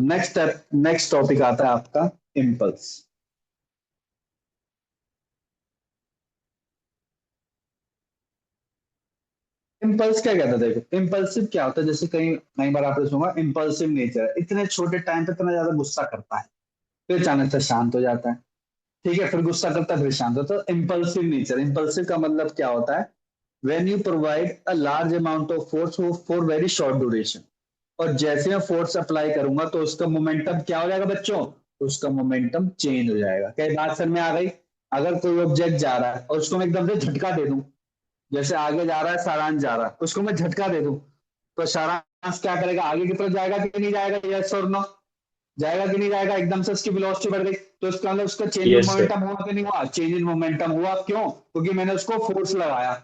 नेक्स्ट टॉपिक आता है आपका इम्पल्स। इम्पल्स क्या कहता है, देखो इम्पल्सिव क्या होता है, जैसे कई कई बार आपने सुना इम्पल्सिव नेचर, इतने छोटे टाइम पे इतना ज्यादा गुस्सा करता है, फिर अचानक से शांत हो जाता है। ठीक है, फिर गुस्सा करता है, फिर शांत होता है। इम्पल्सिव नेचर, इम्पल्सिव का मतलब क्या होता है, when you provide a large amount of force for very short duration, और जैसे मैं फोर्स अप्लाई करूंगा तो उसका मोमेंटम क्या हो जाएगा बच्चों, उसका मोमेंटम चेंज हो जाएगा। क्या ये बात समझ में आ गई? अगर कोई ऑब्जेक्ट जा रहा है और उसको मैं एकदम से झटका दे दूं, जैसे आगे जा रहा है, सारांश जा रहा है, उसको मैं झटका दे दूं, तो सारांश क्या करेगा, आगे की तरफ जाएगा कि नहीं जाएगा, यस और नो, जाएगा कि नहीं जाएगा? एकदम से उसकी वेलोसिटी बढ़ गई, तो इसका मतलब उसका change in Yes, sir. Momentum हुआ कि नहीं हुआ? चेंज इन मोमेंटम हुआ। क्यों? क्योंकि मैंने उसको फोर्स लगाया,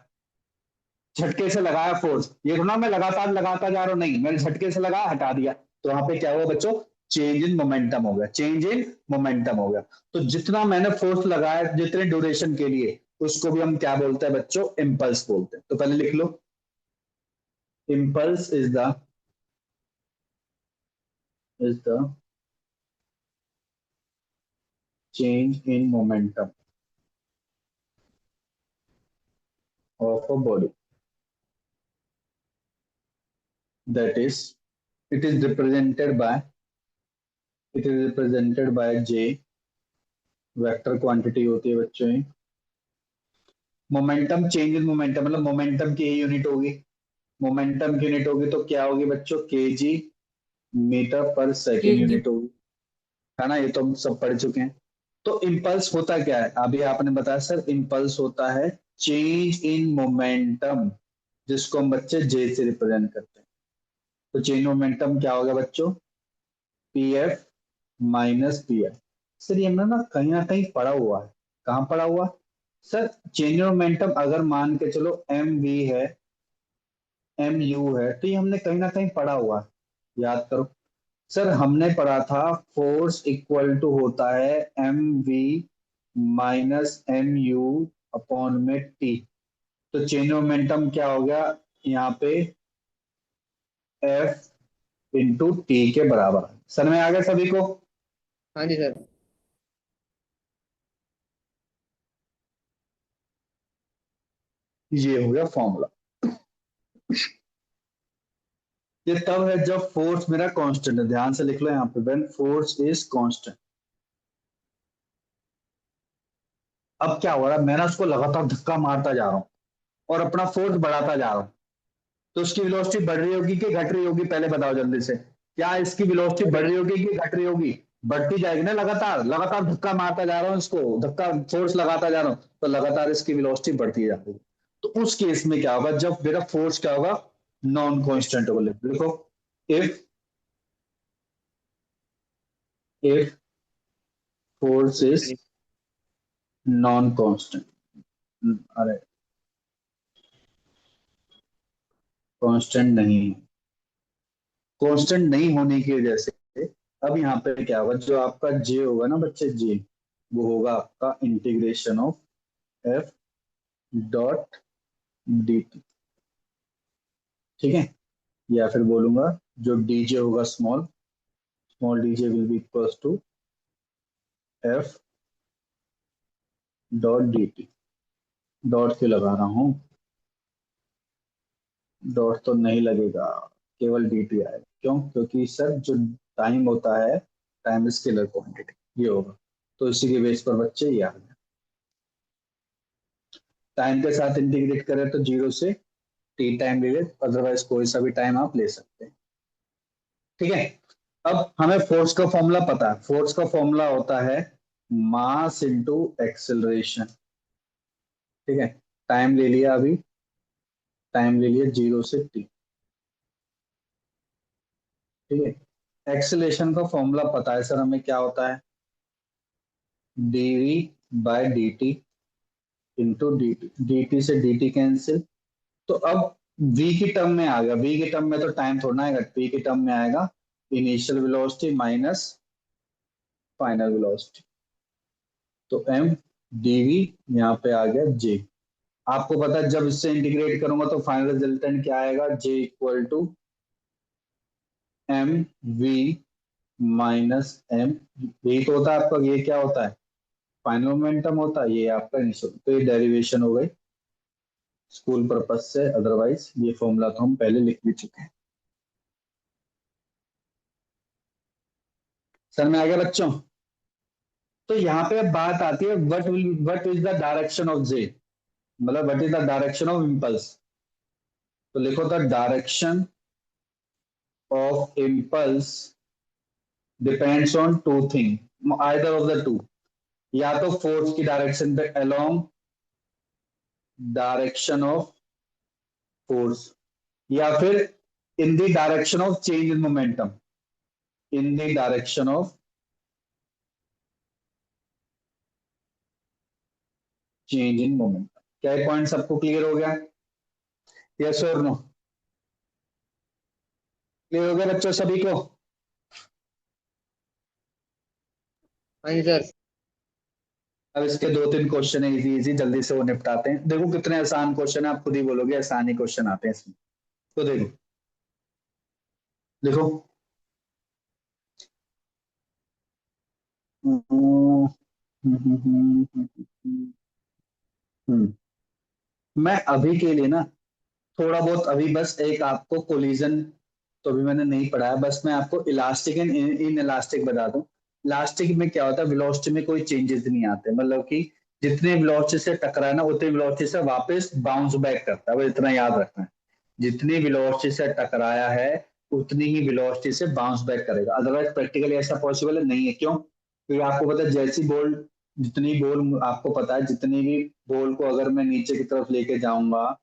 झटके से लगाया फोर्स। ये थोड़ा मैं लगातार लगाता जा रहा हूं, नहीं, मैंने झटके से लगाया, हटा दिया, तो वहां पे क्या हुआ बच्चों, चेंज इन मोमेंटम हो गया, चेंज इन मोमेंटम हो गया। तो जितना मैंने फोर्स लगाया जितने ड्यूरेशन के लिए, उसको भी हम क्या बोलते हैं बच्चों, इम्पल्स बोलते हैं। तो पहले लिख लो, impulse is the change in momentum of a body, that is it is represented by j, vector quantity होती है बच्चों ये। मोमेंटम, चेंज इन मोमेंटम मतलब मोमेंटम की यूनिट होगी, मोमेंटम की यूनिट होगी तो क्या होगी बच्चों, केजी मीटर पर सेकेंड kg। यूनिट होगी, है ना? ये तो हम सब पढ़ चुके हैं। तो इम्पल्स होता क्या है, अभी आपने बताया सर, इम्पल्स होता है चेंज इन मोमेंटम, जिसको हम बच्चे जे से रिप्रेजेंट करते हैं। तो चेंज मोमेंटम क्या हो गया बच्चों, P F minus P F. Sir ये हमने ना कहीं पढ़ा हुआ है, कहाँ पढ़ा हुआ सर? चेंज मोमेंटम अगर मान के चलो एम वी है, एम यू है, तो ये हमने कहीं ना कहीं पढ़ा हुआ है, याद करो। सर हमने पढ़ा था फोर्स इक्वल टू होता है m v minus m u upon में टी। तो चेंज मोमेंटम क्या हो गया यहाँ पे, एफ इंटू टी के बराबर है। समझ में आ गया सभी को? हाँ जी सर। ये हो गया फॉर्मूला। ये तब है जब फोर्स मेरा कांस्टेंट है, ध्यान से लिख लो यहाँ पे, व्हेन फोर्स इज कांस्टेंट। अब क्या हो रहा है, मैं ना उसको लगातार धक्का मारता जा रहा हूँ और अपना फोर्स बढ़ाता जा रहा हूँ, तो उसकी वेलोसिटी बढ़ रही होगी कि घट रही होगी, पहले बताओ जल्दी से। क्या इसकी वेलोसिटी बढ़ रही होगी कि घट रही होगी? बढ़ती जाएगी ना, लगातार लगातार धक्का मारता जा रहा हूँ इसको, धक्का फोर्स लगाता जा रहा हूँ, तो लगातार इसकी वेलोसिटी बढ़ती जाएगी। तो उस केस में क्या होगा, जब मेरा फोर्स क्या होगा, नॉन कांस्टेंट होगा। लिखो, if if force is non constant, अरे कांस्टेंट नहीं है, कांस्टेंट नहीं होने की वजह से अब यहाँ पे क्या होगा, जो आपका जे होगा ना बच्चे, जे वो होगा आपका integration of F dot d t. ठीक है, या फिर बोलूंगा जो डीजे होगा, small small d J will be equals to F dot d t. Dot क्यों लगा रहा हूँ, डॉट तो नहीं लगेगा, केवल डी टी आएगा। क्यों? क्योंकि सर जो टाइम होता है, टाइम स्केलर क्वांटिटी ये होगा, तो इसी के बेस पर बच्चे ये आ गया। टाइम के साथ इंटीग्रेट करें तो जीरो से टी टाइम ले ले, अदरवाइज कोई सा भी टाइम आप ले सकते हैं। ठीक है, अब हमें फोर्स का फॉर्मूला पता है, फोर्स का फॉर्मूला होता है मास इनटू एक्सेलरेशन। ठीक है, टाइम ले लिया, अभी टाइम ले लिया जीरो से टी। ठीक है, एक्सेलरेशन का फॉर्मूला पता है सर हमें, क्या होता है, d v by d t into d t, d t से डी टी कैंसिल। तो अब v की टर्म में आ गया, v की टर्म में तो टाइम थोड़ा आएगा, v की टर्म में आएगा initial velocity minus final velocity. तो m dv यहाँ पे आ गया j। आपको पता है जब इससे इंटीग्रेट करूंगा तो फाइनल रिजल्टेंट क्या आएगा, j equal to m v minus m v. तो होता है आपका, ये क्या होता है, फाइनल मोमेंटम होता है, ये आपका इनिशियल। तो ये डेरिवेशन हो गई। स्कूल पर्पज से, अदरवाइज ये फॉर्मूला तो हम पहले लिख भी चुके हैं। सर में आ गया बच्चों? तो यहाँ पे अब बात आती है what is the direction of J, मतलब what is the direction of impulse. तो लिखो the direction of impulse depends on two thing, either of the two, या तो फोर्स की डायरेक्शन पे अलोंग डायरेक्शन ऑफ फोर्स, या फिर in the direction of change in momentum, in the direction of change in momentum. क्या ये point सबको clear हो गया? यस और नो? क्लियर हो गया बच्चों सभी को? हाँ जी सर। अब इसके 2-3 क्वेश्चन है इजी इजी, जल्दी से वो निपटाते हैं। देखो कितने आसान क्वेश्चन है, आप खुद ही बोलोगे आसान ही क्वेश्चन आते हैं इसमें। तो देखो देखो मैं अभी के लिए ना थोड़ा बहुत अभी बस एक आपको कोलिजन तो अभी मैंने नहीं पढ़ा है, बस मैं आपको इलास्टिक एंड इन इलास्टिक बता दूं। इलास्टिक में क्या होता है, वेलोसिटी में कोई चेंजेस नहीं आते, मतलब कि जितने वेलोसिटी से टकराए ना उतनी वेलोसिटी से वापस बाउंस बैक करता है, बस इतना याद रखना है। जितनी वेलोसिटी से टकराया है उतनी ही वेलोसिटी से बाउंस बैक करेगा, अदरवाइज प्रैक्टिकली ऐसा पॉसिबल नहीं है। क्यों? क्योंकि आपको पता है जैसी बॉल, जितनी बॉल आपको पता है, जितनी भी बॉल को अगर मैं नीचे की तरफ लेके जाऊंगा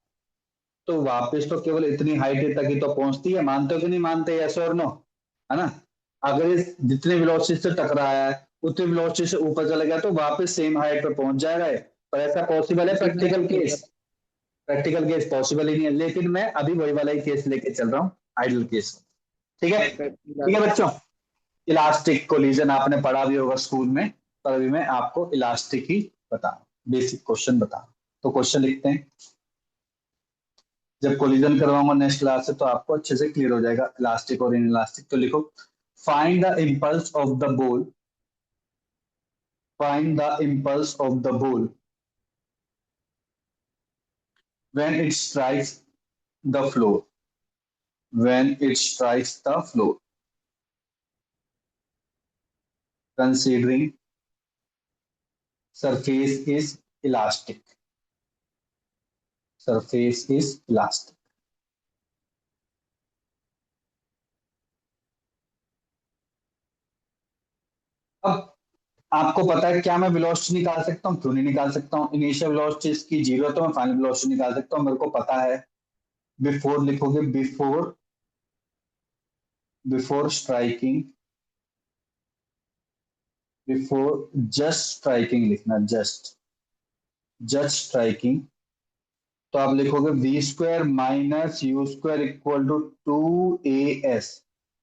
तो वापस तो केवल इतनी हाइट तक ही तो पहुंचती है। मानते हो कि नहीं मानते? यस और नो? है ना? अगर इस जितने वेलोसिटी से टकराया है उतनी वेलोसिटी से ऊपर चला गया तो वापस सेम हाइट पे पहुंच जाएगा ये। पर ऐसा पॉसिबल है? Practical case, practical case possible ही नहीं है। लेकिन मैं अभी वही वाला ही केस लेके चल रहा हूँ, आइडल केस। ठीक है? ठीक है बच्चों, इलास्टिक कोलिजन आपने पढ़ा भी होगा स्कूल में, पर अभी मैं आपको इलास्टिक ही बता, बेसिक क्वेश्चन बता। तो क्वेश्चन लिखते हैं, जब कोलिजन करवाऊंगा नेक्स्ट क्लास से तो आपको अच्छे से क्लियर हो जाएगा इलास्टिक और इन इलास्टिक। तो लिखो find the impulse of the ball, find the impulse of the ball when it strikes the floor, when it strikes the floor, considering surface is elastic, surface is elastic। अब आपको पता है क्या मैं velocity निकाल सकता हूँ? क्यों नहीं निकाल सकता हूँ? इनिशियल वेलोसिटी इसकी 0 तो मैं फाइनल वेलोसिटी निकाल सकता हूँ, मेरे को पता है। बिफोर लिखोगे, before, before striking, before just striking लिखना, जस्ट, जस्ट स्ट्राइकिंग। तो आप लिखोगे v square minus u square equal to 2as।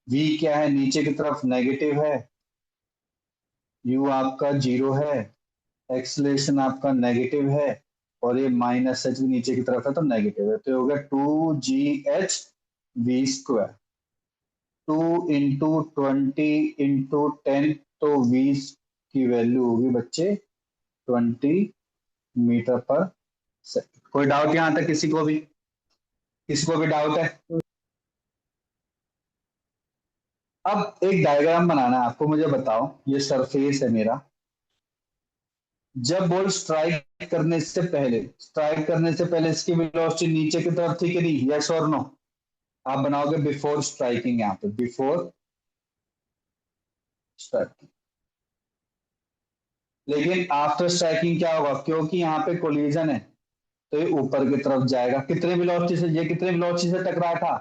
V क्या है? नीचे की तरफ नेगेटिव है, यू आपका 0 है, एक्सलेशन आपका नेगेटिव है, और ये माइनस एच भी नीचे की तरफ है तो नेगेटिव है। तो हो गया 2gh वी स्क्वायर, 2 × 20 × 10, तो वी की वैल्यू होगी बच्चे 20 मीटर पर सेकेंड। कोई डाउट यहां तक किसी को भी? किसी को भी डाउट है? अब एक डायग्राम बनाना है आपको, मुझे बताओ, ये सरफेस है मेरा, जब बॉल स्ट्राइक करने से पहले, स्ट्राइक करने से पहले इसकी वेलोसिटी नीचे की तरफ थी कि नहीं? यस और नो? आप बनाओगे बिफोर स्ट्राइकिंग, यहाँ पे बिफोर स्ट्राइकिंग। लेकिन आफ्टर स्ट्राइकिंग क्या होगा? क्योंकि यहाँ पे कोलिजन है तो ये ऊपर की तरफ जाएगा। कितने वेलोसिटी से, ये कितने वेलोसिटी से टकराया था?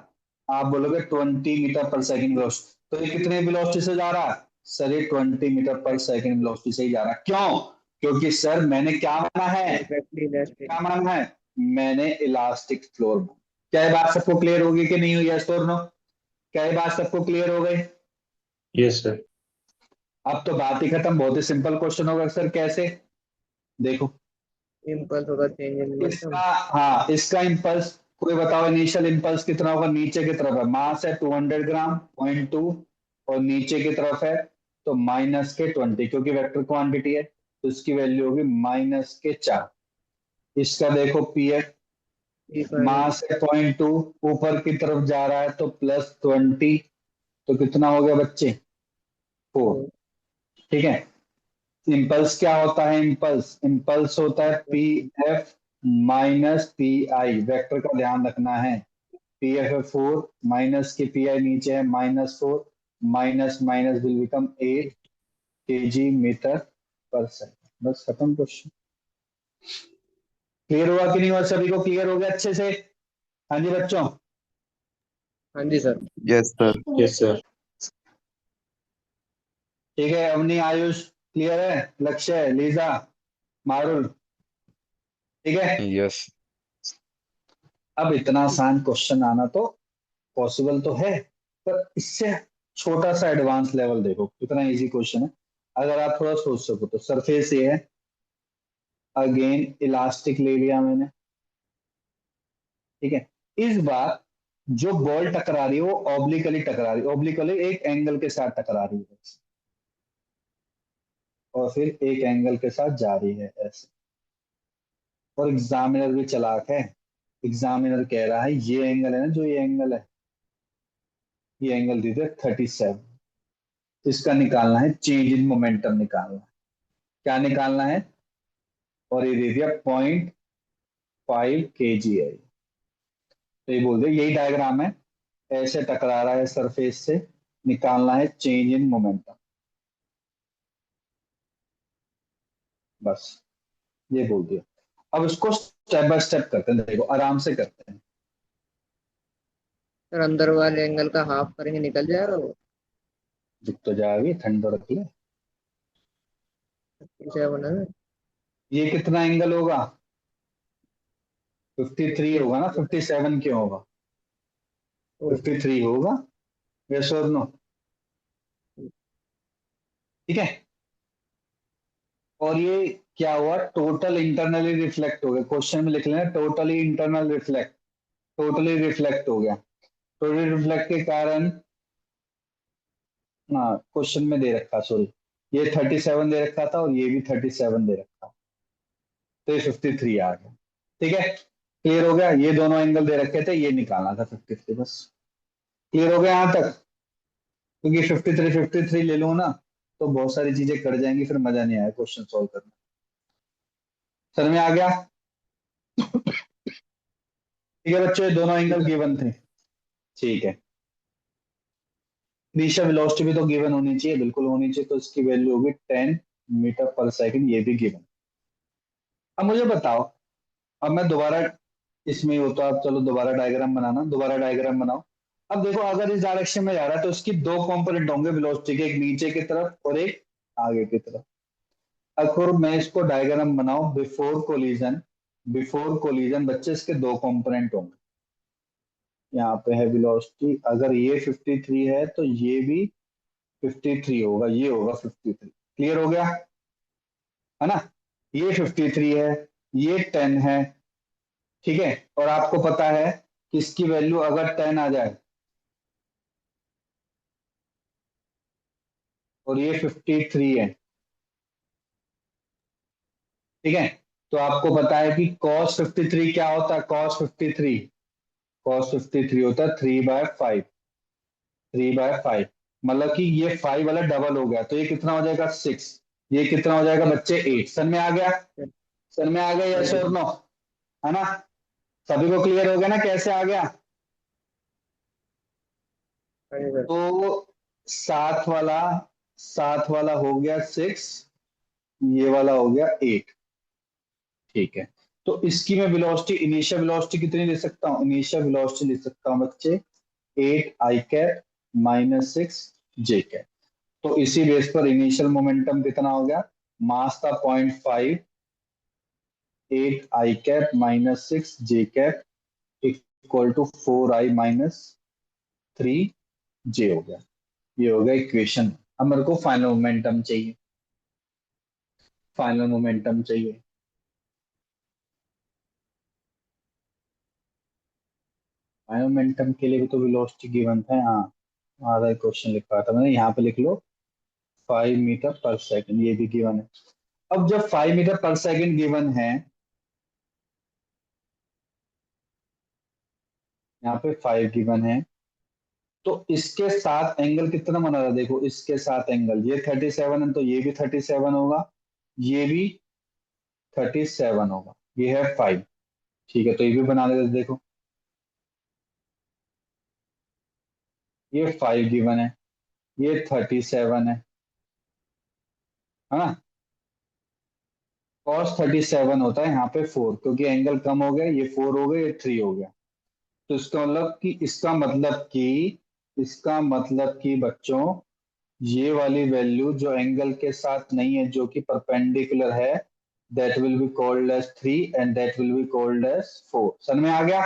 आप बोलोगे 20 मीटर पर सेकेंड वेलोसिटी। तो ये कितने वेलोसिटी से जा रहा है? सर ये 20 मीटर पर सेकेंड वेलोसिटी से ही जा रहा है। क्यों? क्योंकि सर मैंने क्या माना है? Perfectly elastic. क्या माना है? मैंने इलास्टिक फ्लोर। क्या ये बात सबको क्लियर होगी कि नहीं हुई? यस और नो? क्या ये बात सबको क्लियर हो गई? Yes, sir. अब तो बात ही खत्म। बहुत ही सिंपल क्वेश्चन होगा सर, कैसे? देखो इम्पल्स होगा चेंज इन मोमेंटम। इसका, हाँ इसका इम्पल्स कोई बताओ, इनिशियल इम्पल्स कितना होगा? नीचे की तरफ है, मास है 200 ग्राम, 0.2, और नीचे की तरफ है तो -20, क्योंकि वेक्टर क्वांटिटी है तो इसकी वैल्यू होगी -4। इसका देखो पी है मास है 0.2, ऊपर की तरफ जा रहा है तो +20, तो कितना हो गया बच्चे? 4। ठीक है। इम्पल्स क्या होता है? इम्पल्स इम्पल्स होता है पी एफ - पी वेक्टर का ध्यान रखना है। पी एफ है 4, माइनस के पी नीचे है -4, minus minus will become 8 kg metre पर सेकंड। बस खत्म क्वेश्चन। क्लियर हुआ कि नहीं हुआ? सभी को क्लियर हो गया अच्छे से? हाँ जी बच्चों। हाँ जी सर। Yes sir. Yes, sir. ठीक है, अवनी, आयुष क्लियर है? लक्ष्य, लीजा, मारुल, ठीक है। यस। अब इतना आसान क्वेश्चन आना तो पॉसिबल तो है, पर इससे छोटा सा एडवांस लेवल देखो कितना इजी क्वेश्चन है। अगर आप थोड़ा सोच सको तो सरफेस ये है, अगेन इलास्टिक ले लिया मैंने, ठीक है। इस बार जो बॉल टकरा रही है वो ऑब्लिकली टकरा रही है, ऑब्लिकली एक एंगल के साथ टकरा रही है, और फिर एक एंगल के साथ जा रही है ऐसे। और एग्जामिनर भी चालाक है, एग्जामिनर कह रहा है ये एंगल है ना, जो ये एंगल है, ये एंगल दे दे 37, इसका निकालना है चेंज इन मोमेंटम निकालना है। क्या निकालना है? और ये दे दिया 0.5 kg है। तो ये बोल दे यही डायग्राम है, ऐसे टकरा रहा है सरफेस से, निकालना है चेंज इन मोमेंटम। बस ये बोल दिया। अब इसको स्टेप बाय स्टेप करते हैं, देखो आराम से करते हैं। सर अंदर वाले एंगल का हाफ करेंगे निकल जाएगा वो। दिख तो जाएगी, ठंड तो रख ले। 57 है। ये कितना एंगल होगा? 53 होगा ना, 57 क्यों होगा? 53 होगा। यस और नो? ठीक है। और ये क्या हुआ? टोटल इंटरनली रिफ्लेक्ट हो गया। क्वेश्चन में लिख लेना totally internal reflect, totally reflect हो गया। टोटली रिफ्लेक्ट के कारण, हाँ क्वेश्चन में दे रखा, सॉरी, ये 37 दे रखा था और ये भी 37 दे रखा, तो ये 53 आ गया। ठीक है, क्लियर हो गया? ये दोनों एंगल दे रखे थे, ये निकालना था 53, बस। क्लियर हो गया यहां तक? क्योंकि 53 ले लूँ ना तो बहुत सारी चीजें कट जाएंगी, फिर मजा नहीं आया क्वेश्चन सॉल्व करना। सर में आ गया? ठीक है बच्चों, ये दोनों एंगल गिवन थे। ठीक है। इनिशियल वेलोसिटी भी तो गिवन होनी चाहिए, बिल्कुल होनी चाहिए, तो इसकी वैल्यू होगी 10 मीटर पर सेकंड, ये भी गिवन। अब मुझे बताओ, अब मैं दोबारा इसमें ही होता, अब चलो दोबारा डायग्राम बनाना, दोबारा डायग्राम बनाओ। अब देखो अगर इस डायरेक्शन में जा रहा है तो इसकी दो कंपोनेंट होंगे वेलोसिटी के, एक नीचे की तरफ और एक आगे की तरफ। अगर मैं इसको डायग्राम बनाऊं बिफोर कोलिजन, बिफोर कोलिजन बच्चे इसके दो कंपोनेंट होंगे। यहाँ पे है वेलोसिटी, अगर ये 53 है तो ये भी 53 होगा, ये होगा 53। क्लियर हो गया है ना? ये 53 है, ये 10 है, ठीक है। और आपको पता है कि इसकी वैल्यू अगर 10 आ जाए और ये 53 है, ठीक है, तो आपको पता है कि cos 53 क्या होता है? cos 53 होता है 3/5, 3/5, मतलब कि ये 5 वाला डबल हो गया, तो ये कितना हो जाएगा? 6। ये कितना हो जाएगा बच्चे? 8। सन में आ गया? सन में आ गया, यस और नो? है ना? सभी को क्लियर हो गया ना कैसे आ गया? तो सात वाला हो गया 6, ये वाला हो गया 8। ठीक है, तो इसकी मैं वेलोसिटी, इनिशियल वेलोसिटी कितनी ले सकता हूँ? इनिशियल वेलोसिटी ले सकता हूँ बच्चे 8 i कैप - 6 j कैप। तो इसी बेस पर इनिशियल मोमेंटम कितना हो गया? मास था 0.5, 8 i cap - 6 j cap equal to 4i - 3 j हो गया। ये हो गया इक्वेशन। अब मेरे को फाइनल मोमेंटम चाहिए, फाइनल मोमेंटम चाहिए। फाइनल मोमेंटम के लिए भी तो वेलोसिटी गिवन था। हाँ, आधा क्वेश्चन लिख रहा था मैंने, यहाँ पे लिख लो 5 मीटर पर सेकंड, ये भी गिवन है। अब जब 5 मीटर पर सेकंड गिवन है यहाँ पे 5 गिवन है। तो इसके साथ एंगल कितना बना था देखो, इसके साथ एंगल ये 37 है, तो ये भी 37 होगा, ये भी 37 होगा, ये है 5। ठीक है, तो ये भी बना लेते देखो, ये 5 गिवन है, ये 37 है ना। cos 37 होता है यहाँ पे 4, क्योंकि एंगल कम हो गया, ये 4 हो गया, ये 3 हो गया। तो इसका मतलब कि बच्चों, ये वाली वैल्यू जो एंगल के साथ नहीं है, जो कि परपेंडिकुलर है, that will be called as 3 and that will be called as 4। समझ में आ गया?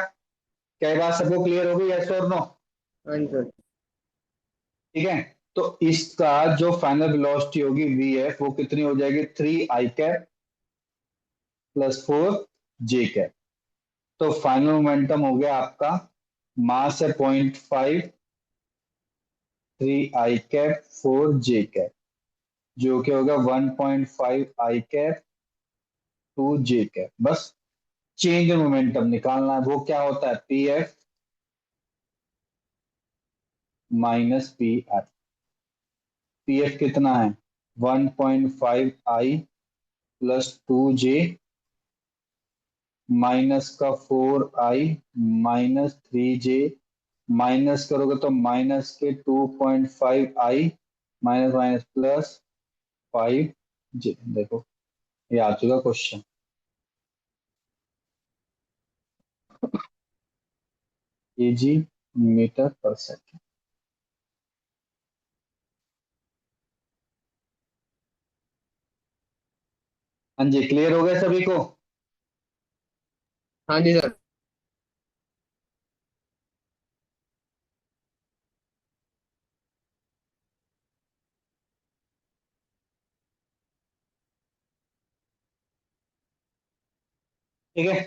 क्या ये बात सबको क्लियर हो गई? यस और नो? हाँ जी सर। ठीक है, तो इसका जो फाइनल वेलोसिटी होगी वीएफ, वो कितनी हो जाएगी? 3 आई कैप प्लस 4 जे कैप। तो फाइनल मोमेंटम हो गया आपका, मास है 0.5, 3 आई कैप 4 जे कैप, जो कि होगा 1.5 आई कैप 2 जे कैप। बस चेंज मोमेंटम निकालना है, वो क्या होता है? P F minus P R. P F कितना है? 1.5 आई प्लस 2 जे, माइनस का 4 आई माइनस 3 जे, माइनस करोगे तो माइनस के 2.5 आई माइनस माइनस प्लस 5 जे। देखो ये आ चुका क्वेश्चन। केजी मीटर पर सेकेंड। हाँ जी, क्लियर हो गया सभी को? हाँ जी सर। ठीक है,